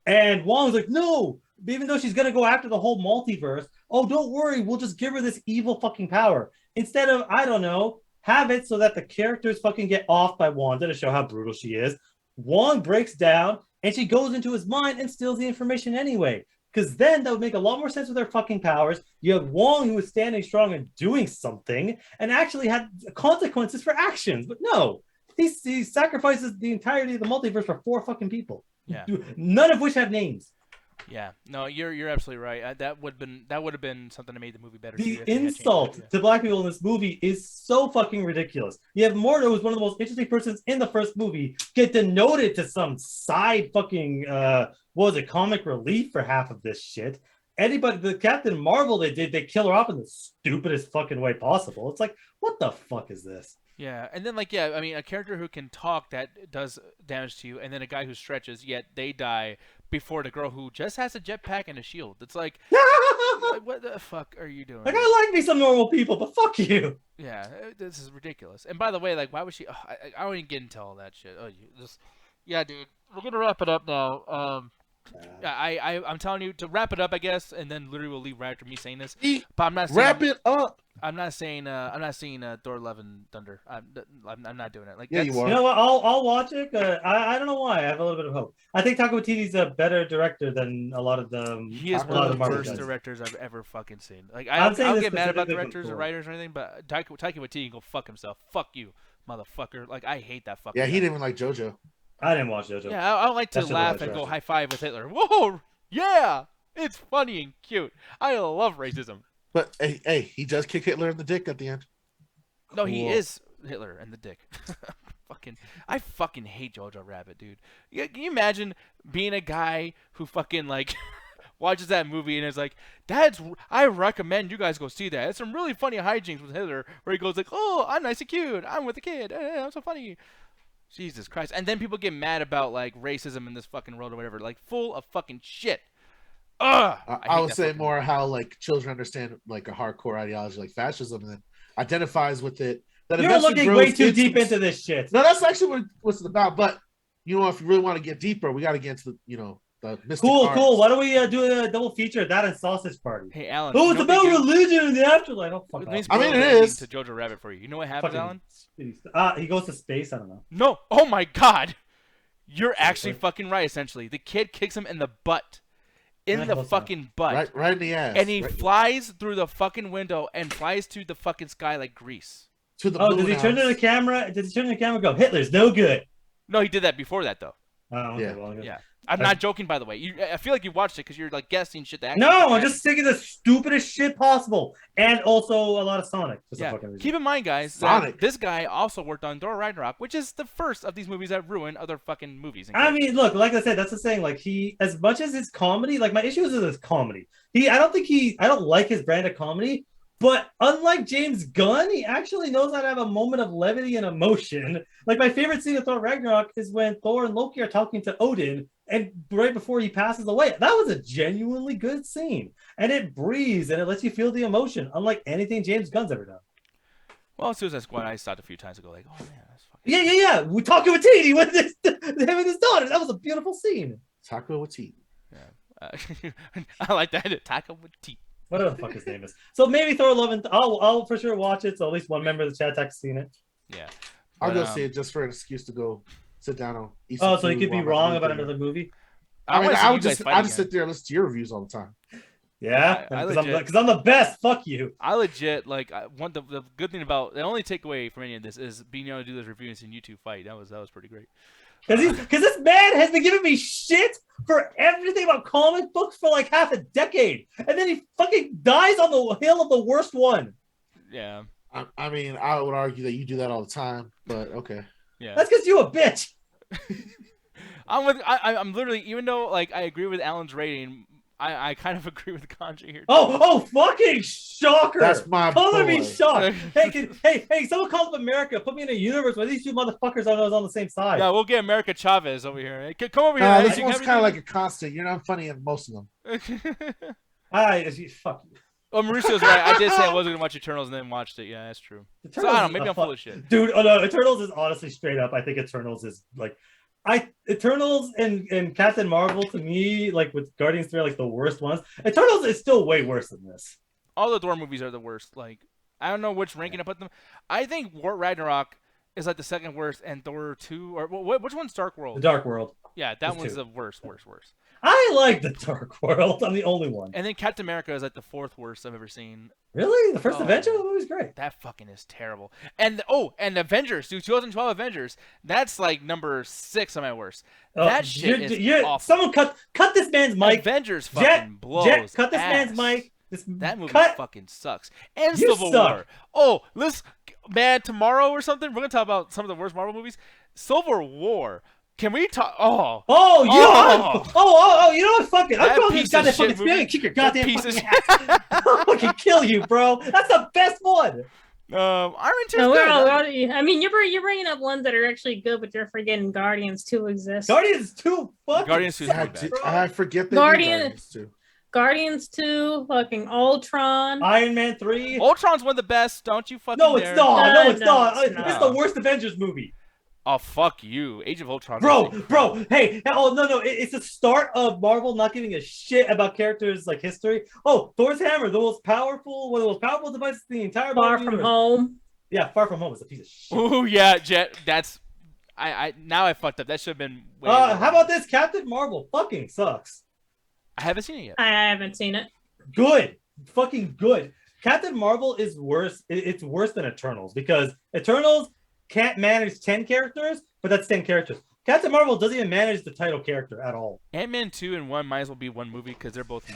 [SPEAKER 2] And Wong's like, no, even though she's gonna go after the whole multiverse. Oh, don't worry, we'll just give her this evil fucking power. Instead of, I don't know, have it so that the characters fucking get off by Wanda to show how brutal she is. Wong breaks down, and she goes into his mind and steals the information anyway. Because then that would make a lot more sense with their fucking powers. You have Wong who was standing strong and doing something and actually had consequences for actions. But no, he sacrifices the entirety of the multiverse for 4 fucking people.
[SPEAKER 1] Yeah.
[SPEAKER 2] None of which have names.
[SPEAKER 1] Yeah, no, you're absolutely right. That would have been something that made the movie better.
[SPEAKER 2] The insult to black people in this movie is so fucking ridiculous. You have Mordo, who's one of the most interesting persons in the first movie, get denoted to some side fucking comic relief for half of this shit. The Captain Marvel they kill her off in the stupidest fucking way possible. It's like, what the fuck is this?
[SPEAKER 1] Yeah, and then I mean, a character who can talk that does damage to you, and then a guy who stretches, yet they die before the girl who just has a jetpack and a shield. It's like, what the fuck are you doing?
[SPEAKER 2] Like, I like me some normal people, but fuck you.
[SPEAKER 1] Yeah, this is ridiculous. And by the way, like, why would she? I don't even get into all that shit. Yeah, dude, we're gonna wrap it up now. I'm telling you to wrap it up, I guess, and then literally we'll leave right after me saying this. But I'm not saying,
[SPEAKER 5] wrap it up.
[SPEAKER 1] I'm not saying Thor: Love and Thunder. I'm not doing it. Like,
[SPEAKER 5] yeah, you are.
[SPEAKER 2] You know what? I'll watch it. I don't know why. I have a little bit of hope. I think Taika Waititi's a better director than a lot of the.
[SPEAKER 1] He is one of the worst directors I've ever fucking seen. Like, I don't get mad about directors or writers or anything, but Taika Waititi can go fuck himself. Fuck you, motherfucker. Like, I hate that fucking.
[SPEAKER 5] Yeah, he
[SPEAKER 1] guy.
[SPEAKER 5] didn't even like JoJo.
[SPEAKER 2] I didn't watch JoJo.
[SPEAKER 1] Yeah, I like to laugh and go high five with Hitler. Whoa, yeah, it's funny and cute. I love racism.
[SPEAKER 5] But hey, he does kick Hitler in the dick at the end.
[SPEAKER 1] No, he is Hitler and the dick. I fucking hate Jojo Rabbit, dude. Can you imagine being a guy who fucking like watches that movie and is like, I recommend you guys go see that. It's some really funny hijinks with Hitler where he goes like, oh, I'm nice and cute. I'm with a kid. I'm so funny. Jesus Christ. And then people get mad about like racism in this fucking world or whatever. Like, full of fucking shit.
[SPEAKER 5] I would say more how like children understand like a hardcore ideology like fascism and then identifies with it. That
[SPEAKER 2] You're looking way too deep into this shit.
[SPEAKER 5] No, that's actually what's it about. But you know, if you really want to get deeper, we got to get into the mystic
[SPEAKER 2] Cool.
[SPEAKER 5] arts.
[SPEAKER 2] Why don't we do a double feature of that and Sausage Party?
[SPEAKER 1] Hey, Alan.
[SPEAKER 2] Oh,
[SPEAKER 1] you
[SPEAKER 2] it's
[SPEAKER 1] know what they
[SPEAKER 2] about
[SPEAKER 1] do?
[SPEAKER 2] religion in the afterlife. Oh, fuck
[SPEAKER 1] Let me
[SPEAKER 2] off.
[SPEAKER 1] spoil
[SPEAKER 5] I mean,
[SPEAKER 1] the
[SPEAKER 5] it
[SPEAKER 1] ending
[SPEAKER 5] is.
[SPEAKER 1] to Jojo Rabbit for you. You know what happens, Alan?
[SPEAKER 2] He goes to space. I don't know.
[SPEAKER 1] No. Oh my God. You're actually fucking right. Essentially, the kid kicks him in the butt, in
[SPEAKER 2] Yeah,
[SPEAKER 1] the
[SPEAKER 2] close
[SPEAKER 1] fucking butt,
[SPEAKER 5] Right in the ass.
[SPEAKER 1] and he
[SPEAKER 5] right
[SPEAKER 1] flies through the fucking window and flies to the fucking sky like grease.
[SPEAKER 5] to the
[SPEAKER 2] Oh,
[SPEAKER 5] moon
[SPEAKER 2] does he turn to
[SPEAKER 5] house.
[SPEAKER 2] the camera? Does he turn to the camera and go, Hitler's no good?
[SPEAKER 1] No, he did that before that though.
[SPEAKER 2] Oh, okay,
[SPEAKER 5] Yeah.
[SPEAKER 2] well,
[SPEAKER 1] Yeah. I'm not joking, by the way. I feel like you watched it because you're like guessing shit that.
[SPEAKER 2] No, I'm just thinking the stupidest shit possible, and also a lot of Sonic. Just a
[SPEAKER 1] Yeah.
[SPEAKER 2] fucking reason.
[SPEAKER 1] Keep in mind, guys,
[SPEAKER 5] Sonic.
[SPEAKER 1] that this guy also worked on Thor Ragnarok, which is the first of these movies that ruin other fucking movies.
[SPEAKER 2] I mean, look, like I said, that's the saying. Like he, as much as his comedy, like my issue is with his comedy. I don't like his brand of comedy. But unlike James Gunn, he actually knows how to have a moment of levity and emotion. Like my favorite scene of Thor Ragnarok is when Thor and Loki are talking to Odin, and right before he passes away. That was a genuinely good scene, and it breathes and it lets you feel the emotion, unlike anything James Gunn's ever done.
[SPEAKER 1] well, Suicide Squad, I saw it a few times ago, like, oh man, that's fucking.
[SPEAKER 2] Yeah. We talking with Titi with him and his daughter. That was a beautiful scene.
[SPEAKER 5] Taco with teeth.
[SPEAKER 1] I like that. Taco with teeth.
[SPEAKER 2] Whatever the fuck his name is. So maybe Thor Love and I'll for sure watch it. So at least one member of the chat has seen it.
[SPEAKER 1] Yeah.
[SPEAKER 5] I'll
[SPEAKER 1] But,
[SPEAKER 5] go see it just for an excuse to go sit down and eat.
[SPEAKER 2] Oh,
[SPEAKER 5] some
[SPEAKER 2] so you
[SPEAKER 5] food
[SPEAKER 2] could be
[SPEAKER 5] while I'm
[SPEAKER 2] wrong about
[SPEAKER 5] eating.
[SPEAKER 2] another movie.
[SPEAKER 5] I mean,
[SPEAKER 1] wanna see
[SPEAKER 5] I
[SPEAKER 1] you
[SPEAKER 5] would
[SPEAKER 1] guys
[SPEAKER 5] just
[SPEAKER 1] fight
[SPEAKER 5] I just
[SPEAKER 1] again.
[SPEAKER 5] sit there and listen to your reviews all the time.
[SPEAKER 2] Yeah,
[SPEAKER 1] I
[SPEAKER 2] because I'm the best. Fuck you.
[SPEAKER 1] I legit like want the good thing about the only takeaway from any of this is being able to do this review and seeing you two fight. That was pretty great.
[SPEAKER 2] Because this man has been giving me shit for everything about comic books for like half a decade, and then he fucking dies on the hill of the worst one.
[SPEAKER 1] Yeah.
[SPEAKER 5] I mean, I would argue that you do that all the time, but okay.
[SPEAKER 1] Yeah.
[SPEAKER 2] That's because you a bitch.
[SPEAKER 1] I'm literally, even though like I agree with Alan's rating, I kind of agree with Kanji here.
[SPEAKER 2] Oh, fucking shocker!
[SPEAKER 5] That's my
[SPEAKER 2] Color me
[SPEAKER 5] boy.
[SPEAKER 2] shocked. Hey, someone call up America. Put me in a universe where these two motherfuckers are on the same side.
[SPEAKER 1] Yeah, we'll get America Chavez over here. Hey, come over here.
[SPEAKER 5] This
[SPEAKER 1] Hey,
[SPEAKER 5] one's kind of like a constant. You're not funny in most of them.
[SPEAKER 2] Fuck you.
[SPEAKER 1] Oh, Mauricio's right. I did say I wasn't gonna watch Eternals and then watched it. Yeah, that's true. So I don't know. Maybe I'm full of shit.
[SPEAKER 2] Dude, oh no, Eternals is honestly straight up. I think Eternals is like, Eternals and Captain Marvel to me, like with Guardians 3 are like the worst ones. Eternals is still way worse than this.
[SPEAKER 1] All the Thor movies are the worst. Like, I don't know which ranking I put them. I think War Ragnarok is like the second worst, and Thor 2 or which one's Dark World?
[SPEAKER 2] The Dark World.
[SPEAKER 1] Yeah, that
[SPEAKER 2] There's
[SPEAKER 1] one's
[SPEAKER 2] two.
[SPEAKER 1] the worst.
[SPEAKER 2] I like the Dark World. I'm the only one.
[SPEAKER 1] And then Captain America is like the fourth worst I've ever seen.
[SPEAKER 2] Really? The first
[SPEAKER 1] Oh.
[SPEAKER 2] Avenger? That movie's great.
[SPEAKER 1] That fucking is terrible. And and Avengers, dude, 2012 Avengers. That's like number 6 on my worst. That shit is awful.
[SPEAKER 2] Someone cut this man's mic.
[SPEAKER 1] Avengers fucking blows.
[SPEAKER 2] Jet, cut this
[SPEAKER 1] ass.
[SPEAKER 2] man's mic.
[SPEAKER 1] That movie
[SPEAKER 2] cut.
[SPEAKER 1] fucking sucks. And
[SPEAKER 2] You
[SPEAKER 1] Civil
[SPEAKER 2] suck.
[SPEAKER 1] War. Oh, man, tomorrow or something, we're gonna talk about some of the worst Marvel movies. Civil War. Can we talk? Oh,
[SPEAKER 2] you know, you know what? Fuck it. I'm
[SPEAKER 1] That
[SPEAKER 2] calling
[SPEAKER 1] piece
[SPEAKER 2] this goddamn
[SPEAKER 1] of shit
[SPEAKER 2] fucking spirit
[SPEAKER 1] movie.
[SPEAKER 2] and kick your
[SPEAKER 1] That
[SPEAKER 2] goddamn
[SPEAKER 1] piece of
[SPEAKER 2] fucking ass. I'll fucking kill you, bro. That's the best one.
[SPEAKER 1] Iron Man's
[SPEAKER 3] No,
[SPEAKER 1] good.
[SPEAKER 3] I mean, you're bringing up ones that are actually good, but you're forgetting Guardians 2 exists.
[SPEAKER 2] Guardians 2 fucking
[SPEAKER 1] Guardians 2 is
[SPEAKER 2] sucks,
[SPEAKER 1] pretty bad.
[SPEAKER 2] bro.
[SPEAKER 5] I forget that.
[SPEAKER 3] Guardians.
[SPEAKER 5] Too.
[SPEAKER 3] Guardians 2, fucking Ultron.
[SPEAKER 2] Iron Man 3.
[SPEAKER 1] Ultron's one of the best. Don't you fucking
[SPEAKER 2] No, it's
[SPEAKER 1] dare.
[SPEAKER 2] not. No, it's
[SPEAKER 3] No,
[SPEAKER 2] not.
[SPEAKER 3] it's not.
[SPEAKER 2] It's the worst Avengers movie.
[SPEAKER 1] Oh, fuck you. Age of Ultron.
[SPEAKER 2] Bro, hey, oh, no, it's the start of Marvel not giving a shit about characters like history. Oh, Thor's hammer, one of the most powerful devices in the entire
[SPEAKER 3] Far
[SPEAKER 2] Marvel
[SPEAKER 3] From
[SPEAKER 2] universe.
[SPEAKER 3] Home.
[SPEAKER 2] Yeah, Far From Home is a piece of shit.
[SPEAKER 1] Ooh, yeah, Jet. That's. Now I fucked up. That should have been. Way
[SPEAKER 2] How about this? Captain Marvel fucking sucks.
[SPEAKER 1] I haven't seen it yet.
[SPEAKER 3] I haven't seen it.
[SPEAKER 2] Good. Fucking good. Captain Marvel is worse. It's worse than Eternals because Eternals can't manage 10 characters, but that's 10 characters. Captain Marvel doesn't even manage the title character at all.
[SPEAKER 1] Ant-Man 2 and 1 might as well be one movie because they're both.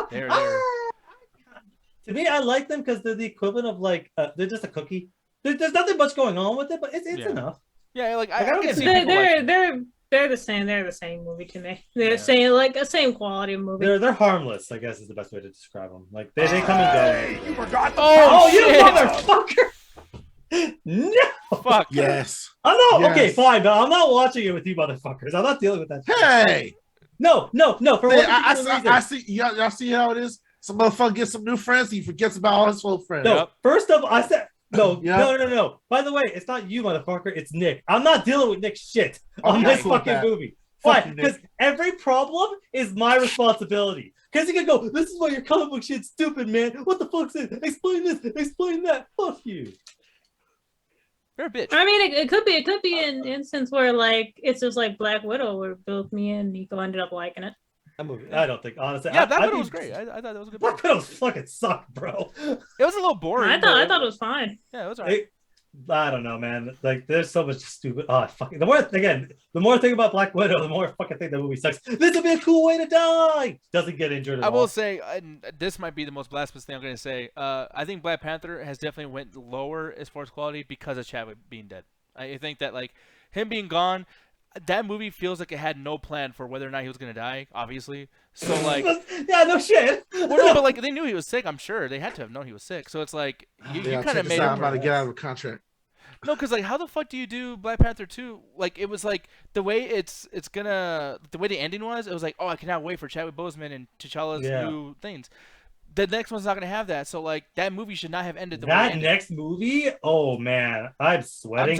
[SPEAKER 1] They're.
[SPEAKER 2] To me, I like them because they're the equivalent of like they're just a cookie. There's nothing much going on with it, but it's
[SPEAKER 1] Yeah.
[SPEAKER 2] enough.
[SPEAKER 1] Yeah, like
[SPEAKER 2] I
[SPEAKER 1] I
[SPEAKER 2] don't
[SPEAKER 1] can
[SPEAKER 2] get
[SPEAKER 1] see
[SPEAKER 2] it.
[SPEAKER 1] people like.
[SPEAKER 3] They're the same. They're the same movie to me. They're
[SPEAKER 1] Yeah.
[SPEAKER 3] saying like a same quality of movie.
[SPEAKER 2] They're harmless, I guess is the best way to describe them. Like they come and go.
[SPEAKER 6] You forgot.
[SPEAKER 1] Oh,
[SPEAKER 2] You
[SPEAKER 1] shit.
[SPEAKER 2] motherfucker! No,
[SPEAKER 1] Fuck.
[SPEAKER 5] Yes.
[SPEAKER 2] I'm not
[SPEAKER 5] Yes.
[SPEAKER 2] okay. Fine, but I'm not watching it with you motherfuckers. I'm not dealing with that. shit.
[SPEAKER 5] Hey.
[SPEAKER 2] No. For
[SPEAKER 5] Hey,
[SPEAKER 2] what
[SPEAKER 5] I
[SPEAKER 2] reason?
[SPEAKER 5] see. Y'all see how it is. Some motherfucker gets some new friends. He forgets about all his old friends.
[SPEAKER 2] No,
[SPEAKER 1] Yep.
[SPEAKER 2] first of all, I said no.
[SPEAKER 5] Yeah.
[SPEAKER 2] No. By the way, it's not you, motherfucker. It's Nick. I'm not dealing with Nick's shit on
[SPEAKER 5] Okay,
[SPEAKER 2] this
[SPEAKER 5] cool with
[SPEAKER 2] fucking
[SPEAKER 5] that.
[SPEAKER 2] movie. Why?
[SPEAKER 5] Fuck you, Nick.
[SPEAKER 2] Because every problem is my responsibility. Because you can go, this is why your comic book shit's stupid, man. What the fuck's it? Explain this, explain that. Fuck you.
[SPEAKER 1] You're a bitch.
[SPEAKER 3] I mean, it could be an instance where like it's just like Black Widow, where both me and Nico ended up liking it.
[SPEAKER 2] That movie, I don't think, honestly.
[SPEAKER 1] Yeah, Black Widow was great. I thought that was a good movie.
[SPEAKER 2] Black Widow fucking sucked, bro.
[SPEAKER 1] It was a little boring.
[SPEAKER 3] I thought it was fine.
[SPEAKER 1] Yeah, it was alright.
[SPEAKER 2] I don't know, man. Like, there's so much stupid. Oh, fucking. The more I think about Black Widow, the more I fucking think that movie sucks. This would be a cool way to die. Doesn't get injured at all.
[SPEAKER 1] I will say, and this might be the most blasphemous thing I'm going to say. I think Black Panther has definitely went lower as far as quality because of Chadwick being dead. I think that like him being gone, that movie feels like it had no plan for whether or not he was going to die. Obviously, so like,
[SPEAKER 2] yeah, no shit.
[SPEAKER 1] well, no, but like they knew he was sick. I'm sure they had to have known he was sick. So it's like you kind of made
[SPEAKER 5] I'm
[SPEAKER 1] him.
[SPEAKER 5] about to get out of a contract.
[SPEAKER 1] No, because like, how the fuck do you do Black Panther 2? Like, it was like the way the way the ending was. It was like, oh, I cannot wait for Chadwick Boseman and T'Challa's new things. The next one's not gonna have that, so like that movie should not have ended the way it ended.
[SPEAKER 2] Next movie, oh man, I'm sweating.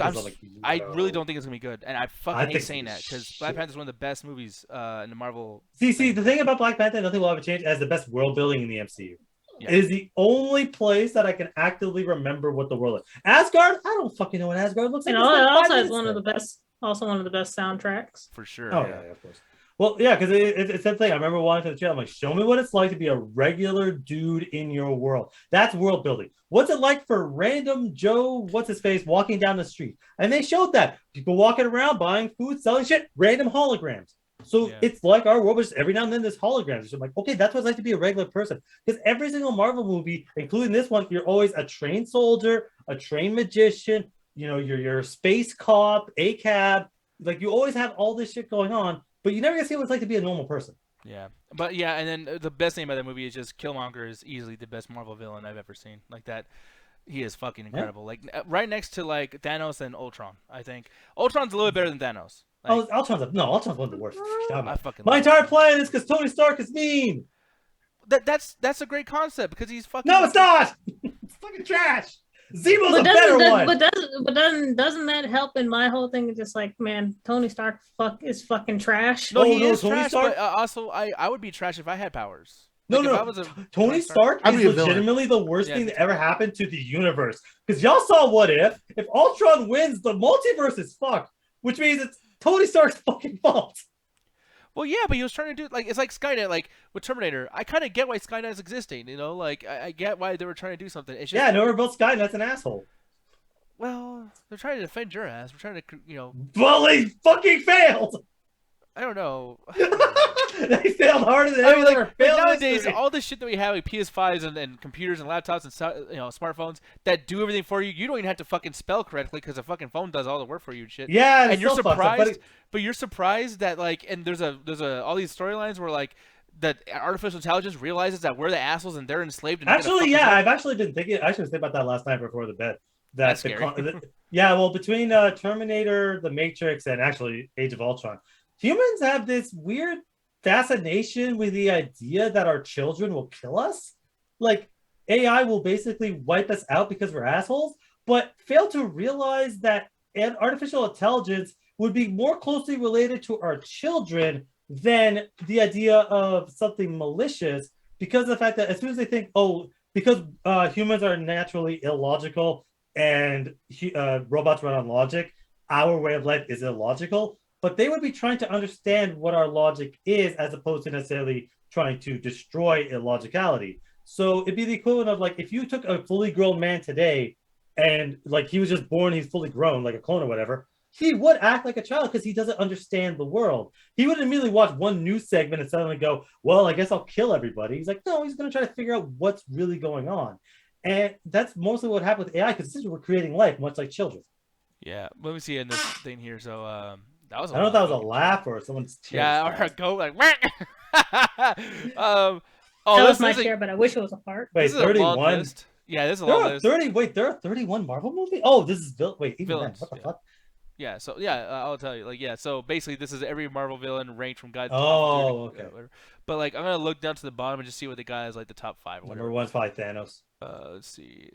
[SPEAKER 1] I really don't think it's gonna be good, and I fucking hate saying that because Black Panther is one of the best movies in the Marvel.
[SPEAKER 2] See, the thing about Black Panther, nothing will ever change, as the best world building in the MCU. Yeah. It is the only place that I can actively remember what the world is. Asgard, I don't fucking know what Asgard looks like.
[SPEAKER 3] And it also has one of the best soundtracks.
[SPEAKER 1] For sure.
[SPEAKER 2] Oh yeah, of course. Well, yeah, because it's that thing. I remember watching the channel. I'm like, show me what it's like to be a regular dude in your world. That's world building. What's it like for random Joe, what's his face, walking down the street? And they showed that. People walking around, buying food, selling shit, random holograms. So it's like our world, but just every now and then there's holograms. So I'm like, okay, that's what it's like to be a regular person. Because every single Marvel movie, including this one, you're always a trained soldier, a trained magician, you're a space cop, a cab. Like, you always have all this shit going on. But you never get to see what it's like to be a normal person.
[SPEAKER 1] Yeah. But yeah, and then the best thing about that movie is just Killmonger is easily the best Marvel villain I've ever seen. Like that, he is fucking incredible. Yeah. Like right next to like Thanos and Ultron, I think. Ultron's a little bit better than Thanos. Like,
[SPEAKER 2] Ultron's one of the worst.
[SPEAKER 1] My
[SPEAKER 2] entire plan is because Tony Stark is mean.
[SPEAKER 1] That's a great concept because he's fucking.
[SPEAKER 2] No, it's not. It's fucking trash. Zemo's a better one.
[SPEAKER 3] But doesn't that help in my whole thing? It's just like, man, Tony Stark is fucking trash.
[SPEAKER 1] No, he is Tony trash, Stark? But also I would be trash if I had powers.
[SPEAKER 2] Tony Stark is legitimately the worst thing that ever happened to the universe. Because y'all saw What If Ultron wins, the multiverse is fucked. Which means it's Tony Stark's fucking fault.
[SPEAKER 1] Well, yeah, but he was trying to do it's like Skynet, like with Terminator. I kind of get why Skynet is existing, like I get why they were trying to do something. It's just,
[SPEAKER 2] no, we're both Skynet's an asshole.
[SPEAKER 1] Well, they're trying to defend your ass. We're trying to,
[SPEAKER 2] Well, they fucking failed.
[SPEAKER 1] I don't know.
[SPEAKER 2] They failed harder than anyone ever failed.
[SPEAKER 1] Nowadays, all the shit that we have, like PS5s and computers and laptops and smartphones that do everything for you, you don't even have to fucking spell correctly because the fucking phone does all the work for you and shit.
[SPEAKER 2] Yeah,
[SPEAKER 1] and you're surprised, but you're surprised that like, and there's all these storylines where like that artificial intelligence realizes that we're the assholes and they're enslaved. And
[SPEAKER 2] actually, I've actually been thinking. I should think about that last night before the bed.
[SPEAKER 1] That's scary.
[SPEAKER 2] Between Terminator, The Matrix, and actually Age of Ultron, humans have this weird fascination with the idea that our children will kill us. Like, AI will basically wipe us out because we're assholes, but fail to realize that artificial intelligence would be more closely related to our children than the idea of something malicious, because of the fact that as soon as they think, because humans are naturally illogical and robots run on logic, our way of life is illogical. But they would be trying to understand what our logic is as opposed to necessarily trying to destroy illogicality. So it'd be the equivalent of like if you took a fully grown man today and like he was just born, he's fully grown, like a clone or whatever, he would act like a child because he doesn't understand the world. He wouldn't immediately watch one news segment and suddenly go, well, I guess I'll kill everybody. He's like, no, he's going to try to figure out what's really going on. And that's mostly what happened with AI, because essentially we're creating life much like children.
[SPEAKER 1] Yeah, let me see in this thing here. So
[SPEAKER 2] I don't know if that was a laugh or someone's tears.
[SPEAKER 1] Yeah, or a goat like.
[SPEAKER 3] That was my share, but I wish it was a fart.
[SPEAKER 2] Wait, 31.
[SPEAKER 1] Yeah, this is a long list.
[SPEAKER 2] 30. Wait, there are 31 Marvel movies. Oh, this is wait, even
[SPEAKER 1] villains.
[SPEAKER 2] Then, what the fuck?
[SPEAKER 1] Yeah, so I'll tell you. Like, yeah, so basically, this is every Marvel villain ranked from God.
[SPEAKER 2] Oh, okay.
[SPEAKER 1] But like, I'm gonna look down to the bottom and just see what the guy is like the top 5. Or
[SPEAKER 2] Number one's probably Thanos.
[SPEAKER 1] Let's see.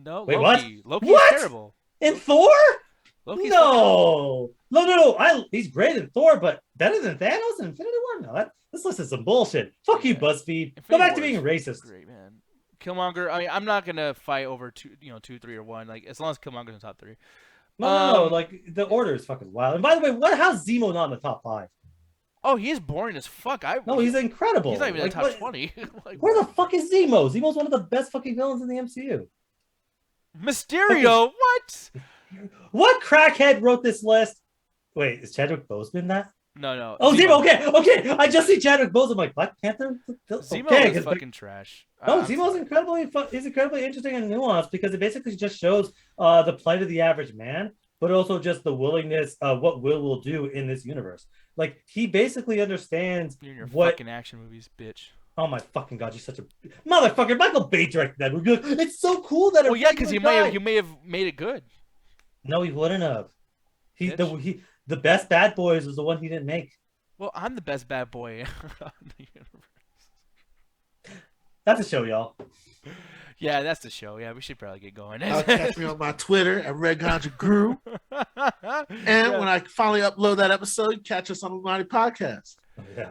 [SPEAKER 1] No,
[SPEAKER 2] wait,
[SPEAKER 1] Loki.
[SPEAKER 2] what?
[SPEAKER 1] Loki is terrible.
[SPEAKER 2] In Thor?
[SPEAKER 1] Loki's
[SPEAKER 2] No. He's great in Thor, but better than Thanos in Infinity War? No, this list is some bullshit. Fuck you, BuzzFeed. Go back to being racist.
[SPEAKER 1] Great, man. Killmonger. I mean, I'm not gonna fight over 2, 3, or 1. Like as long as Killmonger's in top 3.
[SPEAKER 2] No. Like the order is fucking wild. And by the way, how's Zemo not in the top 5?
[SPEAKER 1] Oh, he is boring as fuck.
[SPEAKER 2] No, he's incredible.
[SPEAKER 1] He's not even in the top 20.
[SPEAKER 2] Like, where the fuck is Zemo? Zemo's one of the best fucking villains in the MCU.
[SPEAKER 1] Mysterio. What?
[SPEAKER 2] What crackhead wrote this list? Wait, is Chadwick Boseman that?
[SPEAKER 1] No.
[SPEAKER 2] Oh, Zemo. Okay. I just see Chadwick Boseman. Like Black Panther.
[SPEAKER 1] Zemo is fucking trash.
[SPEAKER 2] No, Zemo's incredibly interesting and nuanced because it basically just shows the plight of the average man, but also just the willingness of what will do in this universe. Like he basically understands
[SPEAKER 1] You're in your
[SPEAKER 2] what
[SPEAKER 1] fucking action movies, bitch.
[SPEAKER 2] Oh my fucking god, you're such a motherfucker. Michael Bay directed that movie. It's so cool that.
[SPEAKER 1] Well, yeah, because you may have made it good.
[SPEAKER 2] No, he wouldn't have. The best Bad Boys was the one he didn't make.
[SPEAKER 1] Well, I'm the best bad boy in the universe.
[SPEAKER 2] That's a show, y'all.
[SPEAKER 1] Yeah, that's the show. Yeah, we should probably get going.
[SPEAKER 5] Catch me on my Twitter at Red Ganja Grew. And when I finally upload that episode, catch us on the Mighty Podcast.
[SPEAKER 2] Yeah,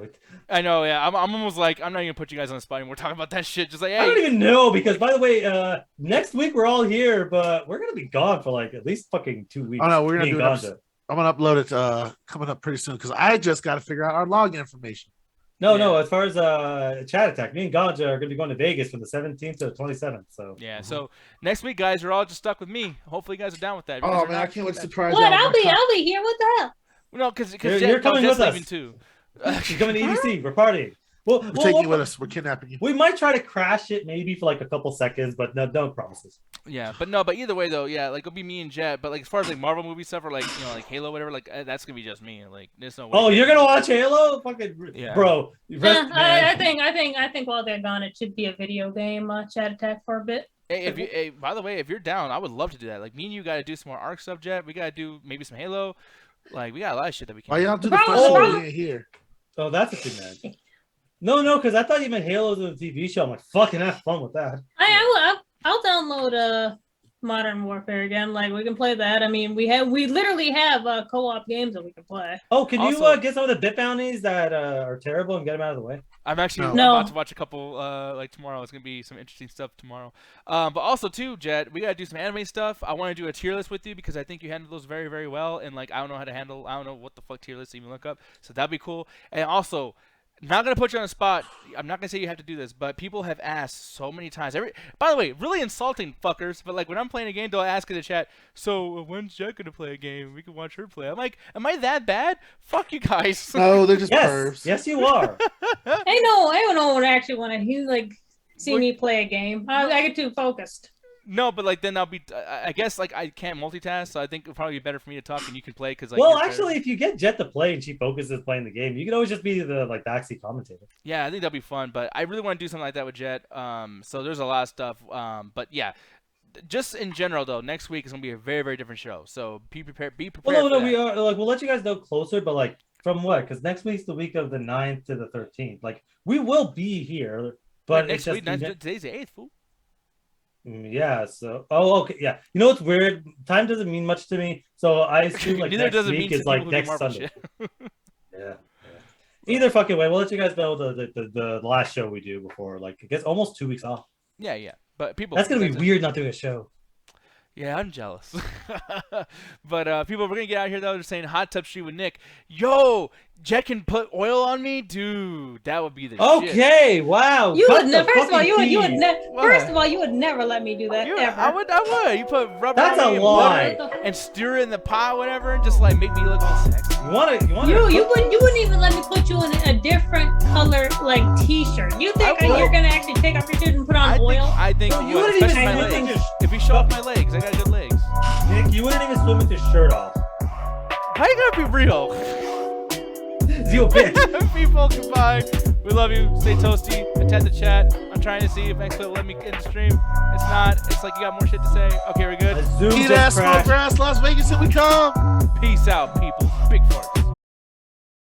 [SPEAKER 1] I know. Yeah, I'm almost like I'm not even gonna put you guys on the spot anymore. Talking about that shit, just like hey.
[SPEAKER 2] I don't even know because by the way, next week we're all here, but we're gonna be gone for like at least fucking 2 weeks.
[SPEAKER 5] Oh no, we're gonna do it. I'm gonna upload it coming up pretty soon because I just got to figure out our login information.
[SPEAKER 2] No. As far as Chat Attack, me and Ganja are gonna be going to Vegas from the 17th to the 27th. So
[SPEAKER 1] yeah. So next week, guys, you're all just stuck with me. Hopefully, you guys are down with that.
[SPEAKER 5] Oh man, I can't wait to surprise
[SPEAKER 3] you.
[SPEAKER 5] What?
[SPEAKER 3] I'll be here. What the hell?
[SPEAKER 1] No, because
[SPEAKER 2] you're coming with us
[SPEAKER 1] too.
[SPEAKER 2] She's coming to EDC. We're partying.
[SPEAKER 5] We're taking you with us. We're kidnapping you.
[SPEAKER 2] We might try to crash it maybe for like a couple seconds, but no promises.
[SPEAKER 1] Yeah, but either way though, yeah, like it'll be me and Jet. But like as far as like Marvel movie stuff or like like Halo, whatever, like that's gonna be just me. Like there's no way.
[SPEAKER 2] Oh, you're gonna watch Halo? Fucking yeah. Bro.
[SPEAKER 3] I think while they're gone, it should be a video game Chat Attack for a bit.
[SPEAKER 1] Hey, by the way, if you're down, I would love to do that. Like me and you gotta do some more Arc stuff, Jet. We gotta do maybe some Halo. Like we got a lot of shit that we can.
[SPEAKER 5] Why y'all do the first one here?
[SPEAKER 2] Oh, that's a thing, man. No, because I thought you meant Halo's a TV show. I'm like, fucking have fun with that.
[SPEAKER 3] I'll download Modern Warfare again. Like we can play that. I mean, we literally have co-op games that we can play.
[SPEAKER 2] Oh, can you get some of the bit bounties that are terrible and get them out of the way?
[SPEAKER 1] I'm actually about to watch a couple like tomorrow. It's gonna be some interesting stuff tomorrow. But also too, Jet, we gotta do some anime stuff. I want to do a tier list with you because I think you handle those very, very well. And like I don't know what the fuck tier list to even look up. So that'd be cool. And also, not gonna put you on the spot. I'm not gonna say you have to do this, but people have asked so many times. By the way, really insulting fuckers. But like when I'm playing a game, they'll ask in the chat. So when's Jet gonna play a game? We can watch her play. I'm like, am I that bad? Fuck you guys.
[SPEAKER 5] No, they're just pervs.
[SPEAKER 2] Yes, you are.
[SPEAKER 3] I don't want to actually want to. He's like see me play a game. I get too focused.
[SPEAKER 1] No, but like then I'll be. I guess like I can't multitask, so I think it'll probably be better for me to talk and you can play because like.
[SPEAKER 2] Well, actually, if you get Jet to play and she focuses playing the game, you can always just be the backseat commentator.
[SPEAKER 1] Yeah, I think that'll be fun, but I really want to do something like that with Jet. So there's a lot of stuff. But yeah, just in general though, next week is gonna be a very, very different show. So be prepared. Be prepared.
[SPEAKER 2] Well, no, we are like we'll let you guys know closer, but like from what? Because next week's the week of the 9th to the 13th. Like we will be here, but
[SPEAKER 1] next week. Today's the 8th, fool.
[SPEAKER 2] Yeah, so okay, yeah. You know what's weird? Time doesn't mean much to me, so I assume like next week is like next Sunday. Yeah. Either fucking way, we'll let you guys know the last show we do before like it gets almost 2 weeks off.
[SPEAKER 1] Yeah. But people,
[SPEAKER 2] that's gonna be weird not doing a show.
[SPEAKER 1] Yeah, I'm jealous. But people, we're gonna get out of here though. They're saying hot tub street with Nick. Yo, Jet can put oil on me, dude. That would be the shit.
[SPEAKER 2] Okay, wow.
[SPEAKER 3] You would never. First of all, you would never let me do that. Ever.
[SPEAKER 1] I would. You put rubber.
[SPEAKER 2] That's
[SPEAKER 1] on
[SPEAKER 2] a
[SPEAKER 1] me
[SPEAKER 2] lie.
[SPEAKER 1] And stir it in the pot, whatever, and just like make me look all sexy.
[SPEAKER 3] You wouldn't even let me put you in a different color like T-shirt. You think you're gonna actually take off your shirt and put on oil?
[SPEAKER 1] I think you wouldn't even my legs. If you show off my legs, I got good legs.
[SPEAKER 2] Nick, you wouldn't even swim with your shirt off.
[SPEAKER 1] How you gonna be real?
[SPEAKER 2] Zero bitch.
[SPEAKER 1] People, goodbye. We love you. Stay toasty. Attend the chat. I'm trying to see if next will let me in the stream. It's not. It's like you got more shit to say. Okay, we're good.
[SPEAKER 5] Eat ass, smoke grass, Las Vegas, here we come.
[SPEAKER 1] Peace out, people. Big farts.